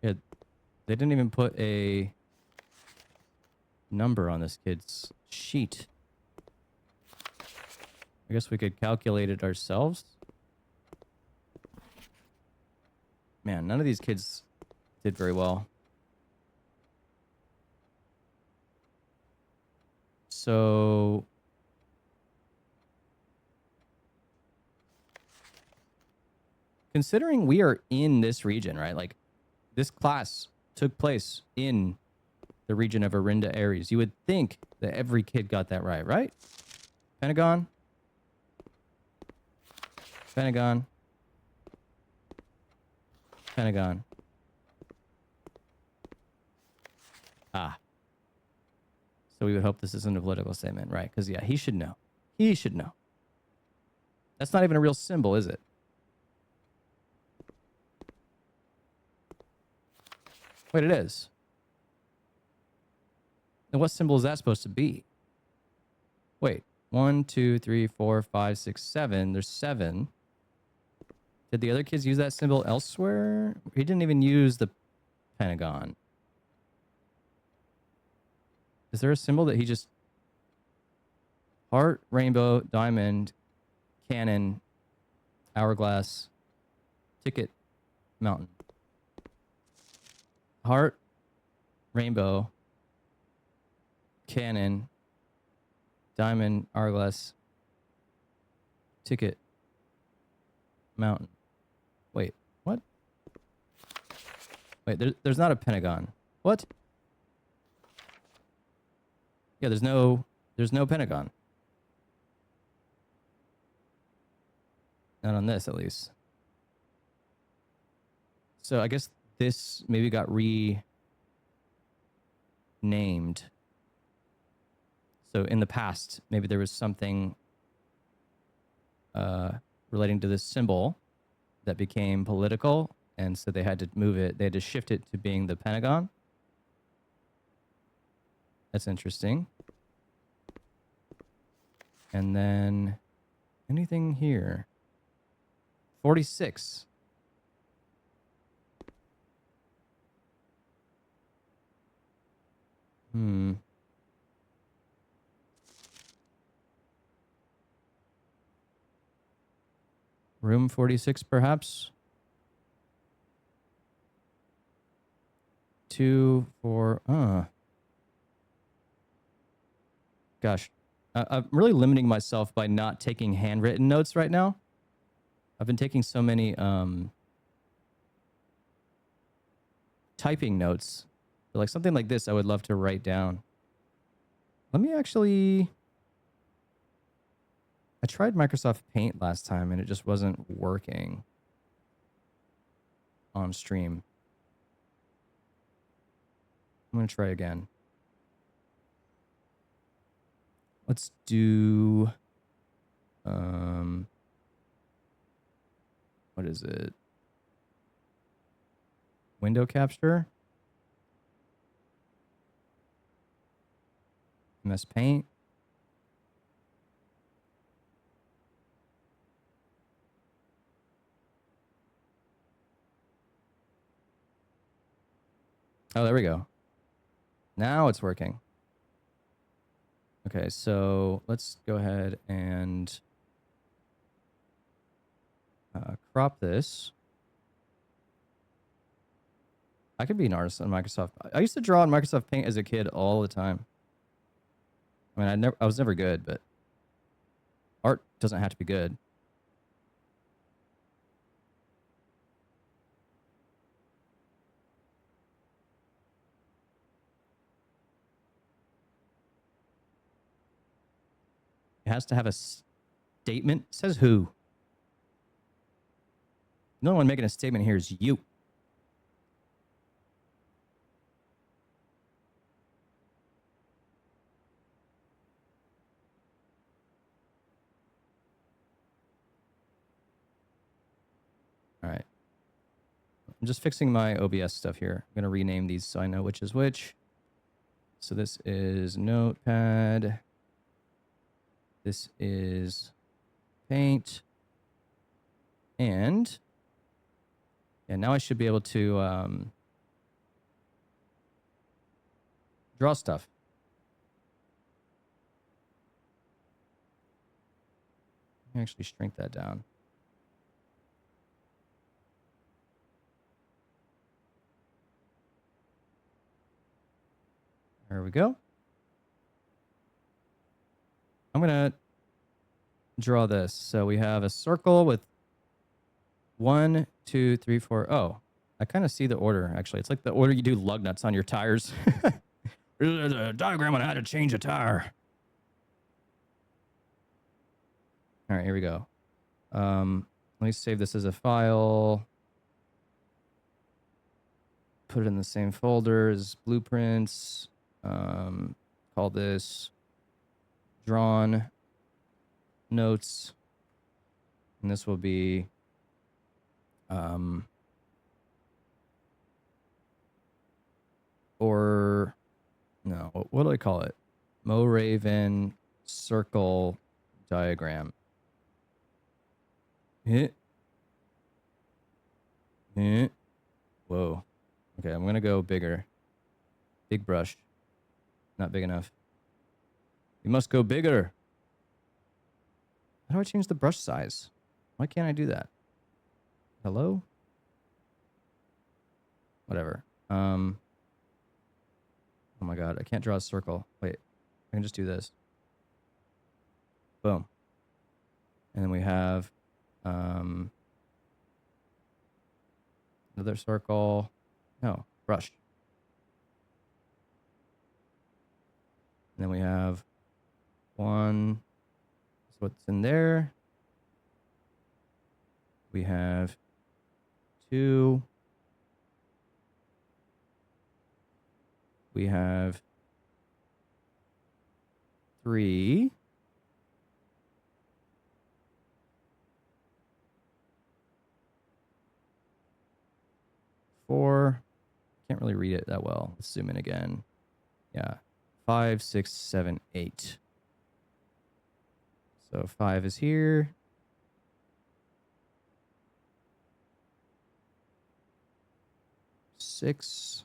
Yeah, they didn't even put a number on this kid's sheet. I guess we could calculate it ourselves. Man, none of these kids did very well. So... considering we are in this region, right? Like, this class took place in the region of Arinda Aries. You would think that every kid got that right, right? Pentagon. Pentagon. Pentagon. Ah. So we would hope this isn't a political statement, right? Because, yeah, he should know. He should know. That's not even a real symbol, is it? Wait, it is. Then what symbol is that supposed to be? Wait. 1, 2, 3, 4, 5, 6, 7. There's 7. Did the other kids use that symbol elsewhere? He didn't even use the Pentagon. Is there a symbol that he just... Heart, rainbow, diamond, cannon, hourglass, ticket, mountain. Heart, rainbow, cannon, diamond, hourglass, ticket, mountain. Wait, what? Wait, there's not a Pentagon. What? Yeah, there's no Pentagon. Not on this, at least. So I guess this maybe got renamed. So in the past, maybe there was something relating to this symbol that became political, and so they had to move it. They had to shift it to being the Pentagon. That's interesting. And then anything here? 46. Room 46, perhaps? 2, 4, Gosh. I'm really limiting myself by not taking handwritten notes right now. I've been taking so many typing notes. But like something like this, I would love to write down. Let me actually... I tried Microsoft Paint last time, and it just wasn't working on stream. I'm going to try again. Let's do... what is it? Window capture? MS Paint? Oh, there we go. Now it's working. Okay, so let's go ahead and crop this. I could be an artist on Microsoft. I used to draw in Microsoft Paint as a kid all the time. I mean, I was never good, but art doesn't have to be good. It has to have a statement. Says who? The only one making a statement here is you. All right. I'm just fixing my OBS stuff here. I'm going to rename these so I know which is which. So this is Notepad. This is Paint. And now I should be able to draw stuff. Let me actually shrink that down. There we go. I'm going to draw this. So we have a circle with 1, 2, 3, 4. Oh, I kind of see the order, actually. It's like the order you do lug nuts on your tires. There's a diagram on how to change a tire. All right, here we go. Let me save this as a file. Put it in the same folder as blueprints. Call this drawn notes. And this will be or no, what do I call it? Mo Raven circle diagram. Hit. Hit. Whoa. Okay, I'm gonna go bigger. Big brush. Not big enough. You must go bigger. How do I change the brush size? Why can't I do that? Hello? Whatever. Oh my god, I can't draw a circle. Wait, I can just do this. Boom. And then we have another circle. No, brush. And then we have one. That's what's in there. We have two. We have three. Four. Can't really read it that well. Let's zoom in again. Yeah. 5, 6, 7, 8. So 5 is here. 6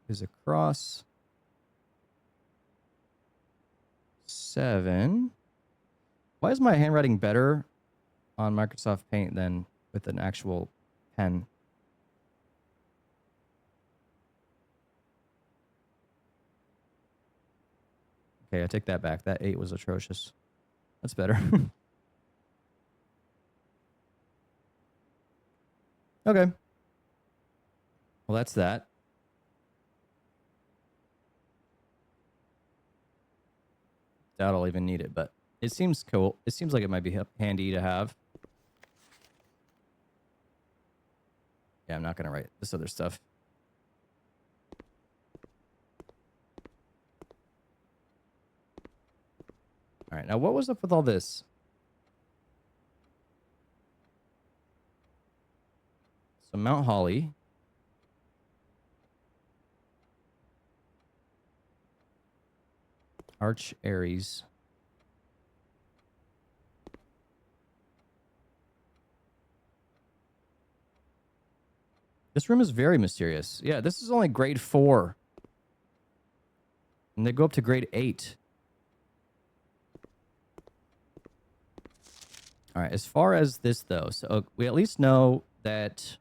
is across. 7. Why is my handwriting better on Microsoft Paint than with an actual pen? Okay, I take that back. That 8 was atrocious. That's better. Okay. Well, that's that. Doubt I'll even need it, but it seems cool. It seems like it might be handy to have. Yeah, I'm not going to write this other stuff. All right, now what was up with all this? So Mount Holly. Arch Aries. This room is very mysterious. Yeah, this is only grade 4. And they go up to grade 8. All right, as far as this, though, so we at least know that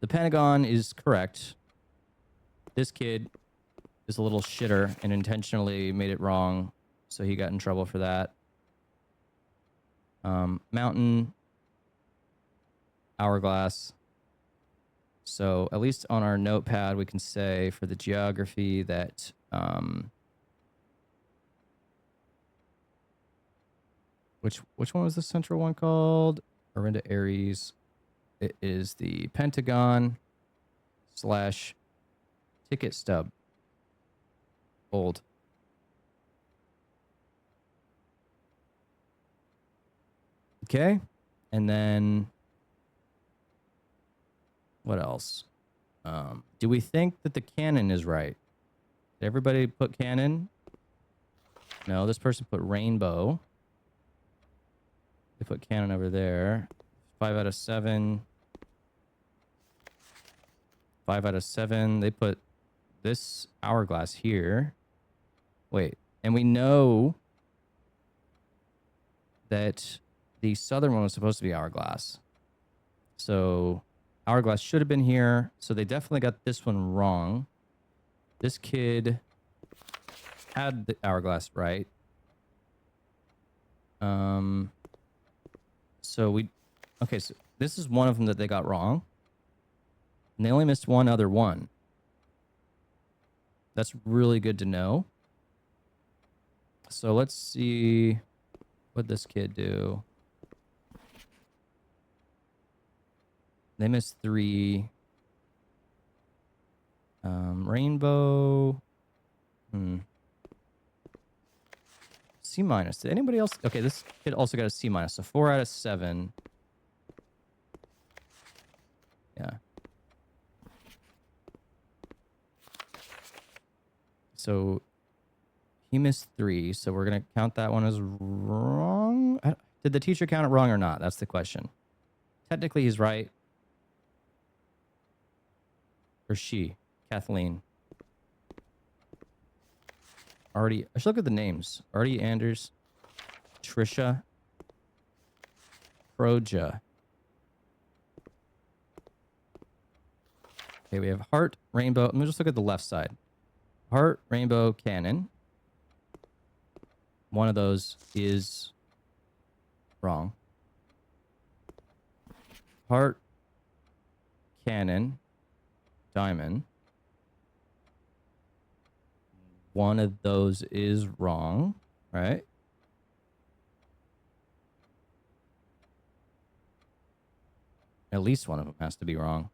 the Pentagon is correct. This kid is a little shitter and intentionally made it wrong, so he got in trouble for that. Mountain, hourglass. So at least on our notepad, we can say for the geography that which one was the central one called? Orinda Aries. It is the Pentagon / ticket stub. Old. Okay. And then what else? Do we think that the cannon is right? Did everybody put cannon? No, this person put rainbow. They put cannon over there. 5 out of 7. 5 out of 7. They put this hourglass here. Wait, and we know that the southern one was supposed to be hourglass. So hourglass should have been here. So they definitely got this one wrong. This kid had the hourglass right. So so this is one of them that they got wrong. And they only missed one other one. That's really good to know. So let's see what this kid do. They missed 3. Rainbow. C minus. Did anybody else? Okay, this kid also got a C minus. So 4 out of 7. Yeah. So he missed 3. So we're going to count that one as wrong. Did the teacher count it wrong or not? That's the question. Technically, he's right. Or she, Kathleen. Artie. I should look at the names. Artie Anders, Trisha, Proja. Okay, we have Heart, Rainbow. Let me just look at the left side. Heart, Rainbow, Cannon. One of those is wrong. Heart, Cannon, Diamond. One of those is wrong, right? At least one of them has to be wrong.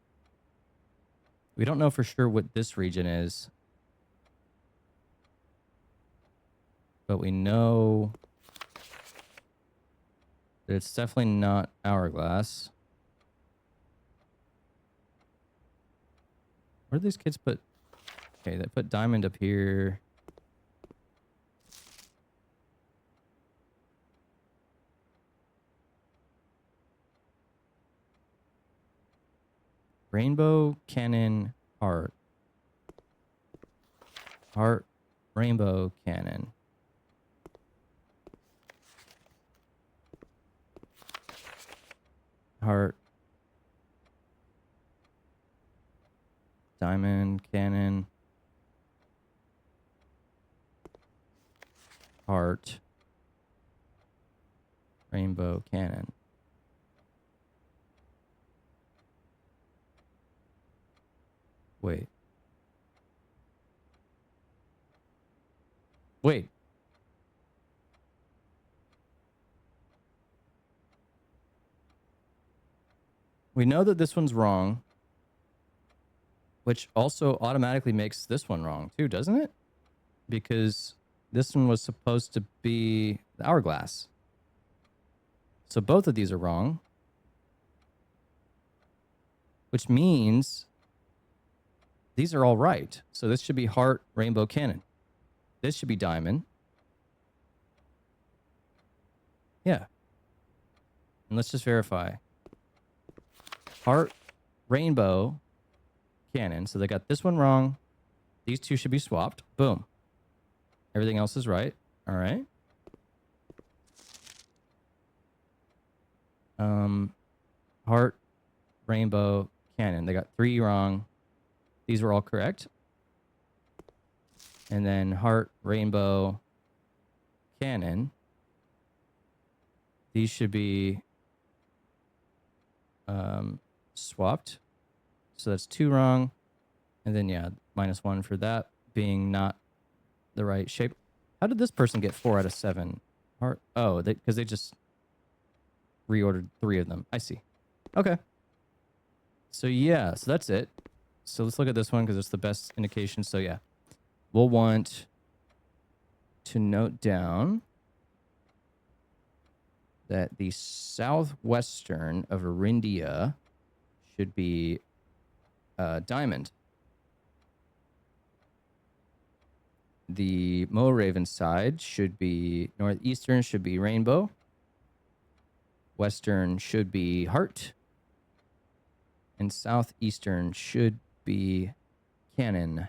We don't know for sure what this region is. But we know that it's definitely not Hourglass. Where do these kids put? Okay, they put Diamond up here. Rainbow, Cannon, Heart. Heart, Rainbow, Cannon. Heart. Diamond, Cannon. Heart. Rainbow, Cannon. Wait. Wait. We know that this one's wrong, which also automatically makes this one wrong too, doesn't it? Because this one was supposed to be the Hourglass. So both of these are wrong, which means these are all right. So this should be Heart, Rainbow, Cannon. This should be Diamond. Yeah. And let's just verify. Heart, Rainbow, Cannon. So they got this one wrong. These two should be swapped. Boom. Everything else is right. All right. Heart, Rainbow, Cannon. They got 3 wrong. These were all correct. And then Heart, Rainbow, Cannon. These should be swapped. So that's 2 wrong. And then, yeah, -1 for that being not the right shape. How did this person get 4 out of 7? Heart? Oh, because they just reordered 3 of them. I see. Okay. So, yeah, so that's it. So let's look at this one because it's the best indication. So, yeah, we'll want to note down that the southwestern of Arindia should be Diamond. The Moraven side should be northeastern, should be Rainbow. Western should be Heart. And southeastern should be Cannon.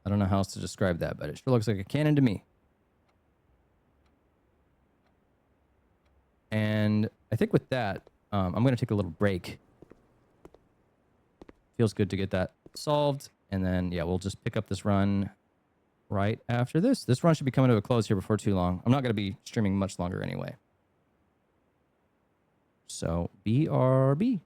I don't know how else to describe that, but it sure looks like a cannon to me. And I think with that, I'm going to take a little break. Feels good to get that solved. And then, yeah, we'll just pick up this run right after this. This run should be coming to a close here before too long. I'm not going to be streaming much longer anyway. So, BRB.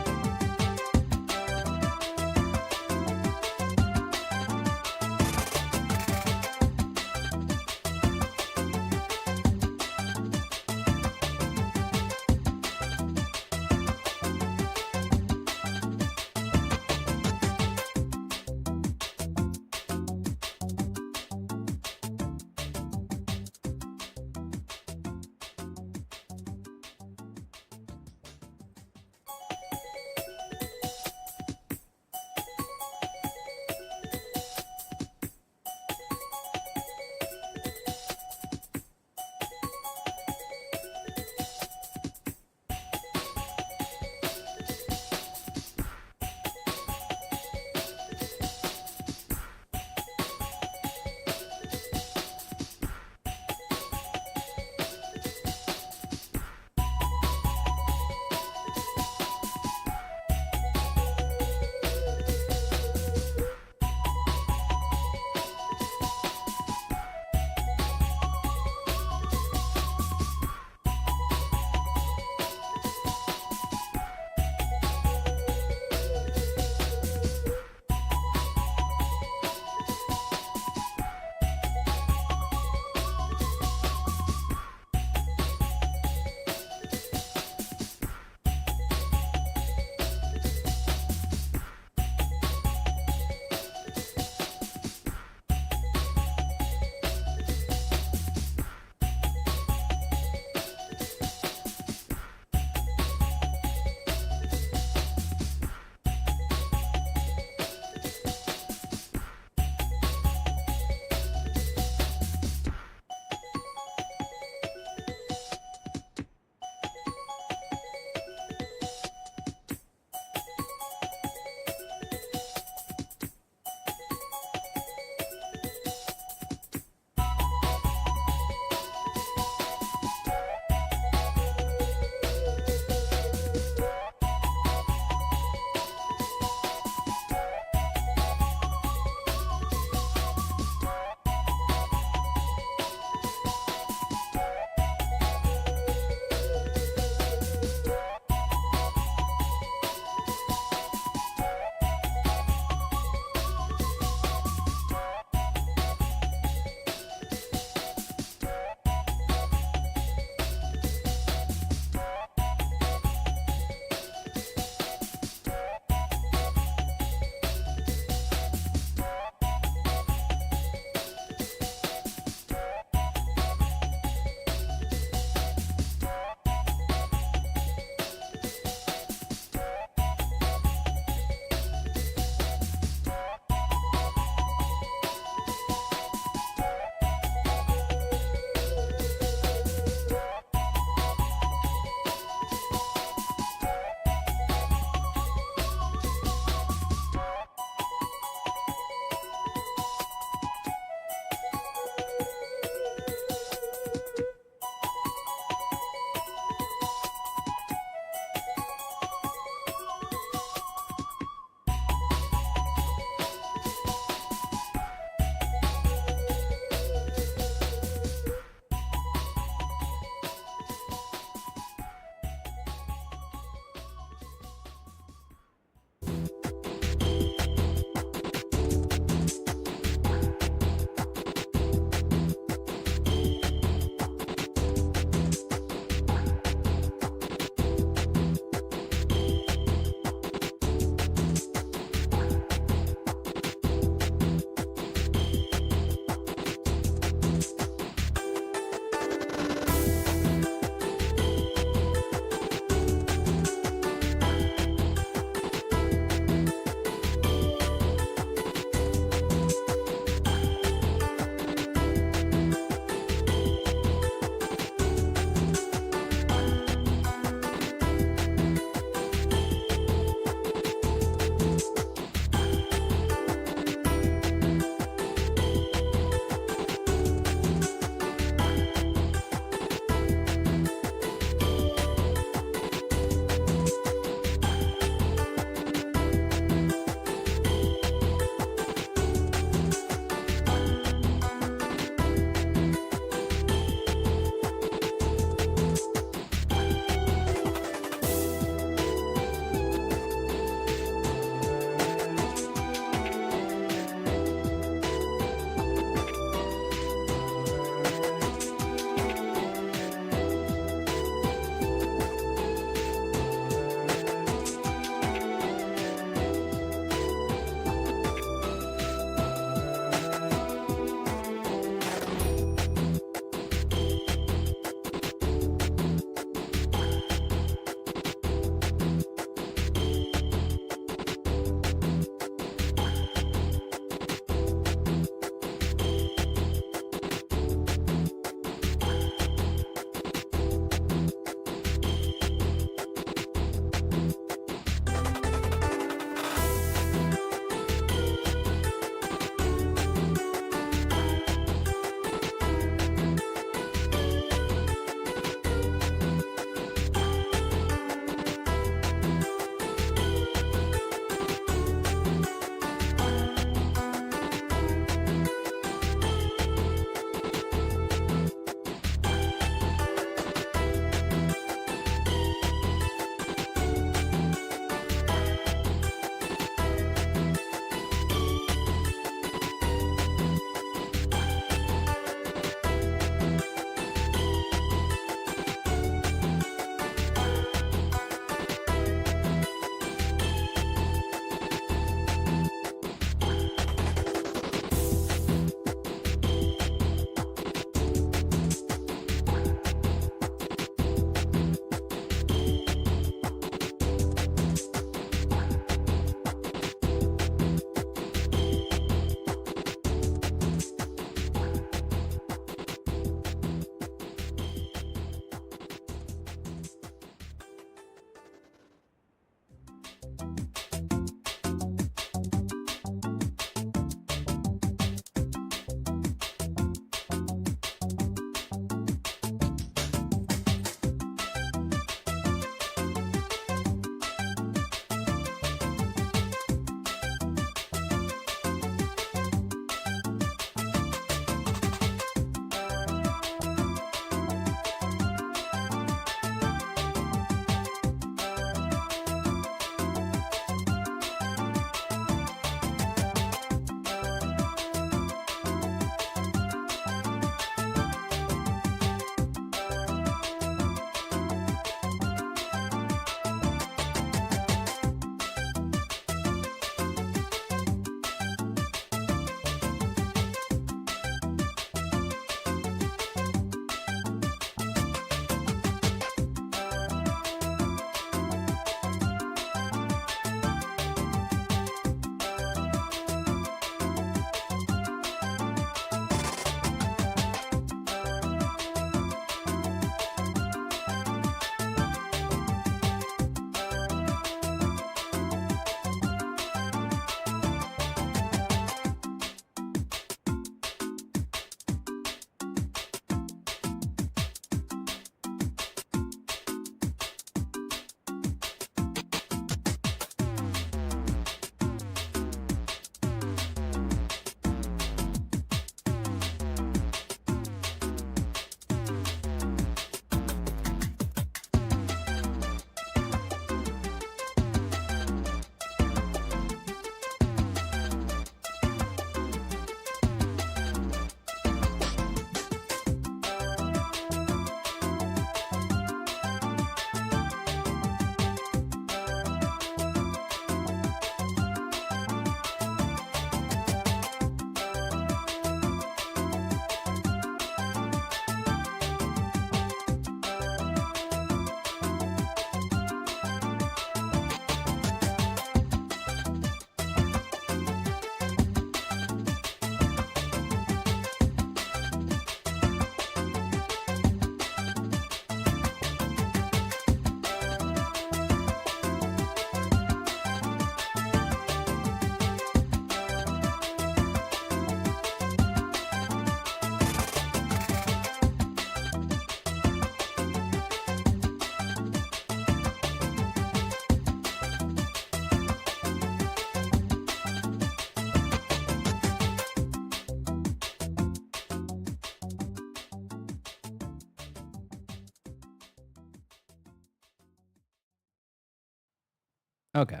Okay.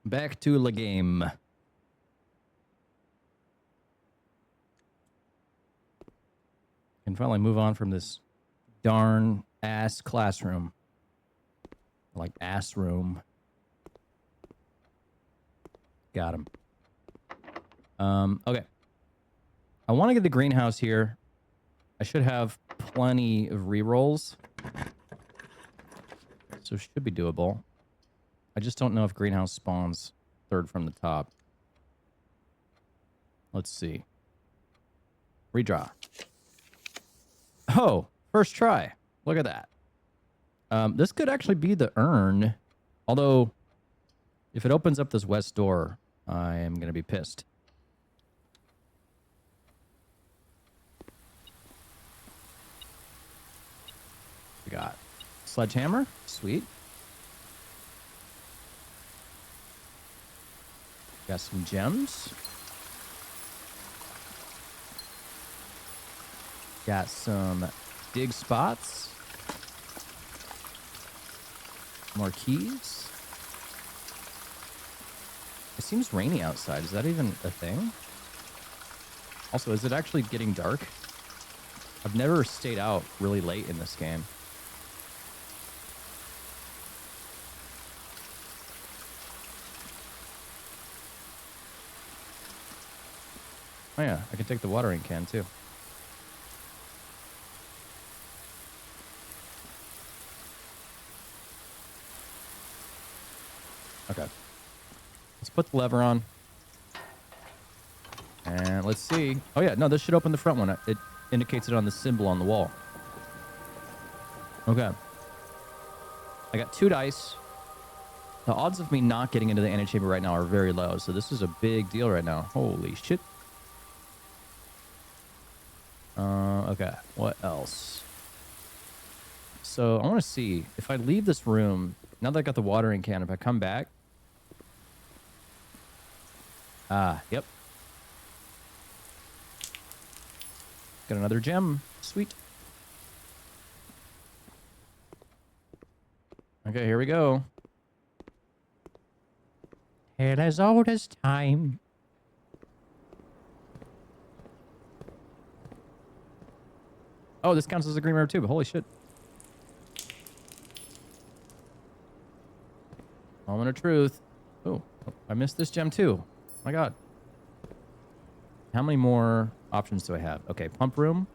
Back to the game. Can finally move on from this darn ass classroom. Like ass room. Got him. Okay. I want to get the greenhouse here. I should have plenty of rerolls. So it should be doable. I just don't know if greenhouse spawns third from the top. Let's see. Redraw. Oh, first try. Look at that. This could actually be the urn. Although, if it opens up this west door, I am going to be pissed. We got sledgehammer. Sweet. Got some gems. Got some dig spots. More keys. It seems rainy outside. Is that even a thing? Also, is it actually getting dark? I've never stayed out really late in this game. Oh yeah, I can take the watering can too. Okay. Let's put the lever on. And let's see. Oh yeah, no, this should open the front one. It indicates it on the symbol on the wall. Okay. I got 2 dice. The odds of me not getting into the antechamber right now are very low, so this is a big deal right now. Holy shit. Okay, what else? So I want to see if I leave this room, now that I got the watering can, if I come back. Yep. Got another gem. Sweet. Okay, here we go. It is old as time. Oh, this counts as a green rare too, but holy shit. Moment of truth. Oh, I missed this gem too. My god. How many more options do I have? Okay, pump room.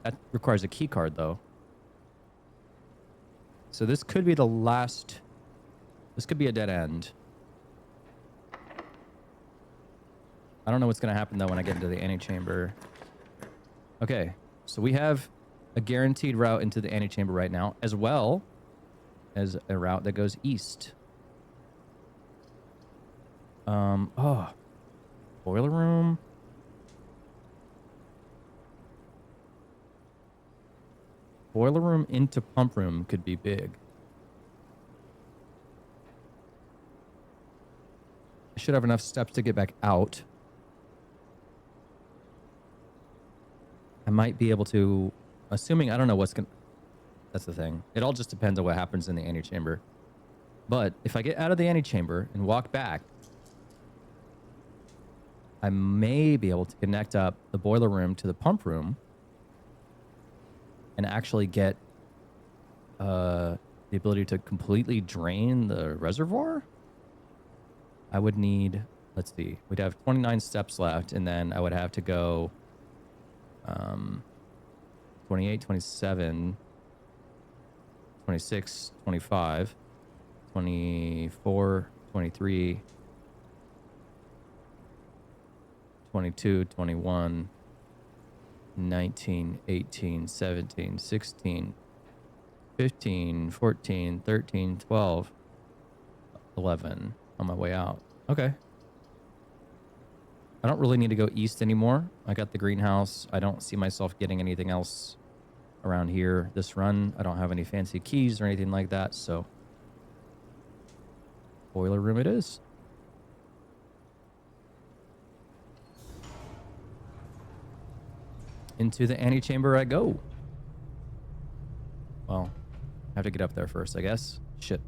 That requires a key card though. So this could be the last. This could be a dead end. I don't know what's going to happen though when I get into the antechamber. Okay, so we have a guaranteed route into the antechamber right now, as well as a route that goes east. Oh, boiler room. Boiler room into pump room could be big. I should have enough steps to get back out. I might be able to, assuming I don't know what's going to, that's the thing. It all just depends on what happens in the antechamber. But if I get out of the antechamber and walk back, I may be able to connect up the boiler room to the pump room and actually get the ability to completely drain the reservoir. I would need, let's see, we'd have 29 steps left, and then I would have to go 28, 27, 26, 25, 24, 23, 22, 21, 19, 18, 17, 16, 15, 14, 13, 12, 11 on my way out. Okay. I don't really need to go east anymore. I got the greenhouse. I don't see myself getting anything else around here this run. I don't have any fancy keys or anything like that, so boiler room it is. Into the antechamber I go. Well, I have to get up there first, I guess. Shit.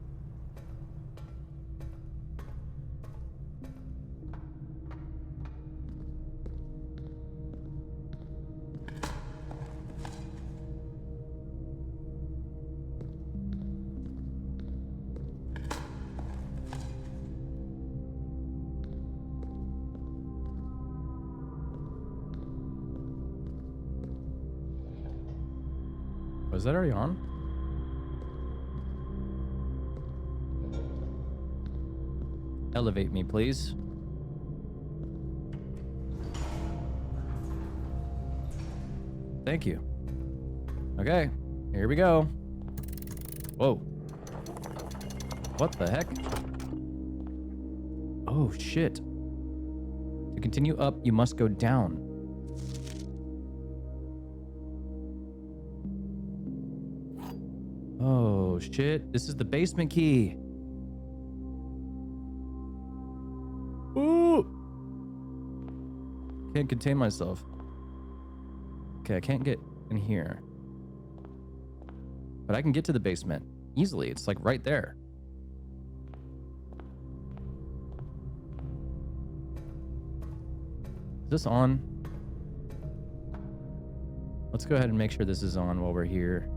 Was that already on? Elevate me, please. Thank you. Okay, here we go. Whoa. What the heck? Oh, shit. To continue up, you must go down. Oh, shit. This is the basement key. Ooh. Can't contain myself. Okay, I can't get in here. But I can get to the basement easily. It's like right there. Is this on? Let's go ahead and make sure this is on while we're here.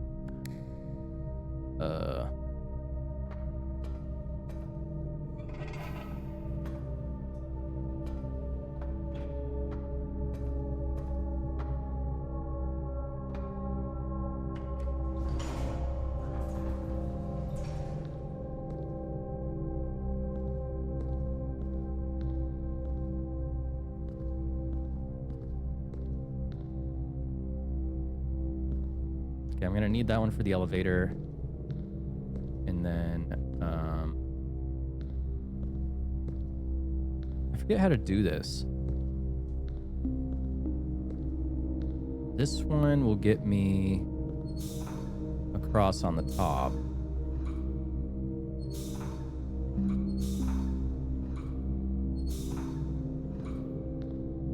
Okay, I'm gonna need that one for the elevator. And then, I forget how to do this. This one will get me across on the top.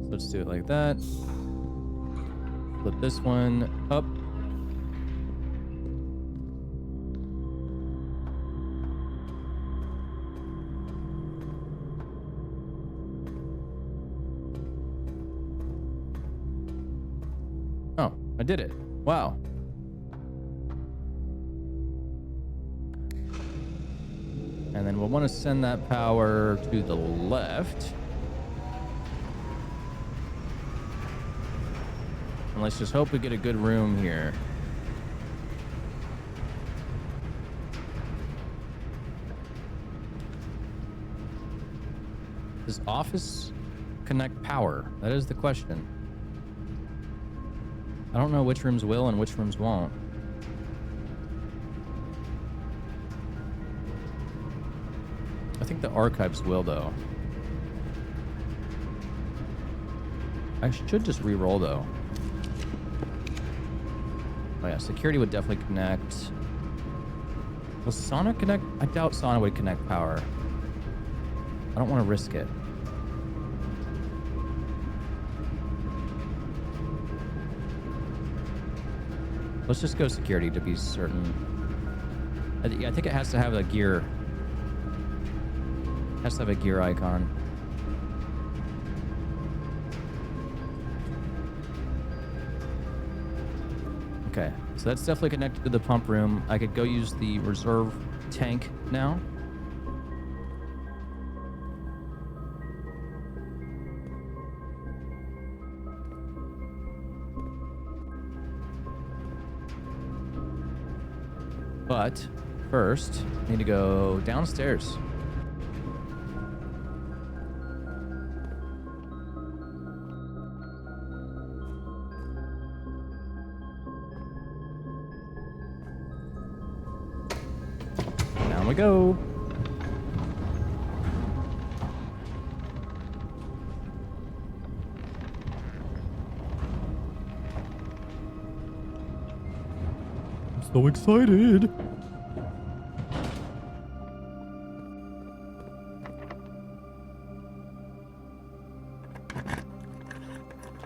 So let's do it like that. Flip this one up. Oh, I did it. Wow. And then we'll want to send that power to the left. And let's just hope we get a good room here. Does office connect power? That is the question. I don't know which rooms will and which rooms won't. I think the archives will, though. I should just re-roll, though. Oh yeah, security would definitely connect. Will sauna connect? I doubt sauna would connect power. I don't want to risk it. Let's just go security to be certain. I think it has to have a gear. It has to have a gear icon. Okay, so that's definitely connected to the pump room. I could go use the reserve tank now. But first, I need to go downstairs. Down we go. I'm so excited.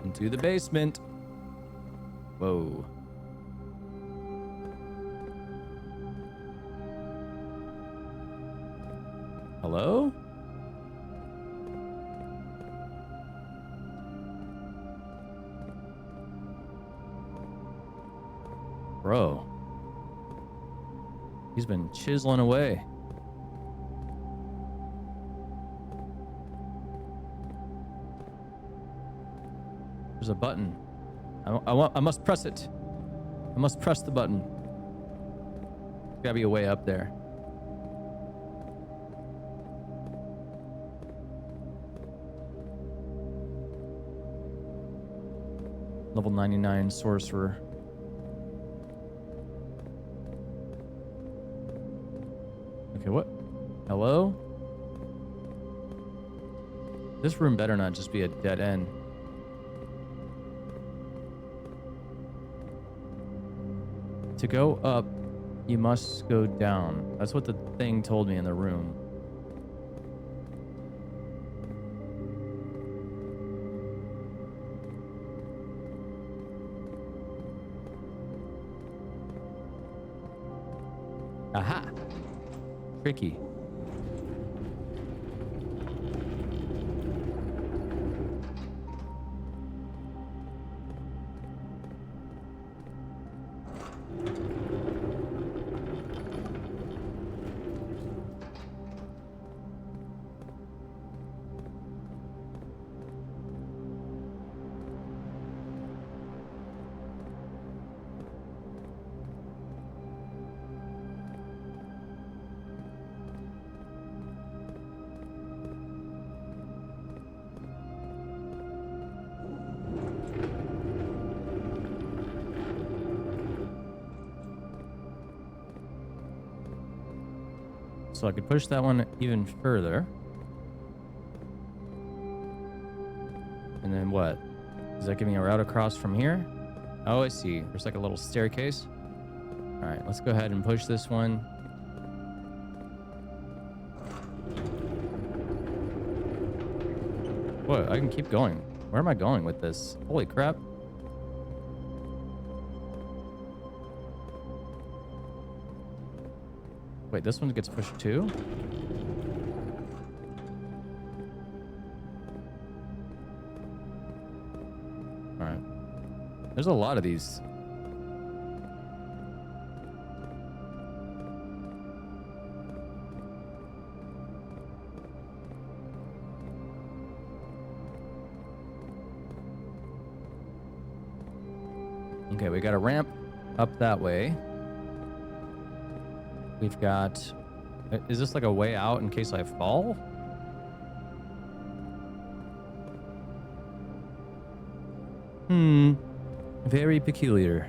Into the basement. Whoa. Hello? Bro. He's been chiseling away. There's a button. I must press it. I must press the button. There's gotta be a way up there. Level 99 sorcerer. Okay, what? Hello? This room better not just be a dead end. To go up, you must go down. That's what the thing told me in the room. Aha! Tricky. So I could push that one even further. And then what? Does that give me a route across from here? Oh, I see. There's like a little staircase. All right, let's go ahead and push this one. What? I can keep going. Where am I going with this? Holy crap. Wait, this one gets pushed too? Alright. There's a lot of these. Okay, we got a ramp up that way. We've got... Is this like a way out in case I fall? Very peculiar.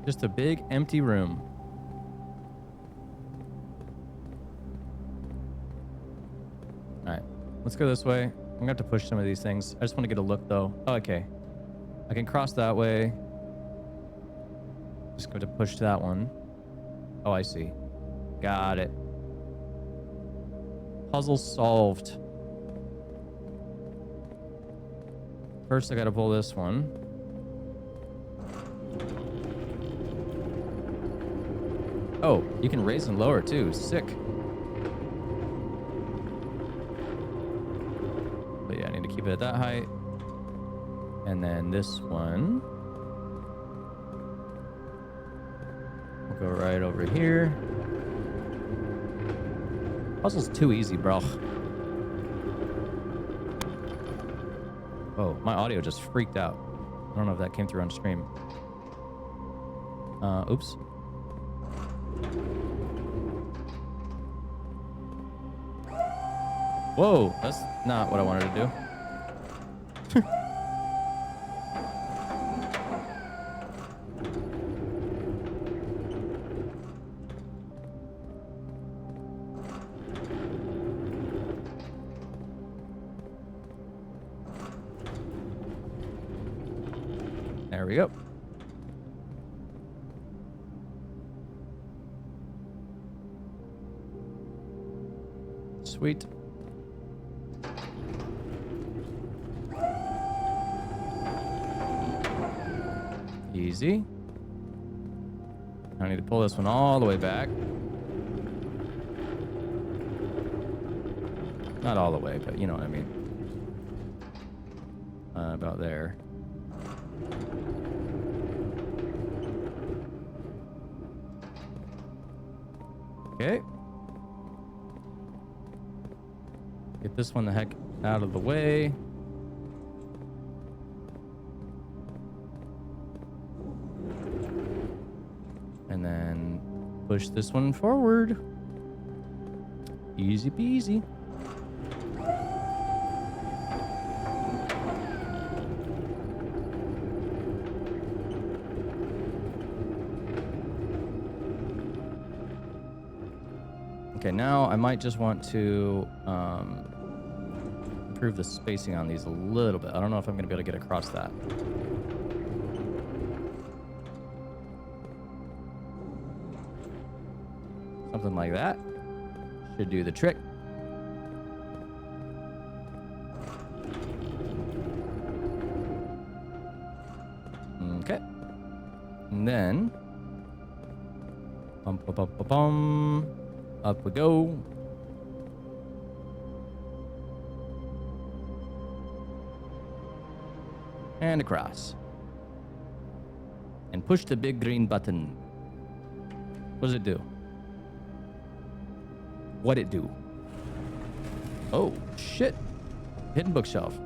Just a big empty room. All right, let's go this way. I'm gonna have to push some of these things. I just want to get a look though. Oh, okay. I can cross that way. Just going to push that one. Oh, I see. Got it. Puzzle solved. First, I gotta pull this one. Oh, you can raise and lower too. Sick. But yeah, I need to keep it at that height. And then this one. We'll go right over here. Puzzle's too easy, bro. Oh, my audio just freaked out. I don't know if that came through on stream. Oops. Whoa, that's not what I wanted to do. There we go. Sweet. Easy. I need to pull this one all the way back. Not all the way, but you know what I mean. About there. Okay. Get this one the heck out of the way. And then push this one forward. Easy peasy. Okay, now I might just want to improve the spacing on these a little bit. I don't know if I'm going to be able to get across that. Something like that should do the trick. Okay. And then bum, bum, bum, bum, bum. Up we go. And across. And push the big green button. What does it do? What'd it do? Oh, shit. Hidden bookshelf.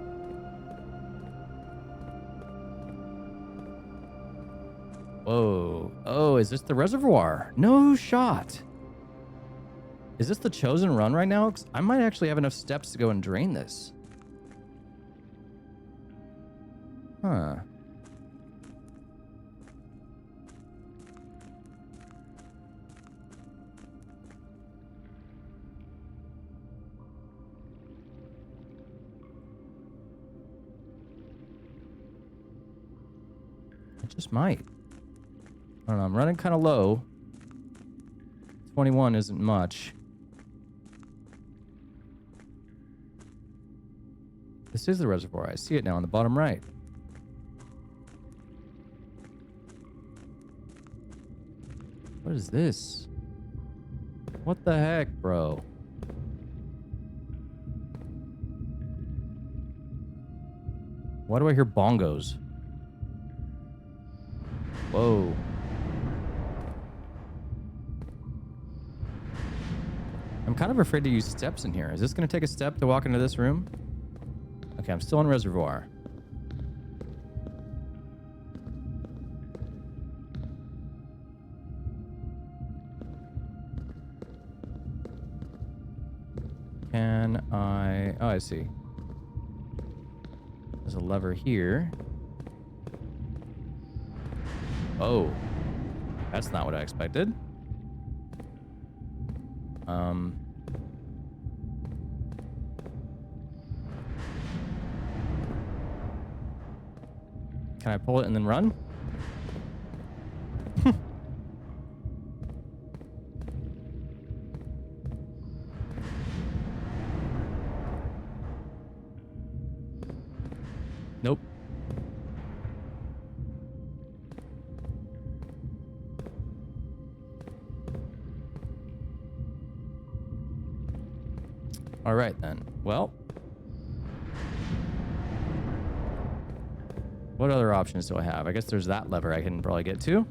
Whoa. Oh, is this the reservoir? No shot. Is this the chosen run right now? 'Cause I might actually have enough steps to go and drain this. Huh. I just might. I don't know. I'm running kind of low. 21 isn't much. This is the reservoir. I see it now on the bottom right. What is this? What the heck, bro? Why do I hear bongos? Whoa. I'm kind of afraid to use steps in here. Is this going to take a step to walk into this room? Okay, I'm still in reservoir. Can I... Oh, I see. There's a lever here. Oh. That's not what I expected. Can I pull it and then run? Nope. All right, then. Well, what other options do I have? I guess there's that lever I can probably get to.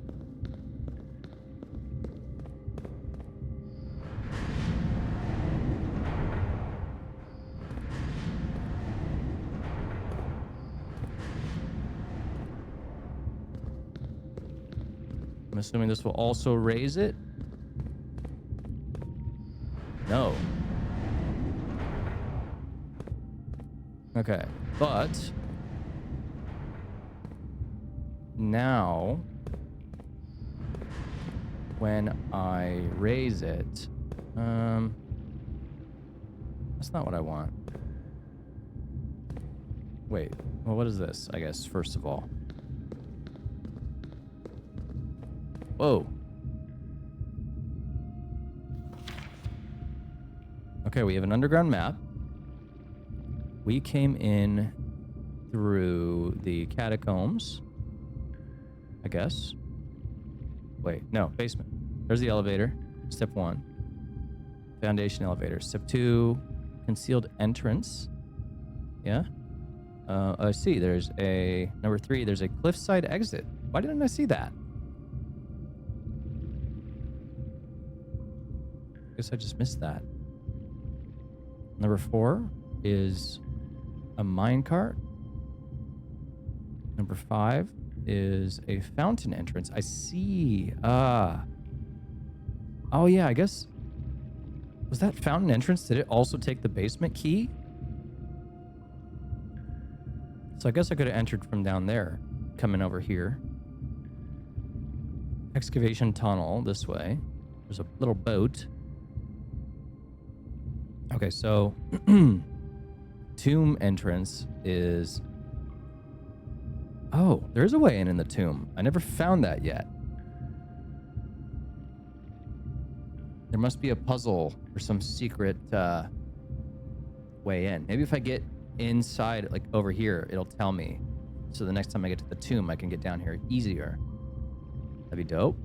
I'm assuming this will also raise it. No. Okay, but now when I raise it, that's not what I want. Wait, well, what is this? I guess first of all, Whoa. Okay, we have an underground map. We came in through the catacombs, I guess. Wait, no, basement. There's the elevator. Step 1. Foundation elevator. Step 2, concealed entrance. Yeah. I see. There's a number 3. There's a cliffside exit. Why didn't I see that? Guess I just missed that. Number 4 is a minecart. Number 5 is a fountain entrance. I see. Oh yeah, I guess. Was that fountain entrance? Did it also take the basement key? So I guess I could have entered from down there, coming over here. Excavation tunnel this way. There's a little boat. Okay, so tomb entrance is... Oh, there's a way in the tomb. I never found that yet. There must be a puzzle or some secret way in. Maybe if I get inside, like over here, it'll tell me. So the next time I get to the tomb, I can get down here easier. That'd be dope.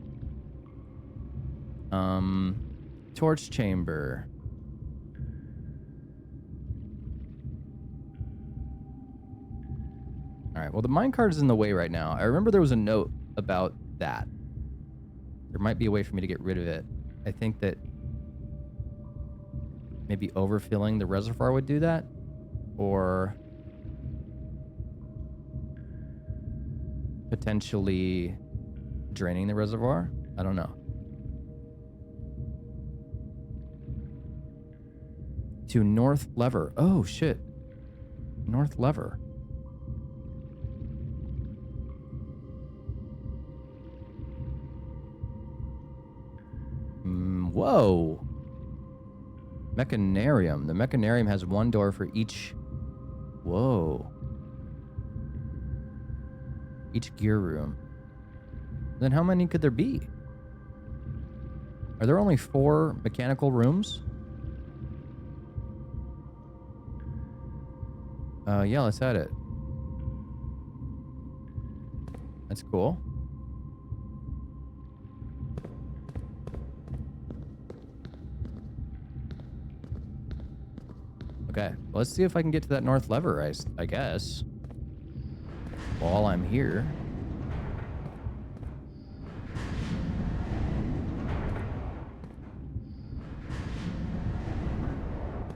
Torch chamber. All right, well, the minecart is in the way right now. I remember there was a note about that. There might be a way for me to get rid of it. I think that maybe overfilling the reservoir would do that, or potentially draining the reservoir. I don't know. To north lever. Oh, shit. North lever. Whoa. Mechanarium. The mechanarium has one door for each. Whoa. Each gear room. Then how many could there be? Are there only 4 mechanical rooms? Yeah, let's add it. That's cool. Okay, well, let's see if I can get to that north lever, I guess. While I'm here.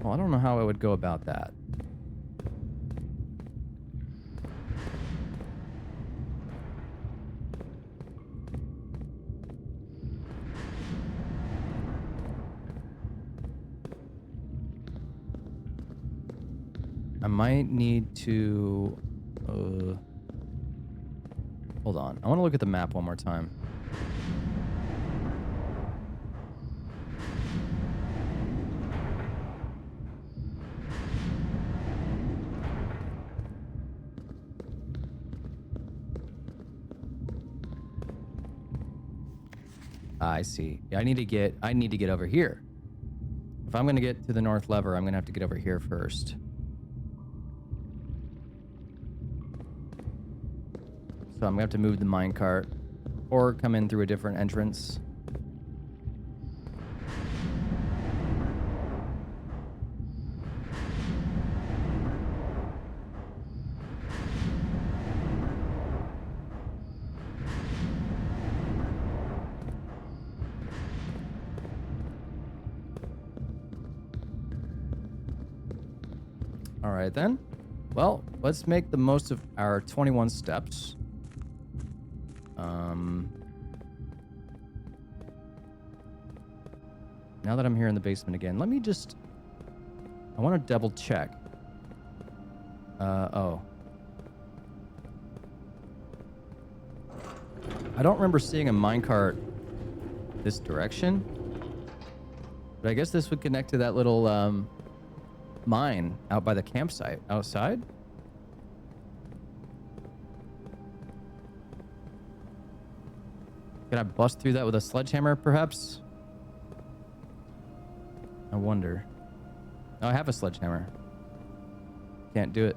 Well, I don't know how I would go about that. I might need to... hold on. I want to look at the map one more time. I see. Yeah, I need to get over here. If I'm going to get to the north lever, I'm going to have to get over here first. So I'm going to have to move the minecart or come in through a different entrance. All right, then. Well, let's make the most of our 21 steps. Now that I'm here in the basement again, let me just... I want to double check. Oh. I don't remember seeing a minecart this direction. But I guess this would connect to that little mine out by the campsite outside. Could I bust through that with a sledgehammer, perhaps? I wonder. Oh, I have a sledgehammer. Can't do it.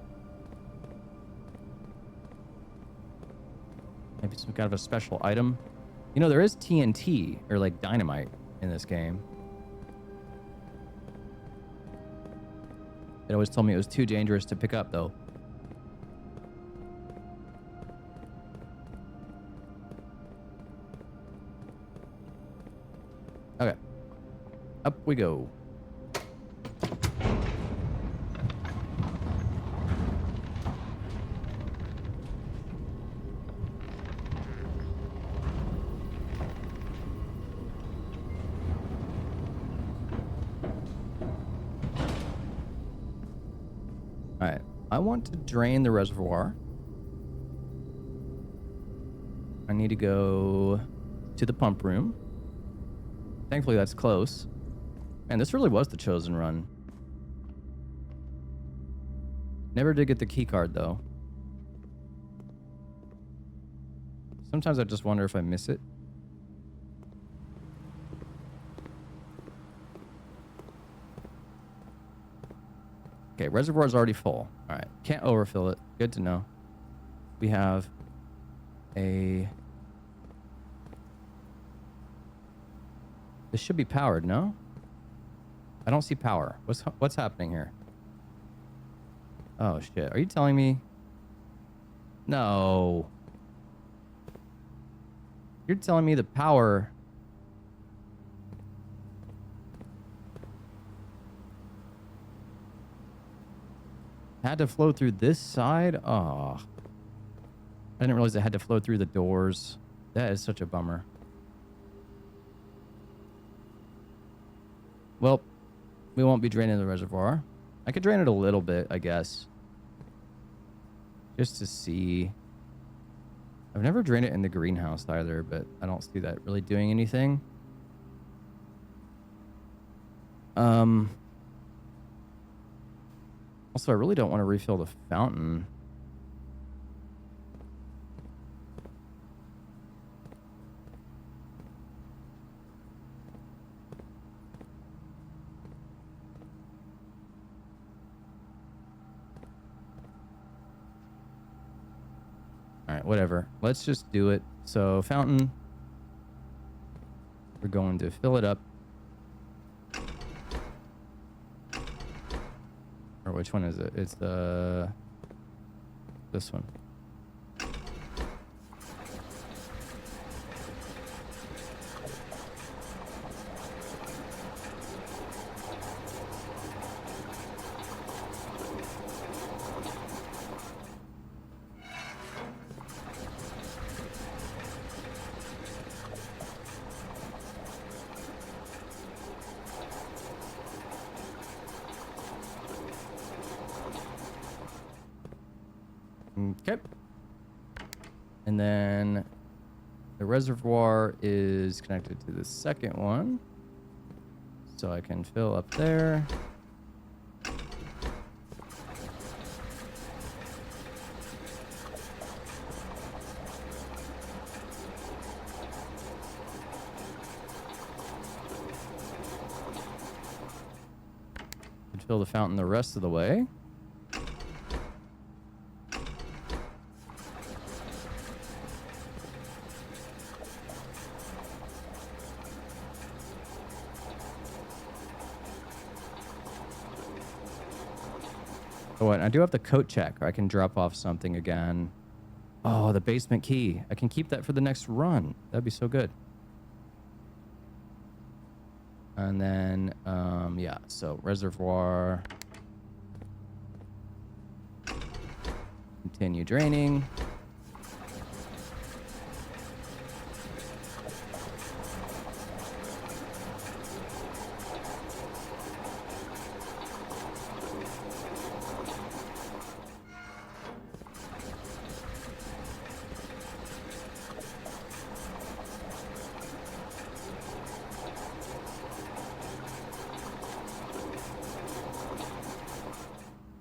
Maybe some kind of a special item. You know, there is TNT, or like dynamite, in this game. It always told me it was too dangerous to pick up, though. Okay. Up we go. All right. I want to drain the reservoir. I need to go to the pump room. Thankfully, that's close. Man, this really was the chosen run. Never did get the key card, though. Sometimes I just wonder if I miss it. Okay, reservoir's already full. All right, can't overfill it. Good to know. We have a... This should be powered, no? I don't see power. What's happening here? Oh, shit. Are you telling me? No. You're telling me the power... had to flow through this side? Oh. I didn't realize it had to flow through the doors. That is such a bummer. Well, we won't be draining the reservoir. I could drain it a little bit, I guess. Just to see. I've never drained it in the greenhouse either, but I don't see that really doing anything. Also, I really don't want to refill the fountain. All right, whatever. Let's just do it. So, fountain. We're going to fill it up. Or which one is it? It's the... this one. Okay. And then the reservoir is connected to the second one. So I can fill up there. And fill the fountain the rest of the way. Oh, and I do have the coat check. I can drop off something again. Oh, the basement key. I can keep that for the next run. That'd be so good. And then, yeah, so reservoir. Continue draining.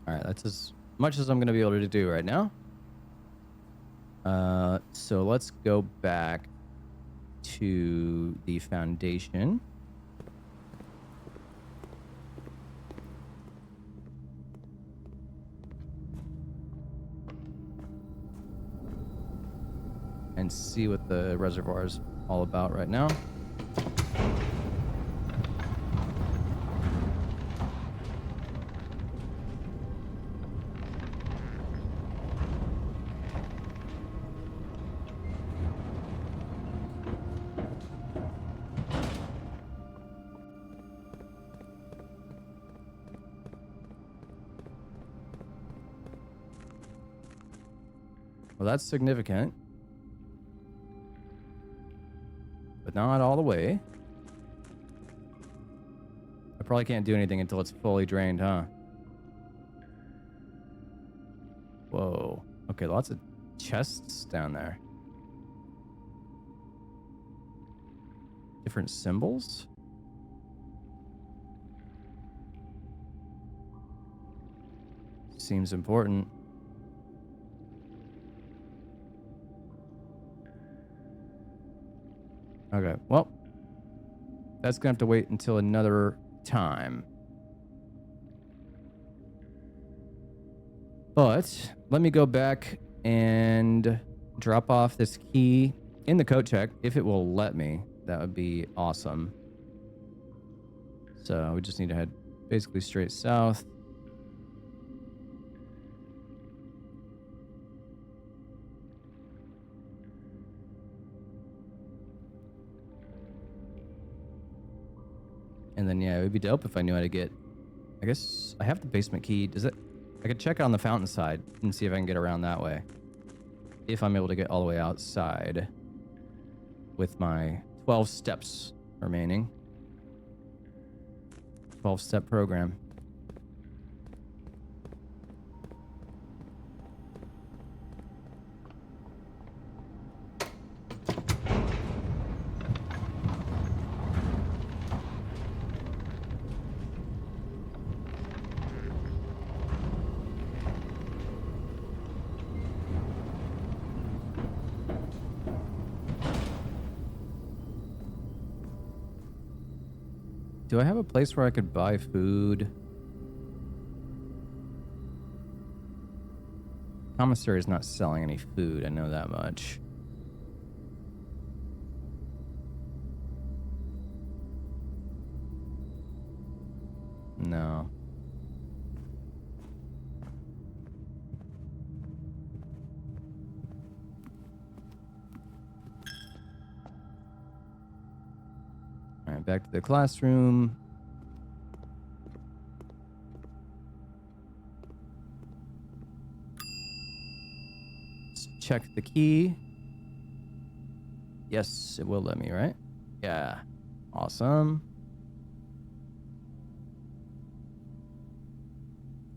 All right, that's as much as I'm going to be able to do right now. So let's go back to the foundation. And see what the reservoir is all about right now. Well, that's significant. But not all the way. I probably can't do anything until it's fully drained, huh? Whoa. Okay, lots of chests down there. Different symbols? Seems important. Okay, well, that's gonna have to wait until another time. But let me go back and drop off this key in the coat check if it will let me. That would be awesome. So we just need to head basically straight south. And then, yeah, it would be dope if I knew how to get... I guess I have the basement key. Does it... I could check on the fountain side and see if I can get around that way. If I'm able to get all the way outside with my 12 steps remaining. 12-step program. Do I have a place where I could buy food? Commissary is not selling any food, I know that much. No. All right, back to the classroom. Let's check the key. Yes, it will let me, right? Yeah. Awesome.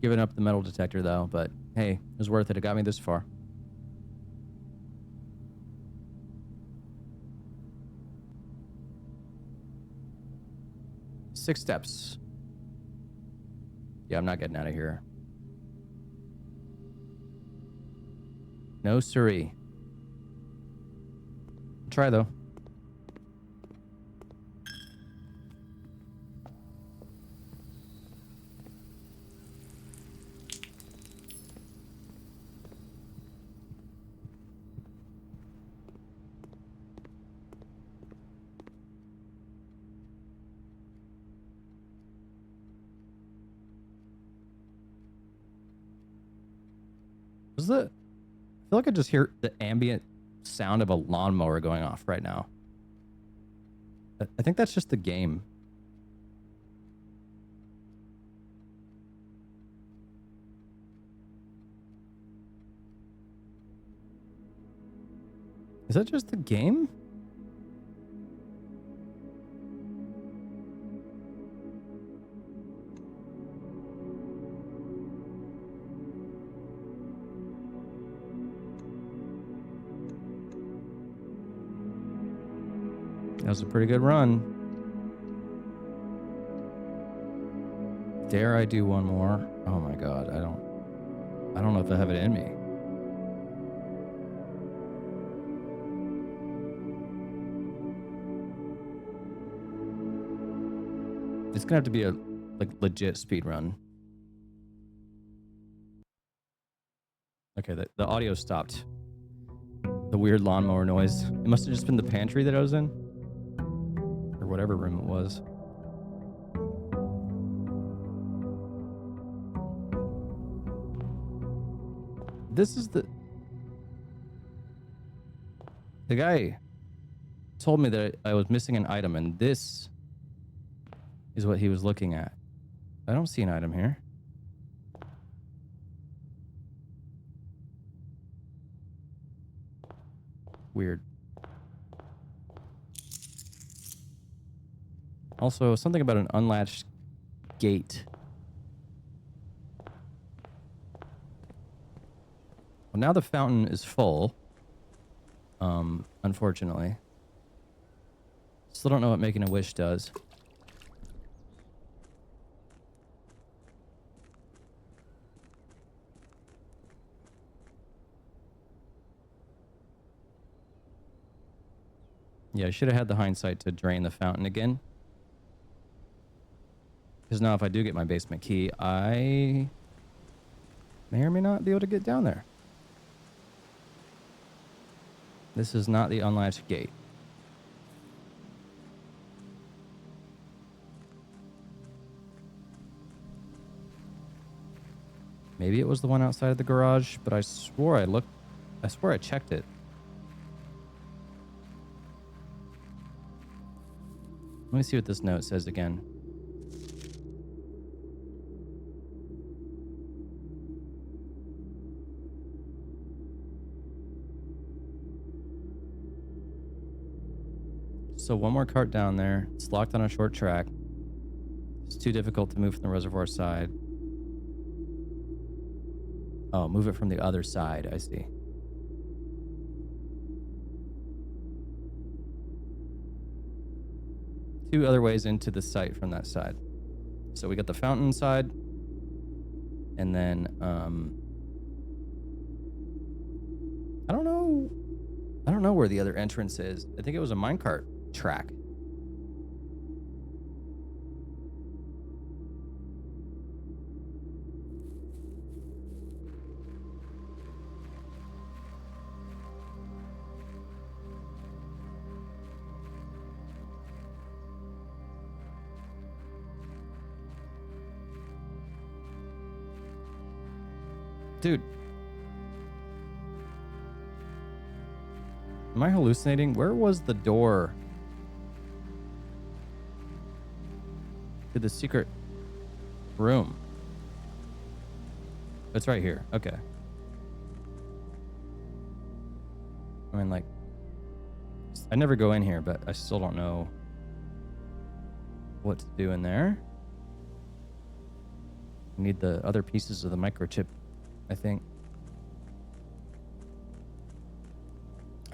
Giving up the metal detector, though, but hey, it was worth it. It got me this far. Six steps. Yeah, I'm not getting out of here. No siree. Try, though. Was the... I feel like I just hear the ambient sound of a lawnmower going off right now. I think that's just the game. Is that just the game? That was a pretty good run. Dare I do one more? Oh my god, I don't know if I have it in me. It's gonna have to be a like legit speed run. Okay, the audio stopped. The weird lawnmower noise. It must have just been the pantry that I was in. Or whatever room it was. This is the guy told me that I was missing an item, and this is what he was looking at. I don't see an item here. Weird. Also, something about an unlatched gate. Well, now the fountain is full. Unfortunately. Still don't know what making a wish does. Yeah, I should have had the hindsight to drain the fountain again. Because now if I do get my basement key, I may or may not be able to get down there. This is not the unlatched gate. Maybe it was the one outside of the garage, but I swore I checked it. Let me see what this note says again. So one more cart down there. It's locked on a short track. It's too difficult to move from the reservoir side. Oh, move it from the other side. I see. Two other ways into the site from that side. So we got the fountain side. And then, I don't know where the other entrance is. I think it was a minecart track. Dude. Am I hallucinating? Where was the door to the secret room? It's right here. Okay. I mean, like, I never go in here, but I still don't know what to do in there. I need the other pieces of the microchip, I think.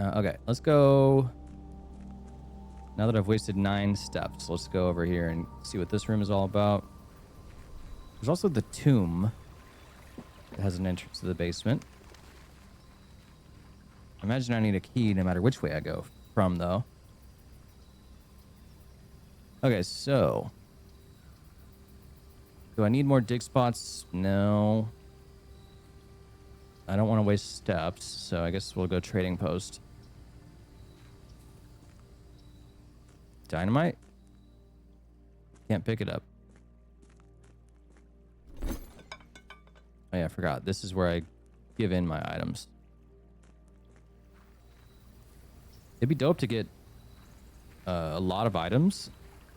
Okay, let's go. Now that I've wasted 9 steps, let's go over here and see what this room is all about. There's also the tomb that has an entrance to the basement. I imagine I need a key no matter which way I go from, though. Okay, so. Do I need more dig spots? No. I don't want to waste steps, so I guess we'll go trading post. Dynamite? Can't pick it up. Oh yeah, I forgot. This is where I give in my items. It'd be dope to get a lot of items,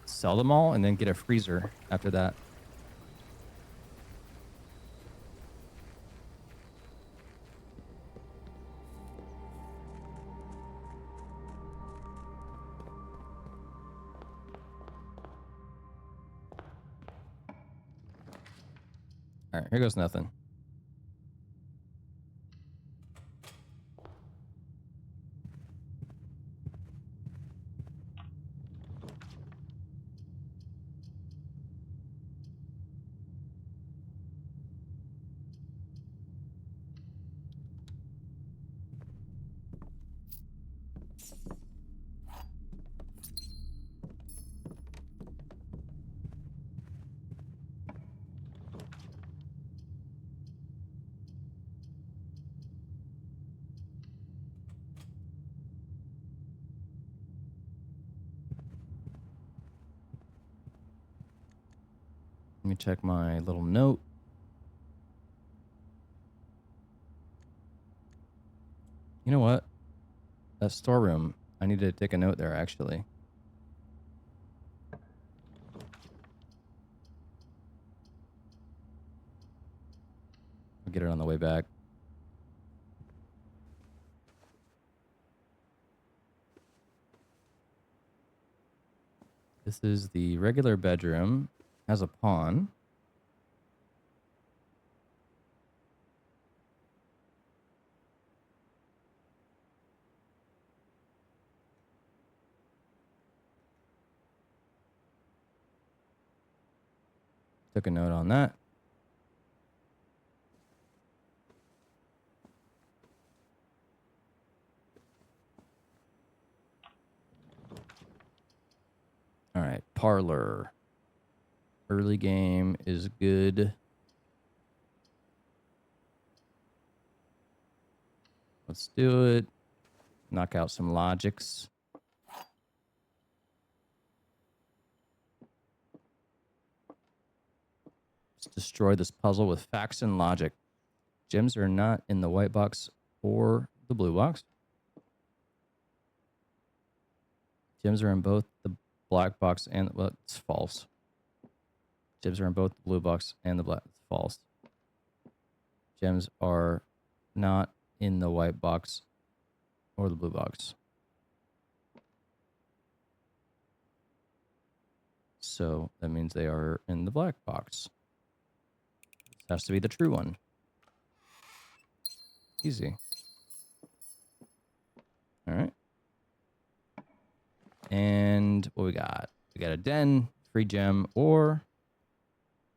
sell them all, and then get a freezer after that. All right, here goes nothing. me check my little note. You know what? That storeroom. I need to take a note there, actually. I'll get it on the way back. This is the regular bedroom. Has a pawn. Took a note on that. All right, parlor. Early game is good. Let's do it. Knock out some logics. Let's destroy this puzzle with facts and logic. Gems are not in the white box or the blue box. Gems are in both the black box and, well, it's false. Gems are in both the blue box and the black. It's false. Gems are not in the white box or the blue box. So that means they are in the black box. This has to be the true one. Easy. All right. And what we got? We got a den, free gem, or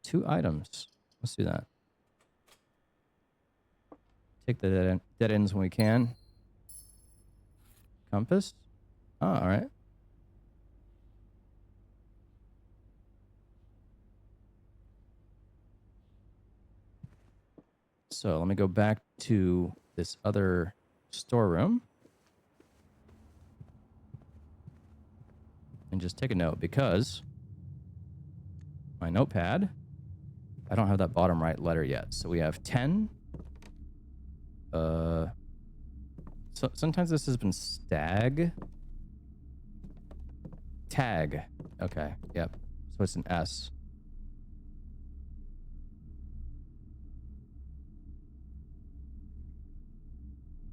2 items. Let's do that. Take the dead ends when we can. Compass. Oh, all right. So let me go back to this other storeroom and just take a note, because my notepad, I don't have that bottom right letter yet. So we have 10. So sometimes this has been stag. Tag. Okay. Yep. So it's an S.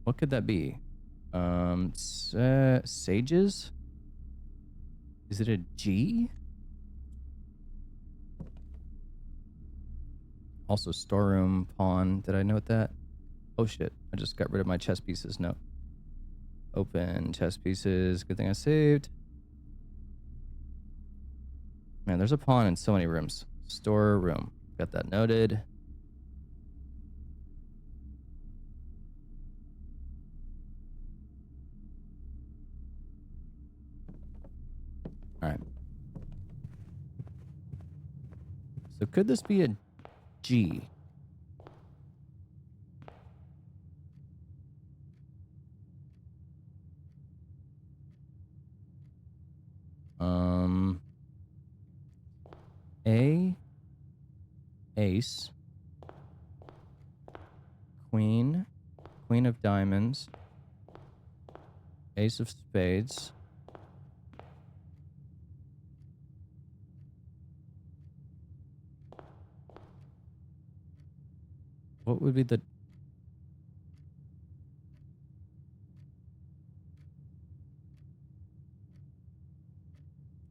What could that be? Sages? Is it a G? Also storeroom, pawn. Did I note that? Oh shit. I just got rid of my chess pieces. No. Open chess pieces. Good thing I saved. Man, there's a pawn in so many rooms. Storeroom. Got that noted. All right. So could this be a G? A, ace, queen, queen of diamonds, ace of spades, what would be the...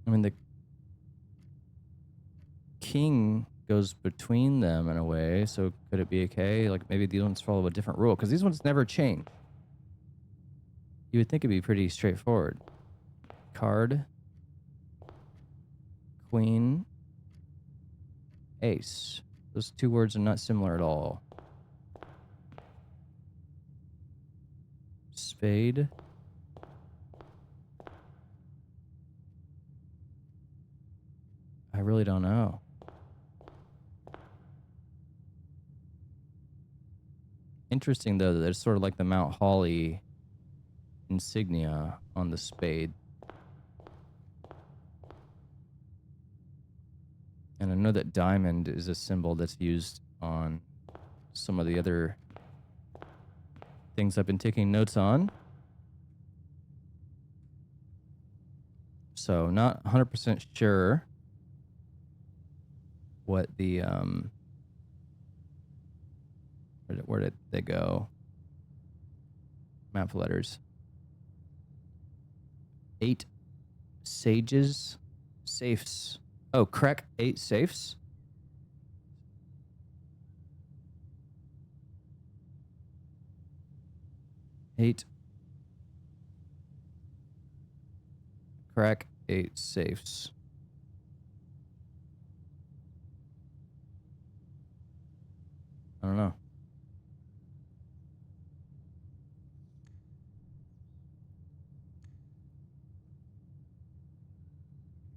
I mean, the king goes between them in a way, so could it be a K? Like, maybe these ones follow a different rule, because these ones never change. You would think it'd be pretty straightforward. Card, queen, ace. Those 2 words are not similar at all. Spade. I really don't know. Interesting, though, that it's sort of like the Mount Holly insignia on the spade. And know that diamond is a symbol that's used on some of the other things I've been taking notes on. So not 100% sure what the where did they go? Map letters. 8 sages, safes. Oh, crack 8 safes. Crack 8 safes. I don't know.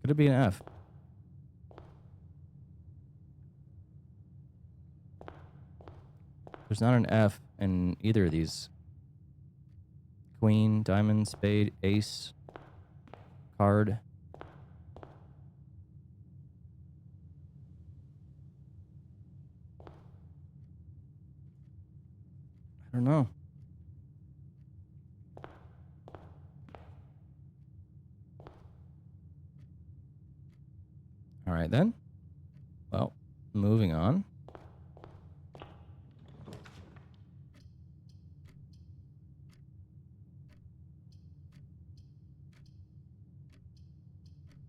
Could it be an F? There's not an F in either of these. Queen, diamond, spade, ace, card. I don't know. All right, then. Well, moving on.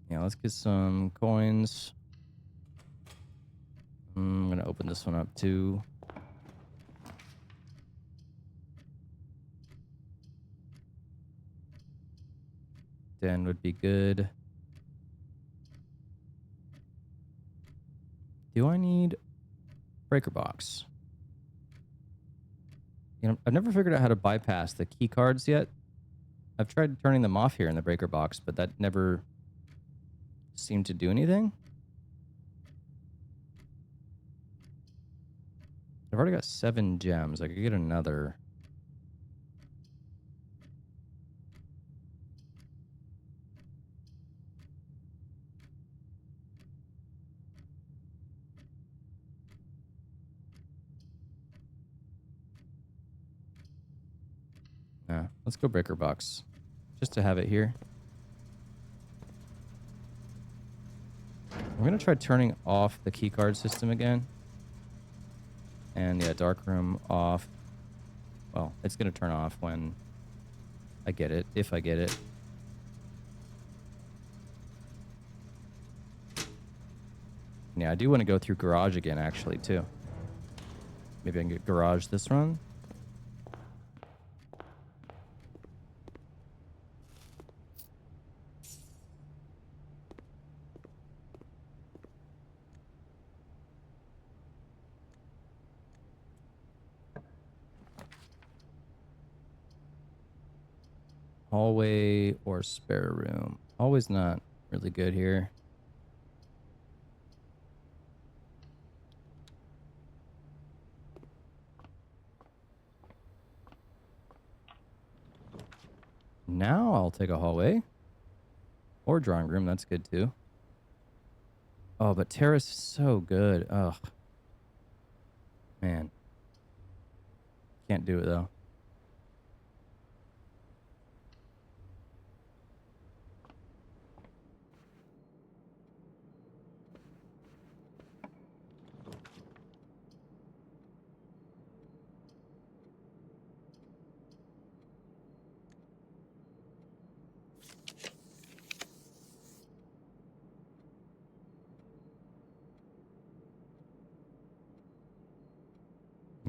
Yeah, let's get some coins. I'm going to open this one up too. Den would be good. Do I need breaker box? You know, I've never figured out how to bypass the key cards yet. I've tried turning them off here in the breaker box, but that never seemed to do anything. I've already got 7 gems. I could get another. Yeah, let's go breaker box. Just to have it here. I'm going to try turning off the keycard system again. And yeah, dark room off. Well, it's going to turn off when I get it, if I get it. Yeah, I do want to go through garage again, actually, too. Maybe I can get garage this run. Hallway or spare room. Always not really good here. Now I'll take a hallway. Or drawing room, that's good too. Oh, but terrace is so good. Ugh. Man. Can't do it though.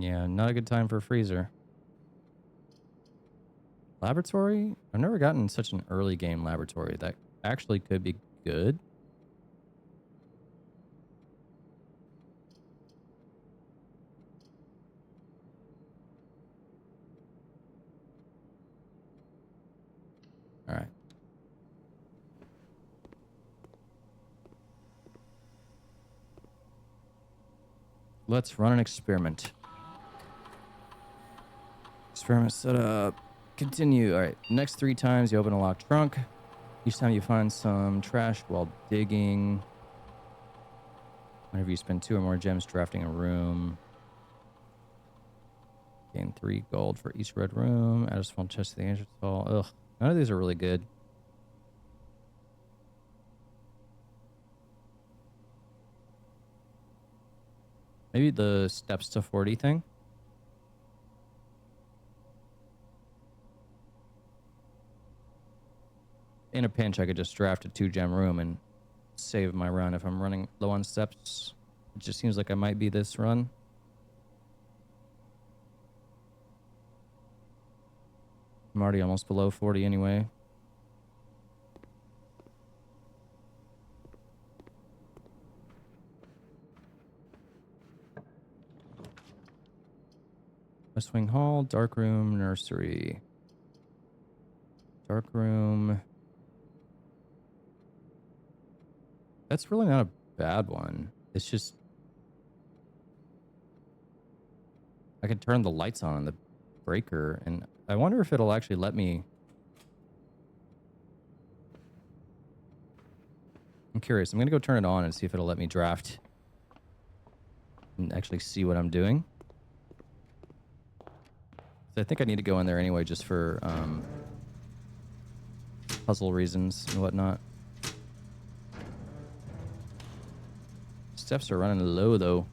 Yeah, not a good time for a freezer. Laboratory? I've never gotten such an early game laboratory. That actually could be good. All right. Let's run an experiment. Experiment set up. Continue. All right. Next 3 times you open a locked trunk. Each time you find some trash while digging. Whenever you spend 2 or more gems drafting a room, gain 3 gold for each red room. Add a small chest to the entrance hall. Ugh, none of these are really good. Maybe the steps to 40 thing. In a pinch, I could just draft a 2-gem room and save my run if I'm running low on steps. It just seems like I might be this run. I'm already almost below 40 anyway. West Wing Hall, Dark Room, Nursery. Dark Room. That's really not a bad one. It's just... I could turn the lights on the breaker, and I wonder if it'll actually let me... I'm curious. I'm going to go turn it on and see if it'll let me draft and actually see what I'm doing. I think I need to go in there anyway just for puzzle reasons and whatnot. Steps are running low, though.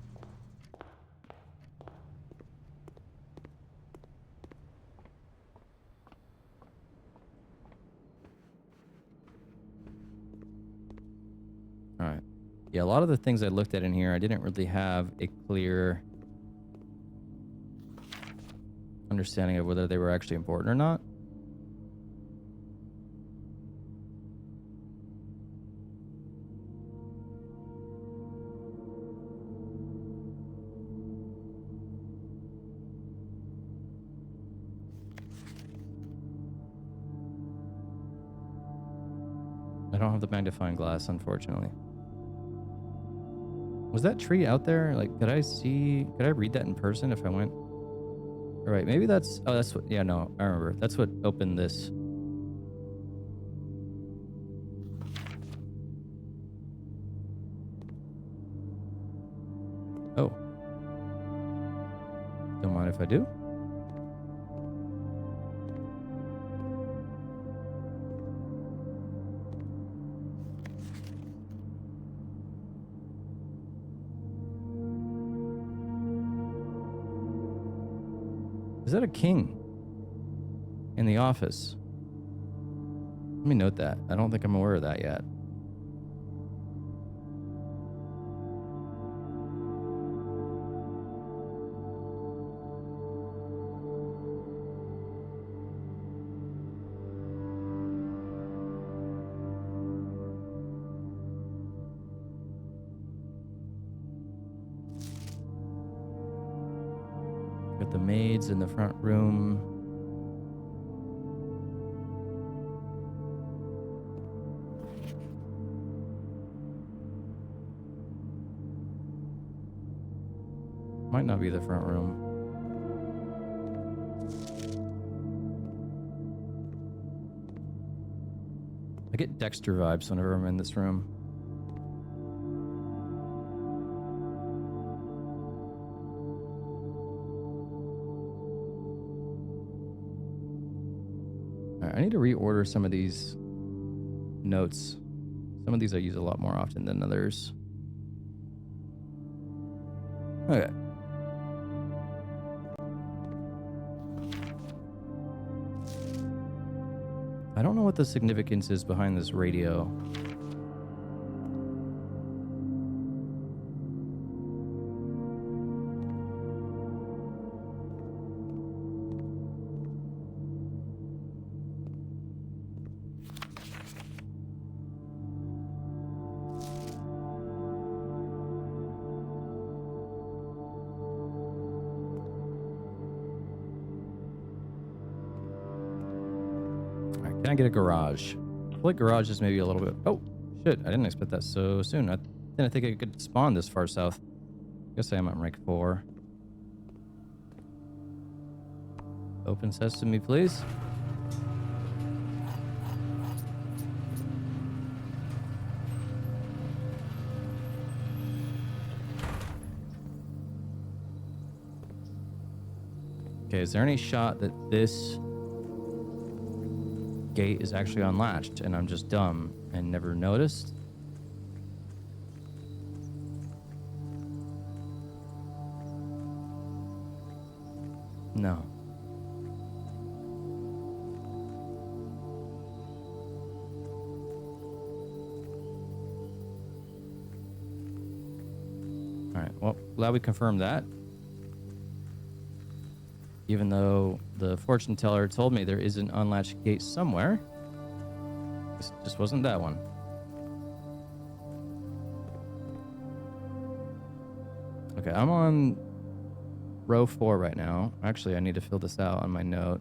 All right. Yeah, a lot of the things I looked at in here, I didn't really have a clear understanding of whether they were actually important or not. I don't have the magnifying glass, unfortunately. Was that tree out there? Like, could I read that in person if I went? All right, maybe that's, oh, that's what, yeah, no, I remember. That's what opened this. Oh. Don't mind if I do. Is that a king in the office? Let me note that. I don't think I'm aware of that yet. Got the maids in the front room. Might not be the front room. I get Dexter vibes whenever I'm in this room. I need to reorder some of these notes. Some of these I use a lot more often than others. Okay. I don't know what the significance is behind this radio. Can I get a garage? I feel like garage is maybe a little bit... Oh, shit. I didn't expect that so soon. I didn't think I could spawn this far south. Guess I am at rank 4. Open sesame, please. Okay, is there any shot that this gate is actually unlatched and I'm just dumb and never noticed? No. All right, well, glad we confirmed that. Even though the fortune teller told me there is an unlatched gate somewhere. This just wasn't that one. Okay, I'm on row 4 right now. Actually, I need to fill this out on my note.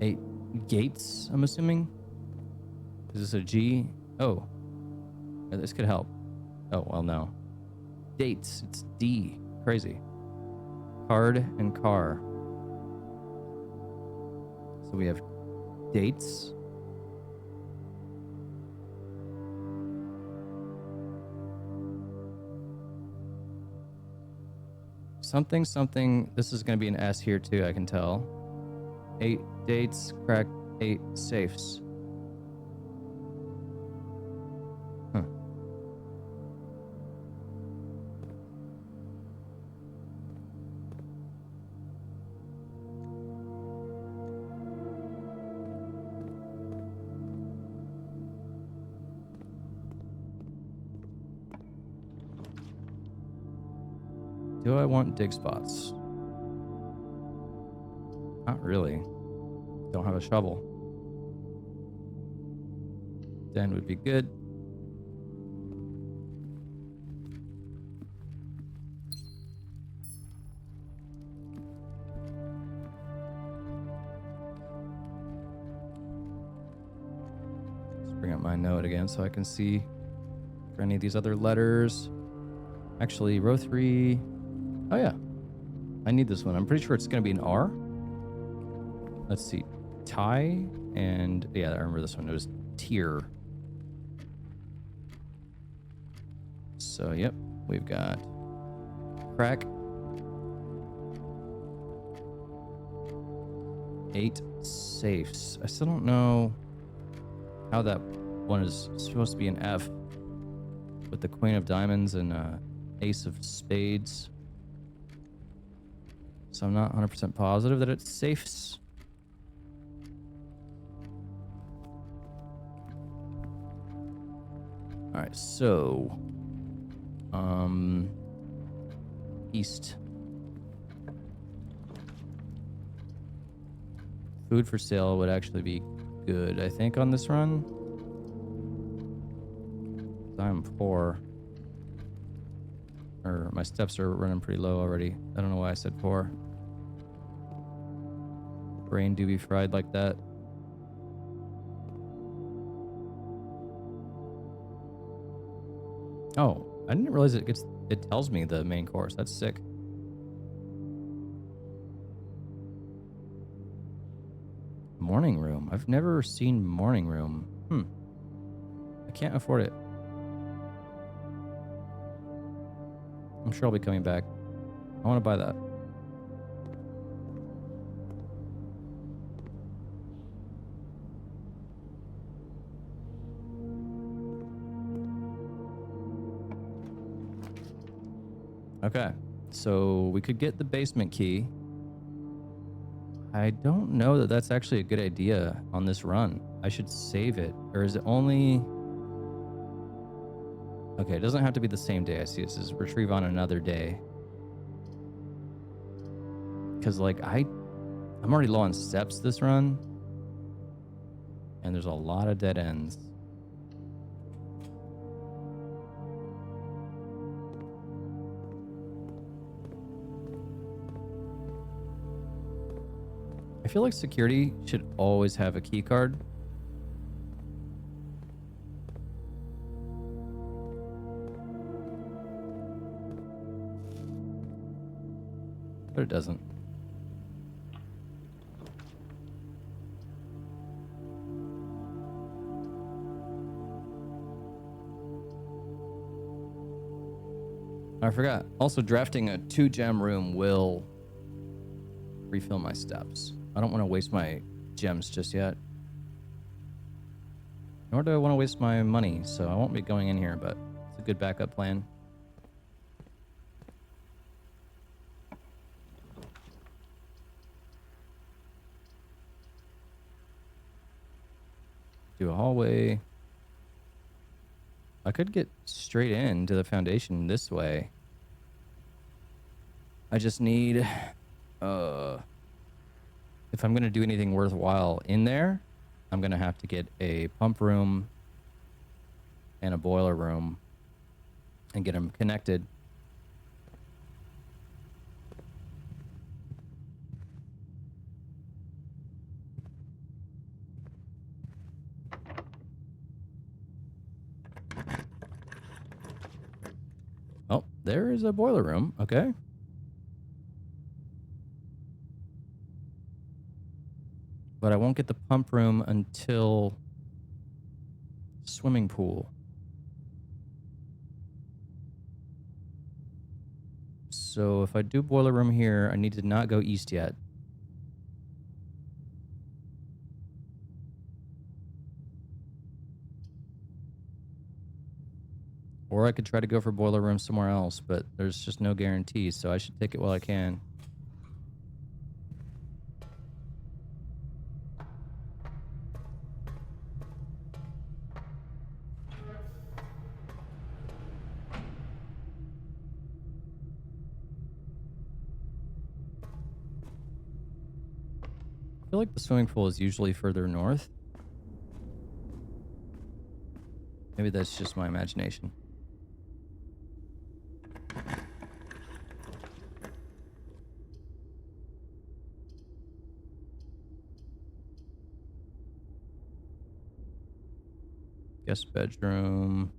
8 gates, I'm assuming. Is this a G? Oh, this could help. Oh, well, no. Dates, it's D. Crazy. Card and car. So we have dates. Something, something. This is going to be an S here too, I can tell. 8 dates, crack 8 safes. Huh. Do I want dig spots? Not really. Don't have a shovel. Den would be good. Let's bring up my note again so I can see for any of these other letters. Actually, row 3. Oh yeah, I need this one. I'm pretty sure it's going to be an R. Let's see. Tie and yeah, I remember this one. It was tier. So yep, we've got crack 8 safes. I still don't know how that one is supposed to be an F with the Queen of Diamonds and Ace of Spades. So I'm not 100% positive that it's safes. All right, so east. Food for sale would actually be good, I think, on this run. I'm poor. Or my steps are running pretty low already. I don't know why I said poor. Brain do be fried like that. Oh, I didn't realize it tells me the main course. That's sick. Morning room. I've never seen morning room. I can't afford it. I'm sure I'll be coming back. I want to buy that. Okay, so we could get the basement key. I don't know that that's actually a good idea on this run. I should save it. Or is it only... Okay, it doesn't have to be the same day. I see it says retrieve on another day. Because, like, I'm already low on steps this run. And there's a lot of dead ends. I feel like security should always have a key card. But it doesn't. I forgot. Also, drafting a 2-gem room will refill my steps. I don't want to waste my gems just yet. Nor do I want to waste my money, so I won't be going in here, but it's a good backup plan. Do a hallway. I could get straight into the foundation this way. I just need, if I'm going to do anything worthwhile in there, I'm going to have to get a pump room and a boiler room and get them connected. Oh, there is a boiler room. Okay. But I won't get the pump room until swimming pool. So if I do boiler room here, I need to not go east yet. Or I could try to go for boiler room somewhere else, but there's just no guarantees, so I should take it while I can. I feel like the swimming pool is usually further north. Maybe that's just my imagination. Guest bedroom.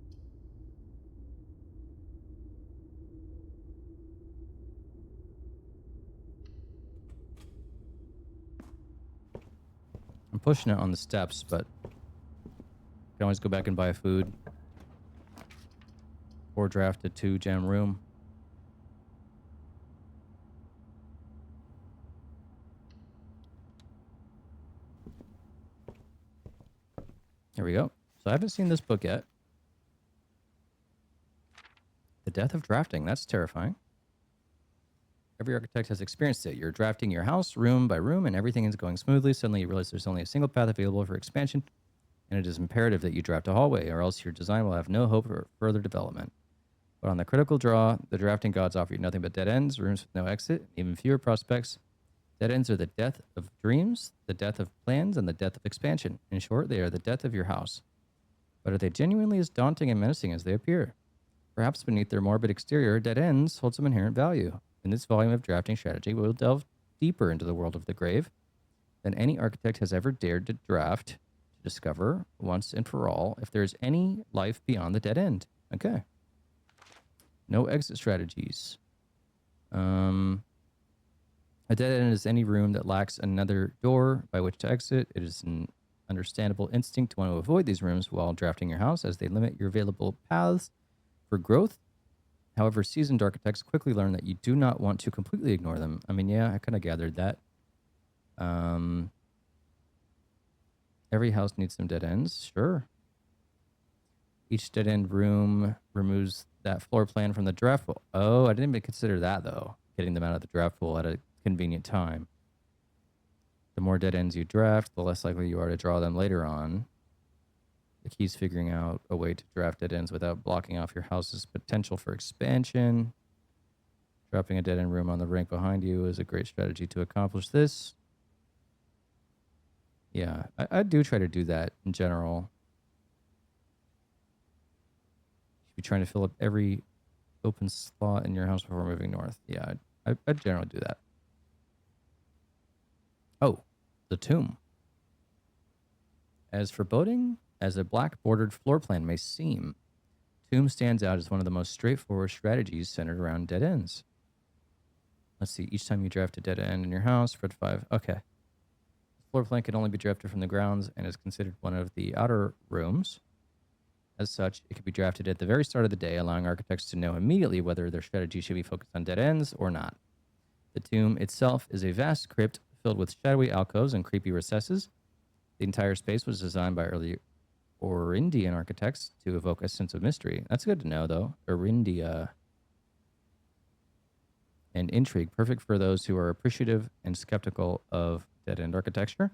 I'm pushing it on the steps, but I can always go back and buy food. Or draft a 2-gem room. There we go. So I haven't seen this book yet. The Death of Drafting. That's terrifying. Every architect has experienced it. You're drafting your house room by room and everything is going smoothly. Suddenly you realize there's only a single path available for expansion, and it is imperative that you draft a hallway, or else your design will have no hope for further development. But on the critical draw, the drafting gods offer you nothing but dead ends, rooms with no exit, even fewer prospects. Dead ends are the death of dreams, the death of plans, and the death of expansion. In short, they are the death of your house. But are they genuinely as daunting and menacing as they appear? Perhaps beneath their morbid exterior, dead ends hold some inherent value. In this volume of drafting strategy, we'll delve deeper into the world of the grave than any architect has ever dared to draft, to discover once and for all if there is any life beyond the dead end. Okay. No exit strategies. A dead end is any room that lacks another door by which to exit. It is an understandable instinct to want to avoid these rooms while drafting your house, as they limit your available paths for growth. However, seasoned architects quickly learn that you do not want to completely ignore them. I mean, yeah, I kind of gathered that. Every house needs some dead ends, sure. Each dead end room removes that floor plan from the draft pool. Oh, I didn't even consider that, though. Getting them out of the draft pool at a convenient time. The more dead ends you draft, the less likely you are to draw them later on. The key is figuring out a way to draft dead ends without blocking off your house's potential for expansion. Dropping a dead end room on the rank behind you is a great strategy to accomplish this. Yeah, I do try to do that in general. You should be trying to fill up every open slot in your house before moving north. Yeah, I generally do that. Oh, the tomb. As foreboding as a black bordered floor plan may seem, tomb stands out as one of the most straightforward strategies centered around dead ends. Let's see, each time you draft a dead end in your house, spread 5. Okay. The floor plan can only be drafted from the grounds and is considered one of the outer rooms. As such, it can be drafted at the very start of the day, allowing architects to know immediately whether their strategy should be focused on dead ends or not. The tomb itself is a vast crypt filled with shadowy alcoves and creepy recesses. The entire space was designed by early Orindian architects to evoke a sense of mystery. That's good to know, though. Orindia and intrigue, perfect for those who are appreciative and skeptical of dead-end architecture.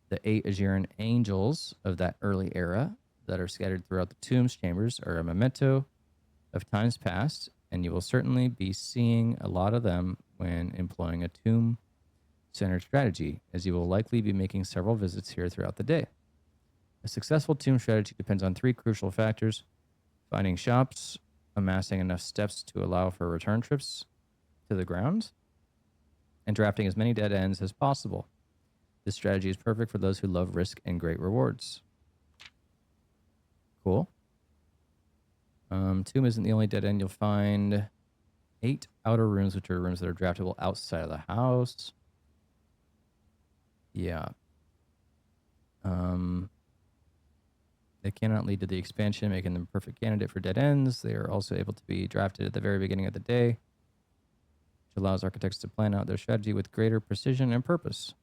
The 8 Aegean angels of that early era that are scattered throughout the tomb's chambers are a memento of times past, and you will certainly be seeing a lot of them when employing a tomb-centered strategy, as you will likely be making several visits here throughout the day. A successful tomb strategy depends on 3 crucial factors: finding shops, amassing enough steps to allow for return trips to the grounds, and drafting as many dead ends as possible. This strategy is perfect for those who love risk and great rewards. Cool. Tomb isn't the only dead end you'll find. 8 outer rooms, which are rooms that are draftable outside of the house. Yeah. They cannot lead to the expansion, making them a perfect candidate for dead ends. They are also able to be drafted at the very beginning of the day, which allows architects to plan out their strategy with greater precision and purpose.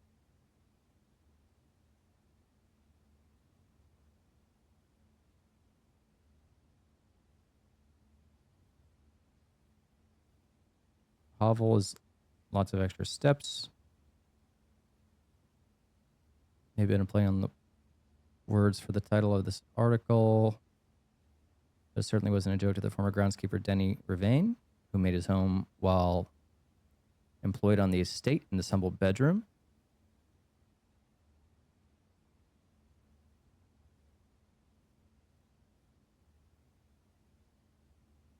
Hovel is lots of extra steps. Maybe I'm playing on the words for the title of this article. This certainly wasn't a joke to the former groundskeeper Denny Ravain, who made his home while employed on the estate in this humble bedroom.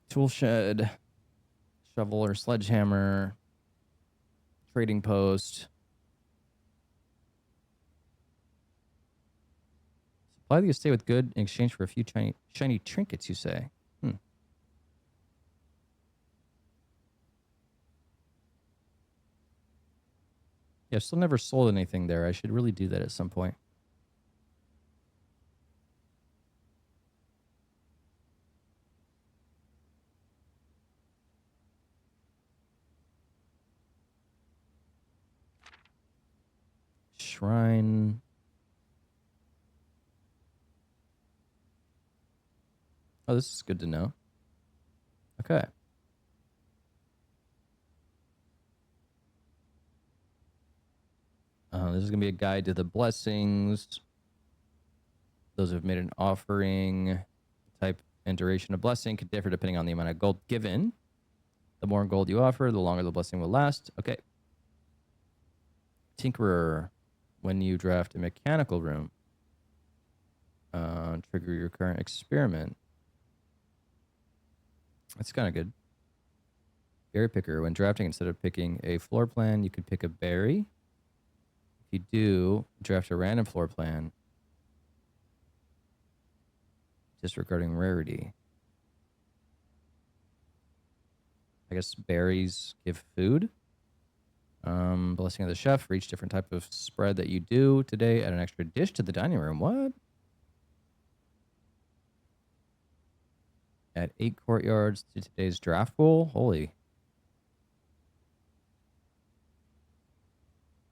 Tool shed, shovel or sledgehammer, trading post. Supply the estate with good in exchange for a few shiny trinkets, you say? Yeah, I've still never sold anything there. I should really do that at some point. Shrine. Oh, this is good to know. Okay. This is going to be a guide to the blessings. Those who have made an offering. Type and duration of blessing could differ depending on the amount of gold given. The more gold you offer, the longer the blessing will last. Okay. Tinkerer. When you draft a mechanical room, trigger your current experiment. That's kind of good. Berry picker. When drafting, instead of picking a floor plan, you could pick a berry. If you do, draft a random floor plan, disregarding rarity. I guess berries give food. Blessing of the chef. For each different type of spread that you do today, add an extra dish to the dining room. What? Add 8 courtyards to today's draft pool. Holy.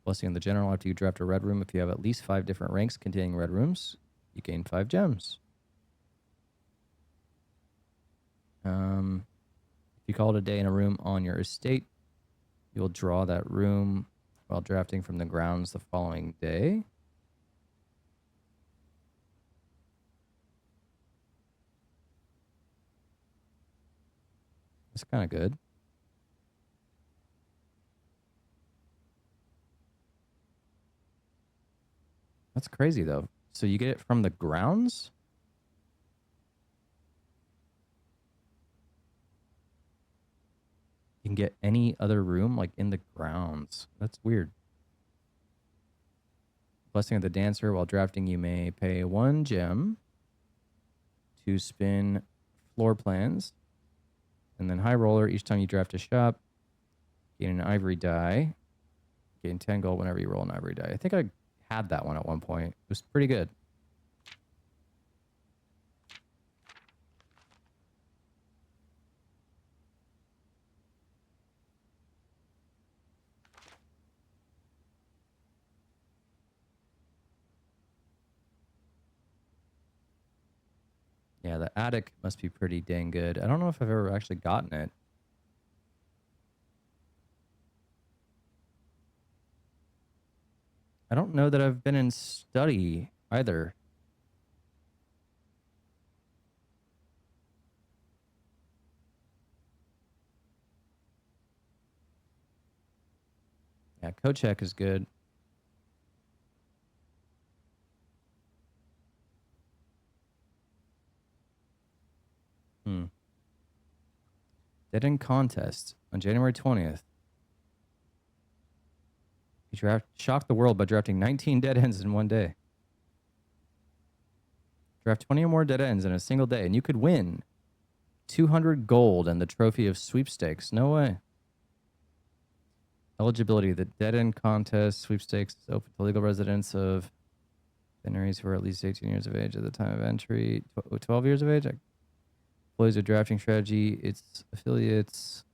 Blessing of the general. After you draft a red room, if you have at least 5 different ranks containing red rooms, you gain 5 gems. If you call it a day in a room on your estate, you'll draw that room while drafting from the grounds the following day. That's kind of good. That's crazy, though. So you get it from the grounds? You can get any other room, like, in the grounds. That's weird. Blessing of the dancer. While drafting, you may pay 1 gem to spin floor plans. And then high roller. Each time you draft a shop, gain an ivory die. Gain 10 gold whenever you roll an ivory die. I think I had that one at one point. It was pretty good. Yeah, the attic must be pretty dang good. I don't know if I've ever actually gotten it. I don't know that I've been in study either. Yeah, code check is good. Dead end contest on January 20th. You shocked the world by drafting 19 dead ends in one day. Draft 20 or more dead ends in a single day, and you could win 200 gold and the trophy of sweepstakes. No way. Eligibility: the dead end contest sweepstakes is open to legal residents of veneries who are at least 18 years of age at the time of entry. 12 years of age? Employs a drafting strategy. Its affiliates.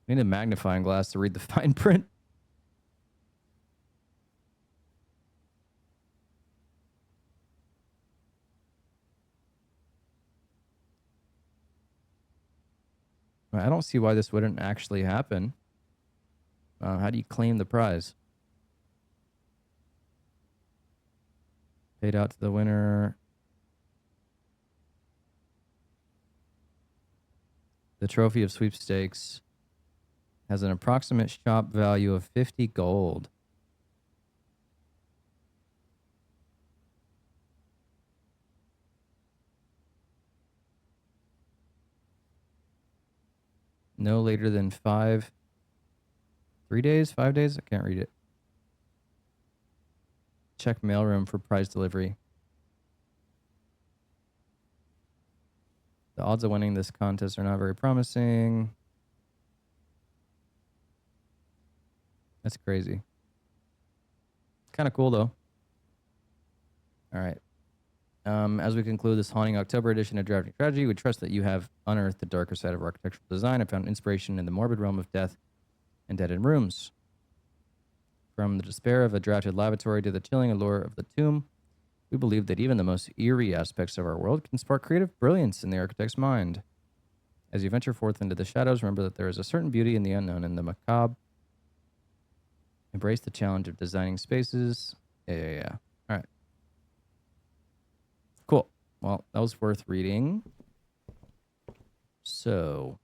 I need a magnifying glass to read the fine print. I don't see why this wouldn't actually happen. How do you claim the prize? Paid out to the winner. The trophy of sweepstakes has an approximate shop value of 50 gold. No later than 3 days, 5 days? I can't read it. Check mailroom for prize delivery. The odds of winning this contest are not very promising. That's crazy. Kind of cool, though. All right. As we conclude this haunting October edition of Drafting Strategy, we trust that you have unearthed the darker side of architectural design and found inspiration in the morbid realm of death and dead-end rooms. From the despair of a drafted lavatory to the chilling allure of the tomb, we believe that even the most eerie aspects of our world can spark creative brilliance in the architect's mind. As you venture forth into the shadows, remember that there is a certain beauty in the unknown and the macabre. Embrace the challenge of designing spaces. Yeah. All right. Cool. Well, that was worth reading. So,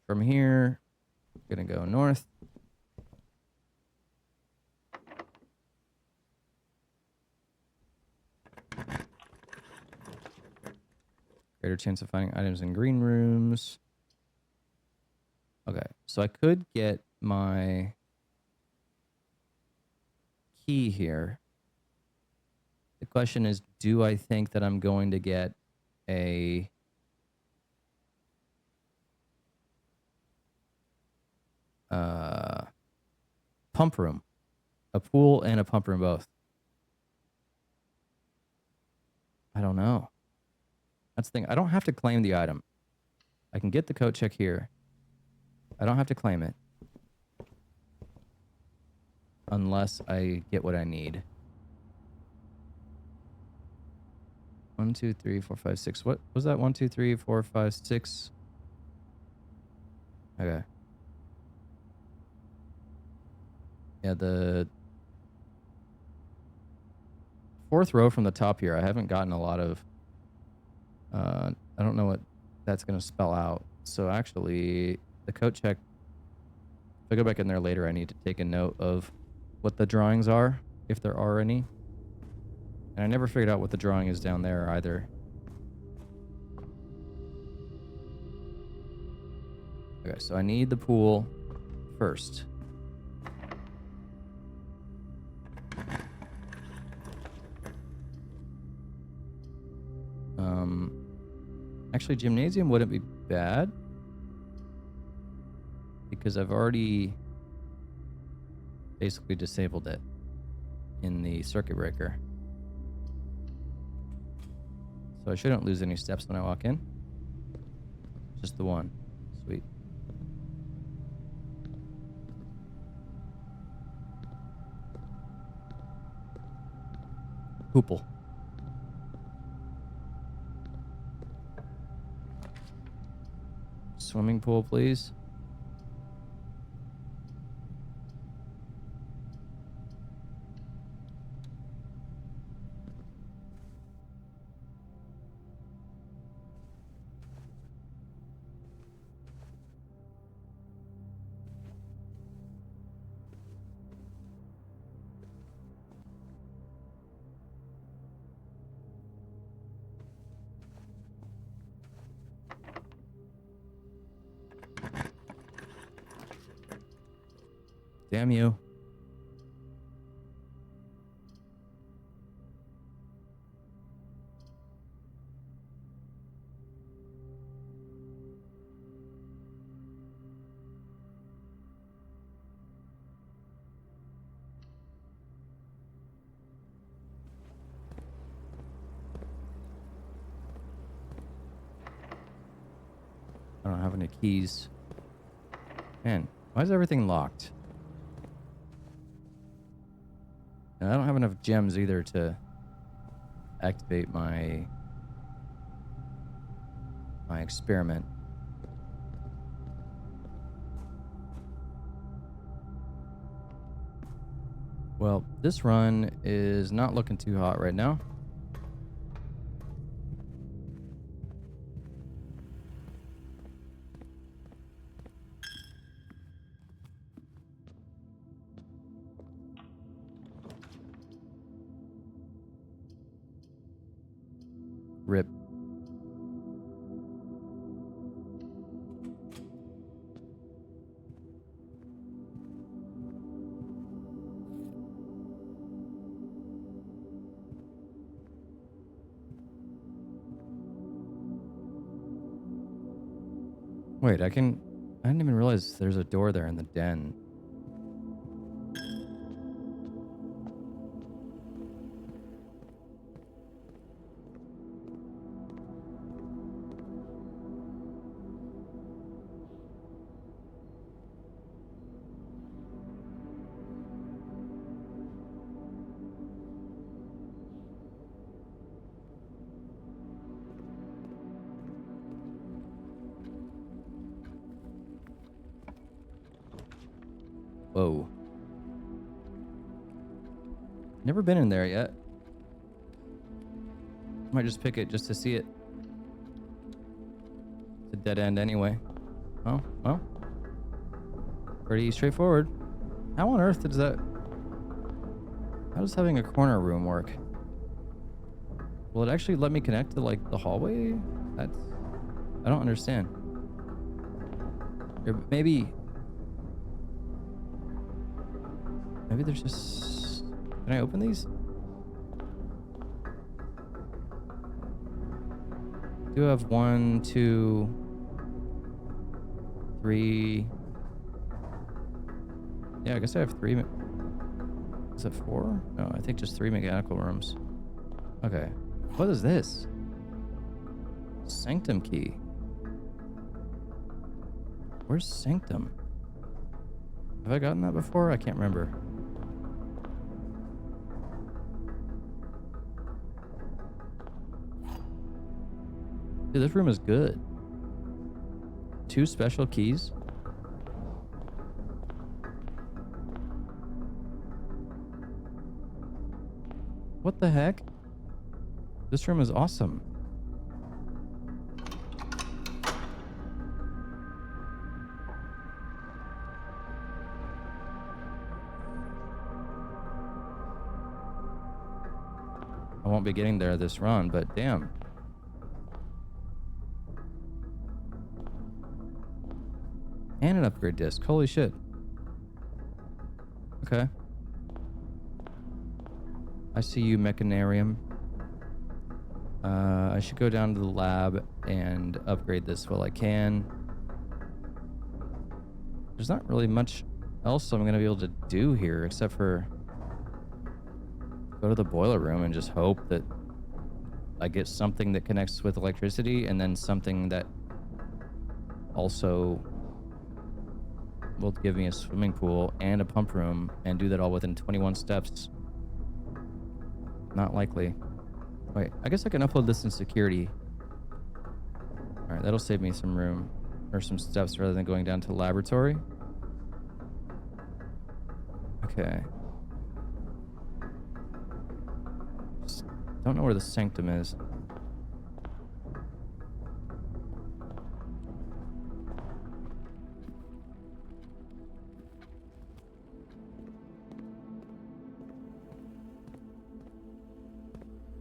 from here, I'm going to go north. Greater chance of finding items in green rooms. Okay, so I could get my key here. The question is, do I think that I'm going to get a pump room? A pool and a pump room both? I don't know. That's the thing. I don't have to claim the item. I can get the coat check here. I don't have to claim it. Unless I get what I need. 1, 2, 3, 4, 5, 6. What was that? 1, 2, 3, 4, 5, 6. Okay. Yeah, the fourth row from the top here, I haven't gotten a lot of... I don't know what that's going to spell out. So actually, the coat check... If I go back in there later, I need to take a note of what the drawings are, if there are any. And I never figured out what the drawing is down there either. Okay, so I need the pool first. Actually, gymnasium wouldn't be bad. Because I've already basically disabled it in the circuit breaker. So I shouldn't lose any steps when I walk in. Just the one. Sweet. Hoople. swimming pool, please? Damn you. I don't have any keys. Man, why is everything locked? And I don't have enough gems either to activate my experiment. Well, this run is not looking too hot right now. Rip. Wait, I didn't even realize there's a door there in the den. Whoa. Never been in there yet. Might just pick it just to see it. It's a dead end anyway. Oh, well. Pretty straightforward. How on earth does that... How does having a corner room work? Will it actually let me connect to, like, the hallway? That's... I don't understand. Or maybe... Maybe there's just... Can I open these? I do have 1, 2, 3... Yeah, I guess I have 3... Is it 4? No, I think just 3 mechanical rooms. Okay. What is this? Sanctum key. Where's Sanctum? Have I gotten that before? I can't remember. Dude, this room is good. 2 special keys. What the heck? This room is awesome. I won't be getting there this run, but damn. And an upgrade disc. Holy shit. Okay. I see you, Mechanarium. I should go down to the lab and upgrade this while I can. There's not really much else I'm going to be able to do here except for go to the boiler room and just hope that I get something that connects with electricity and then something that also will give me a swimming pool and a pump room and do that all within 21 steps. Not likely. Wait, I guess I can upload this in security. All right, that'll save me some room. or some steps rather than going down to the laboratory. Okay. Just don't know where the sanctum is.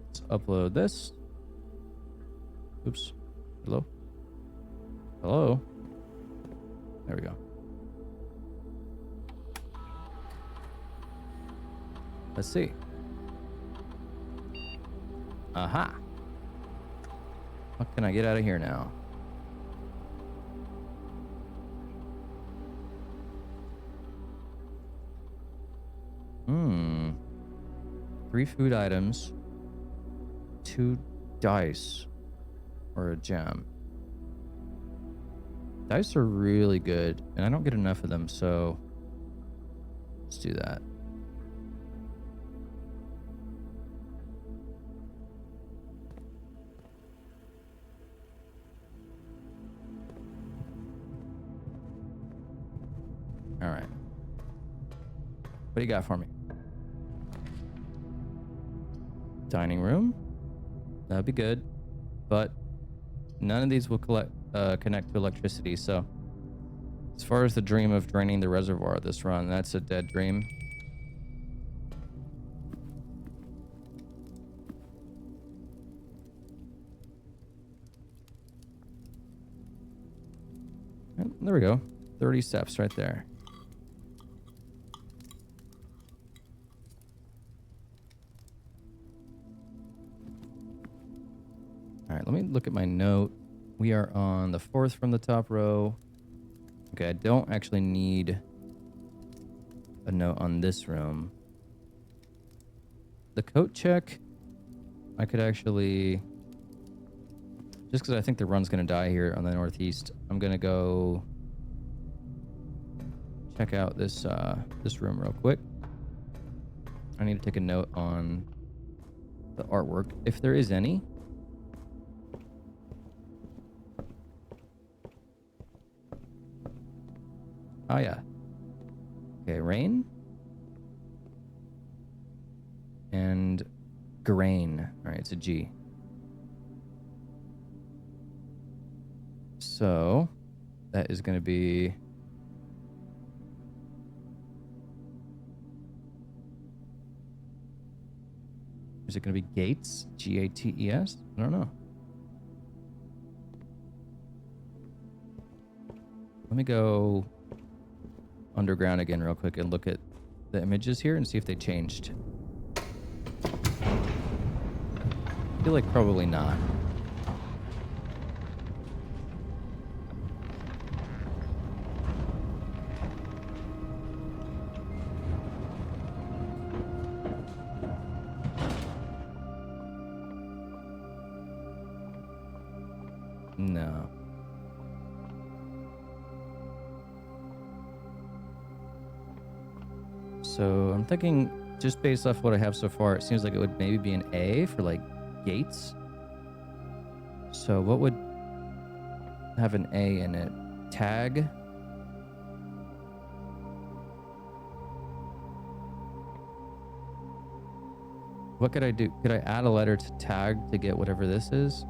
Let's upload this. Oops. Hello? Hello? There we go. Let's see. Aha. What can I get out of here now? Hmm. 3 food items. 2 dice. Or a gem. Dice are really good, and I don't get enough of them, so let's do that. All right. What do you got for me? Dining room. That'd be good, but none of these will connect to electricity, so as far as the dream of draining the reservoir this run, that's a dead dream. And there we go. 30 steps right there. All right, let me look at my note. We are on the 4th from the top row. Okay, I don't actually need a note on this room. The coat check, I could actually, just because I think the run's going to die here on the northeast, I'm going to go check out this this room real quick. I need to take a note on the artwork, if there is any. Oh, yeah. Okay, rain. And grain. All right, it's a G. So, that is going to be... Is it going to be Gates? Gates? I don't know. Let me go underground again real quick and look at the images here and see if they changed. I feel like probably not. No. So I'm thinking, just based off what I have so far, it seems like it would maybe be an A for like Gates. So what would have an A in it? Tag. What could I do? Could I add a letter to tag to get whatever this is?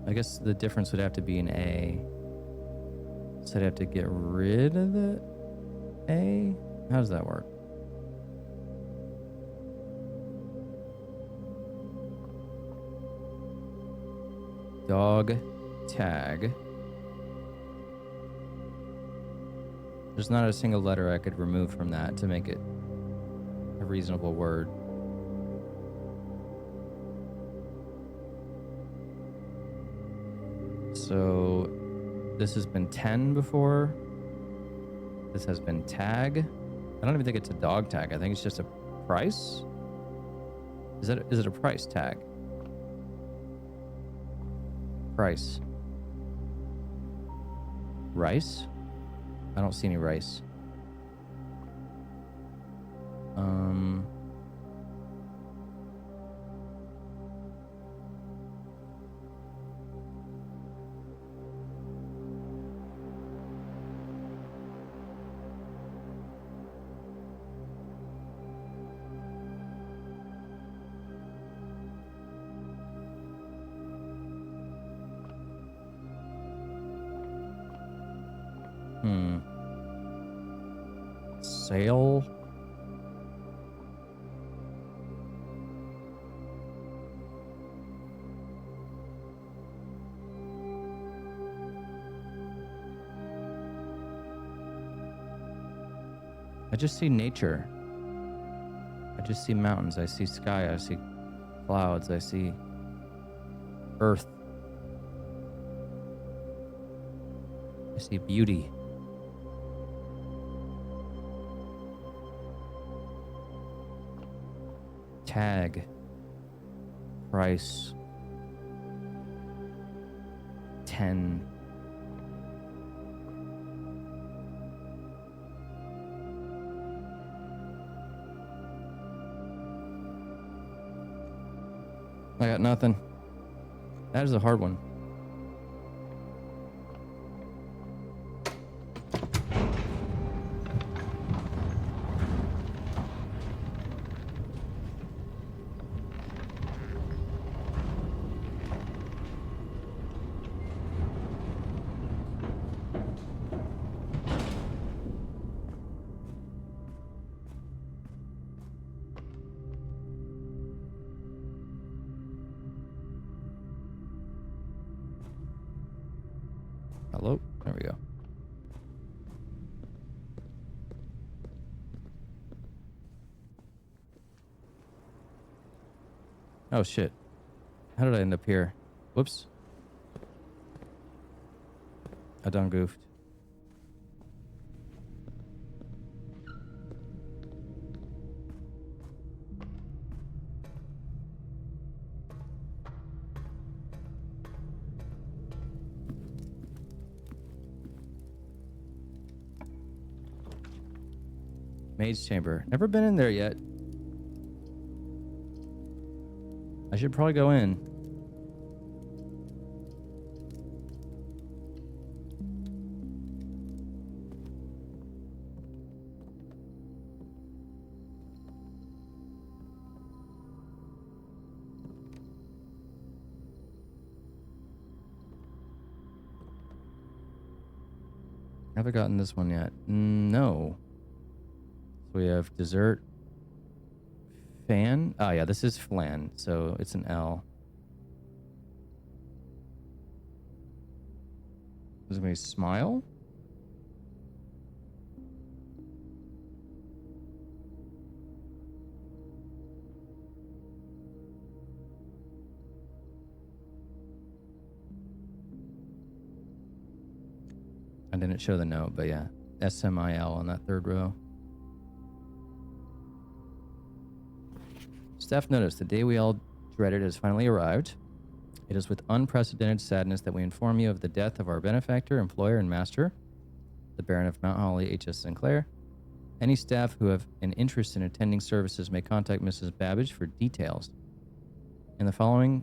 I guess the difference would have to be an A. So I'd have to get rid of the A? How does that work? Dog tag. There's not a single letter I could remove from that to make it a reasonable word. So this has been 10 before. This has been tag. I don't even think it's a dog tag. I think it's just a price. Is it a price tag? Price. Rice? I don't see any rice. Sail? I just see nature. I just see mountains. I see sky. I see clouds. I see earth. I see beauty. Tag. Price. 10. I got nothing. That is a hard one. Hello? There we go. Oh shit. How did I end up here? Whoops. I done goofed. Maid's chamber. Never been in there yet. I should probably go in. Have I gotten this one yet? No. So we have dessert. Fan? Oh yeah, this is flan, so it's an L. Does it smile? I didn't show the note, but yeah. SMIL on that third row. Staff notice, the day we all dreaded has finally arrived. It is with unprecedented sadness that we inform you of the death of our benefactor, employer, and master, the Baron of Mount Holly, H.S. Sinclair. Any staff who have an interest in attending services may contact Mrs. Babbage for details. In following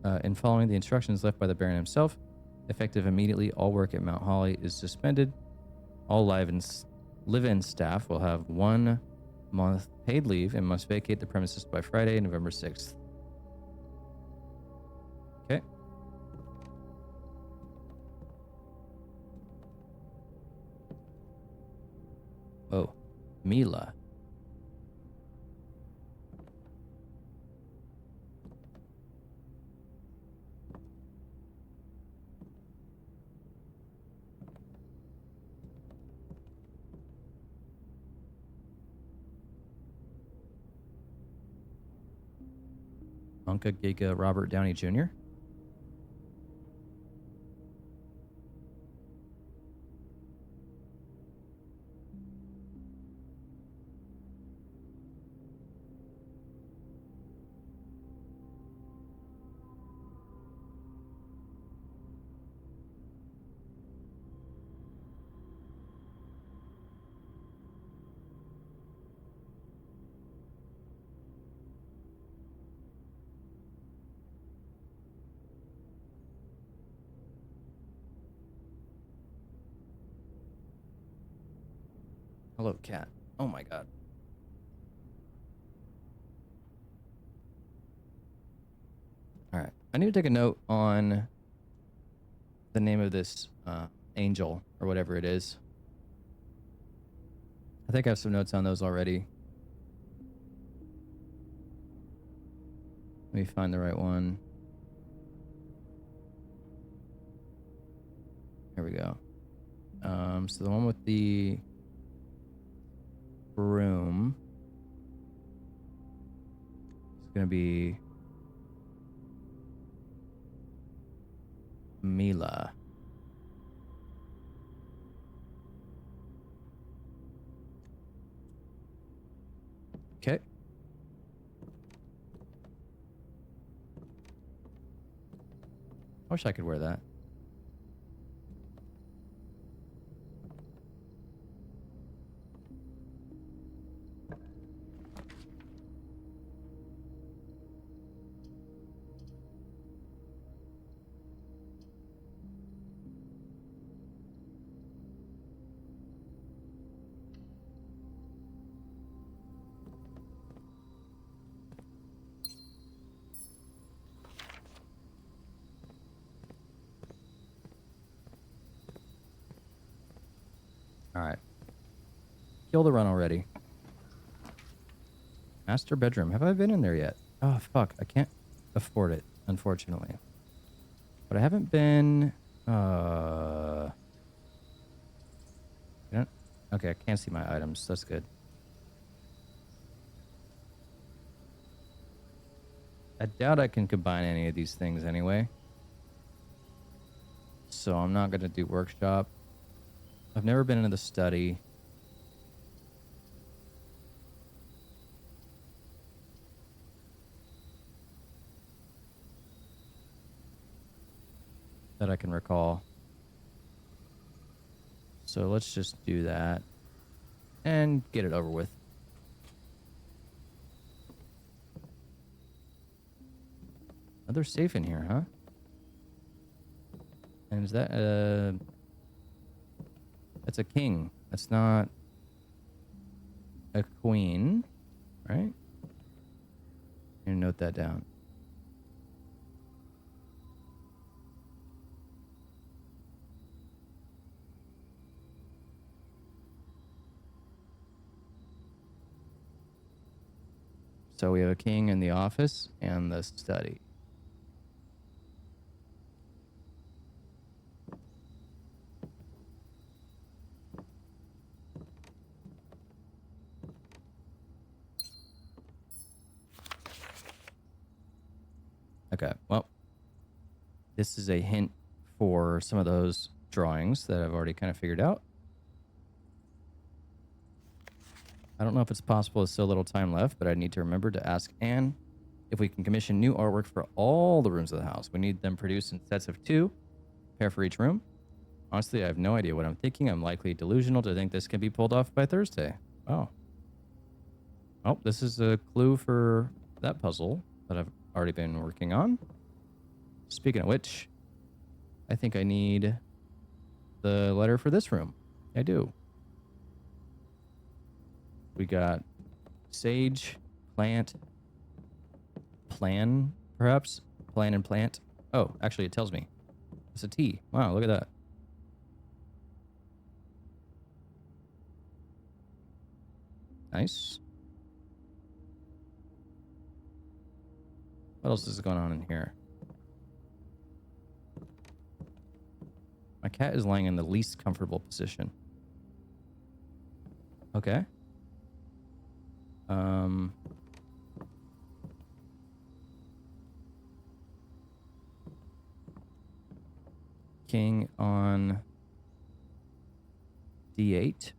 the instructions left by the Baron himself, effective immediately, all work at Mount Holly is suspended. All live-in staff will have 1 month paid leave and must vacate the premises by Friday, November 6th. Okay. Oh, Mila. Unca Giga Robert Downey Jr. Hello, cat. Oh my god. All right. I need to take a note on the name of this angel or whatever it is. I think I have some notes on those already. Let me find the right one. Here we go. So the one with the broom is going to be Mila. Okay. I wish I could wear that. All right. Kill the run already. Master bedroom. Have I been in there yet? Oh, fuck. I can't afford it, unfortunately. But I haven't been... I don't... Okay, I can't see my items. That's good. I doubt I can combine any of these things anyway. So I'm not going to do workshop. I've never been into the study. That I can recall. So let's just do that. And get it over with. Another safe in here, huh? And is that that's a king. That's not a queen, right? And note that down. So we have a king in the office and the study. Okay, well, this is a hint for some of those drawings that I've already kind of figured out. I don't know if it's possible, there's so little time left, but I need to remember to ask Anne if we can commission new artwork for all the rooms of the house. We need them produced in sets of 2, pair for each room. Honestly, I have no idea what I'm thinking. I'm likely delusional to think this can be pulled off by Thursday. Oh. Oh, this is a clue for that puzzle that I've already been working on. Speaking of which, I think I need the letter for this room. I do. We got sage, plant, plan, perhaps? Plan and plant. Oh, actually, it tells me. It's a T. Wow, look at that. Nice. What else is going on in here? My cat is lying in the least comfortable position. Okay. King on D8.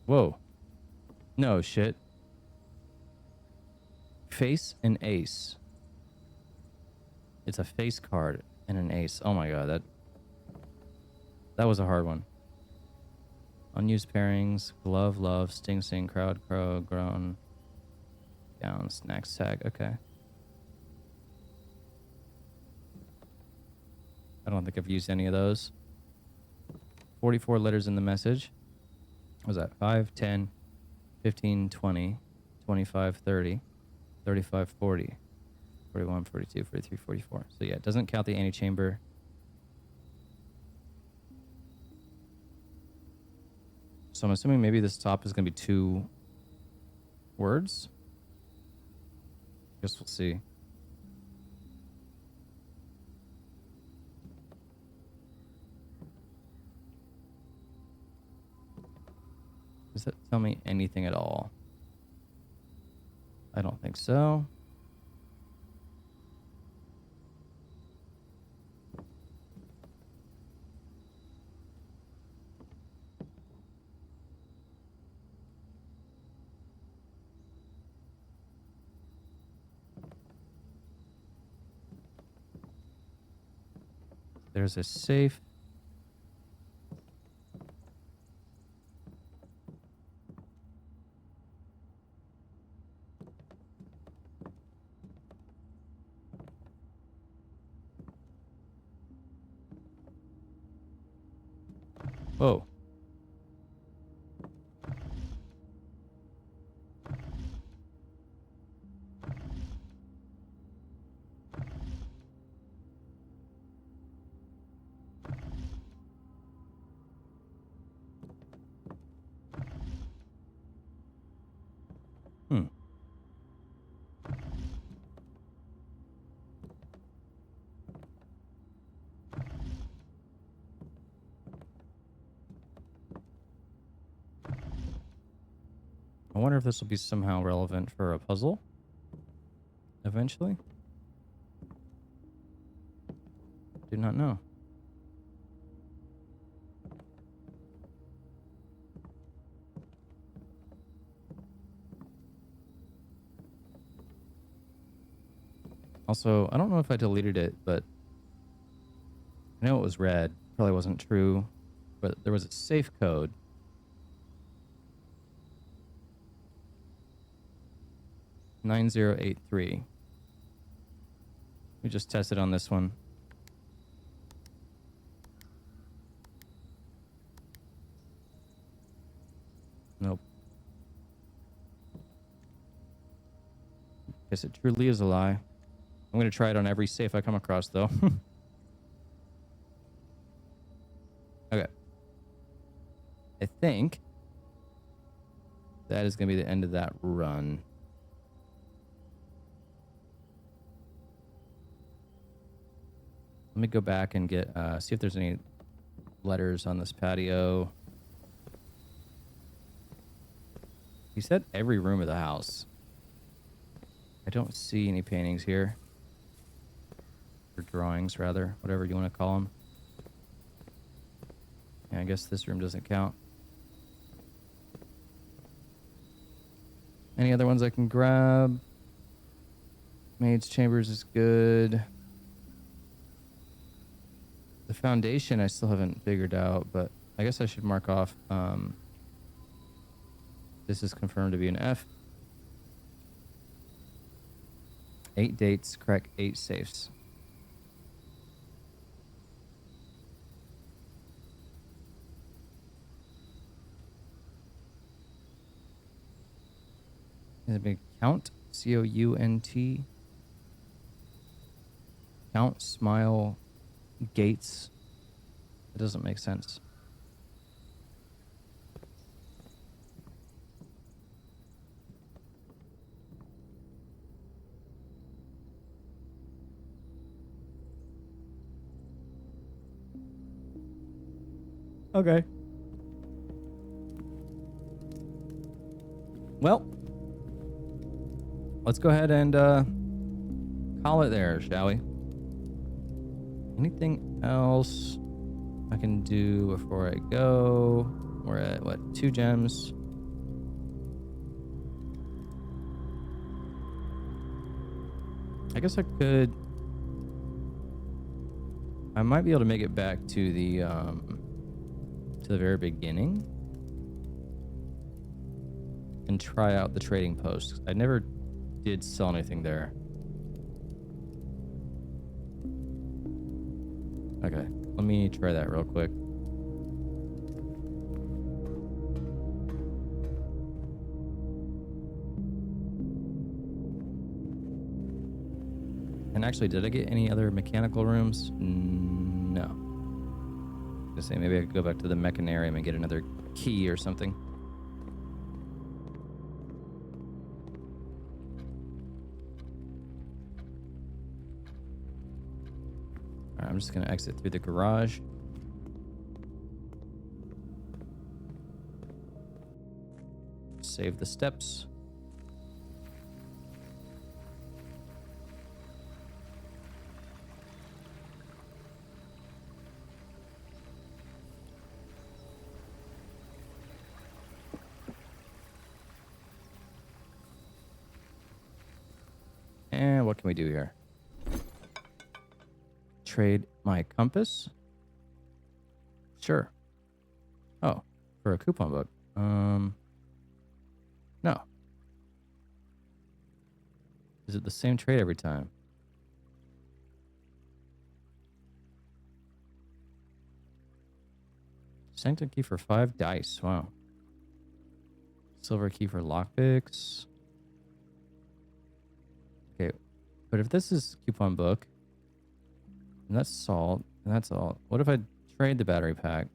Whoa. No shit. Face and ace. It's a face card and an ace. Oh my god, that was a hard one. Unused pairings, glove, love, sting, sing, crowd, crow, groan. down, snacks tag. Okay. I don't think I've used any of those. 44 letters in the message. What was that? 5, 10, 15, 20, 25, 30, 35, 40, 41, 42, 43, 44. So yeah, it doesn't count the antechamber. So I'm assuming maybe this top is going to be 2 words. Guess we'll see. Does that tell me anything at all? I don't think so. There's a safe. Whoa. Hmm. I wonder if this will be somehow relevant for a puzzle eventually. Do not know. Also, I don't know if I deleted it, but I know it was red. Probably wasn't true, but there was a safe code. (9083). We just tested on this one. Nope. Guess it truly is a lie. I'm going to try it on every safe I come across, though. Okay. I think that is going to be the end of that run. Let me go back and get see if there's any letters on this patio. He said every room of the house. I don't see any paintings here. Or drawings, rather. Whatever you want to call them. Yeah, I guess this room doesn't count. Any other ones I can grab? Maid's chambers is good. The foundation I still haven't figured out, but I guess I should mark off. This is confirmed to be an F. 8 dates, crack 8 safes. Is it big count? C-O-U-N-T. Count, smile, gates. It doesn't make sense. Okay. Well, let's go ahead and call it there, shall we? Anything else I can do before I go? We're at, what, 2 gems? I guess I could... I might be able to make it back to the very beginning and try out the trading post. I never did sell anything there. Okay, let me try that real quick. And actually, did I get any other mechanical rooms? No. Just say maybe I could go back to the mechanarium and get another key or something. All right, I'm just gonna exit through the garage. Save the steps. And what can we do here? Trade my compass? Sure. Oh, for a coupon book. No. Is it the same trade every time? Sanctum key for 5 dice. Wow. Silver key for lockpicks. Okay, but if this is coupon book, and that's salt, and that's all. What if I trade the battery pack?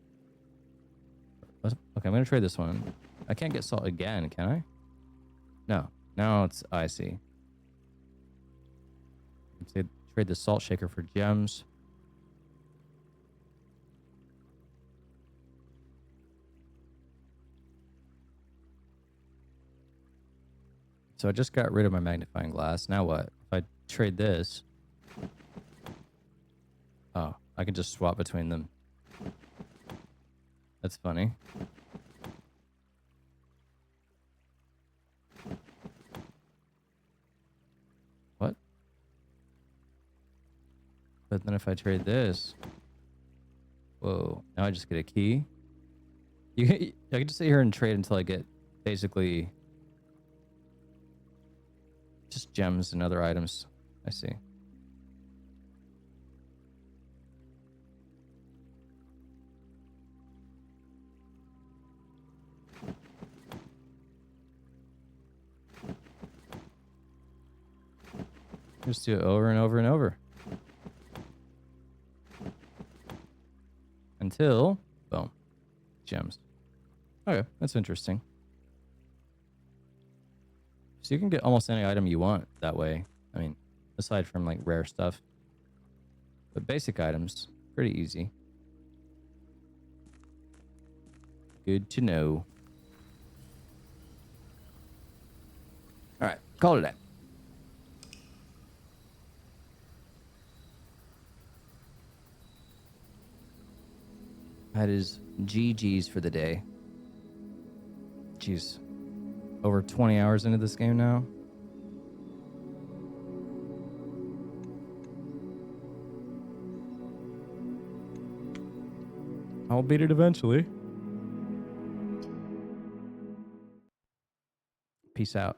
Okay, I'm gonna trade this one. I can't get salt again, can I? No. Now it's icy. Let's trade the salt shaker for gems. So I just got rid of my magnifying glass. Now what? If I trade this... Oh, I can just swap between them. That's funny. What? But then if I trade this... Whoa, now I just get a key? I can just sit here and trade until I get basically... just gems and other items. I see. Just do it over and over and over. Until, boom, gems. Okay, that's interesting. So you can get almost any item you want that way. I mean, aside from like rare stuff. But basic items, pretty easy. Good to know. All right, call it a day. That is GG's for the day. Jeez. Over 20 hours into this game now. I'll beat it eventually. Peace out.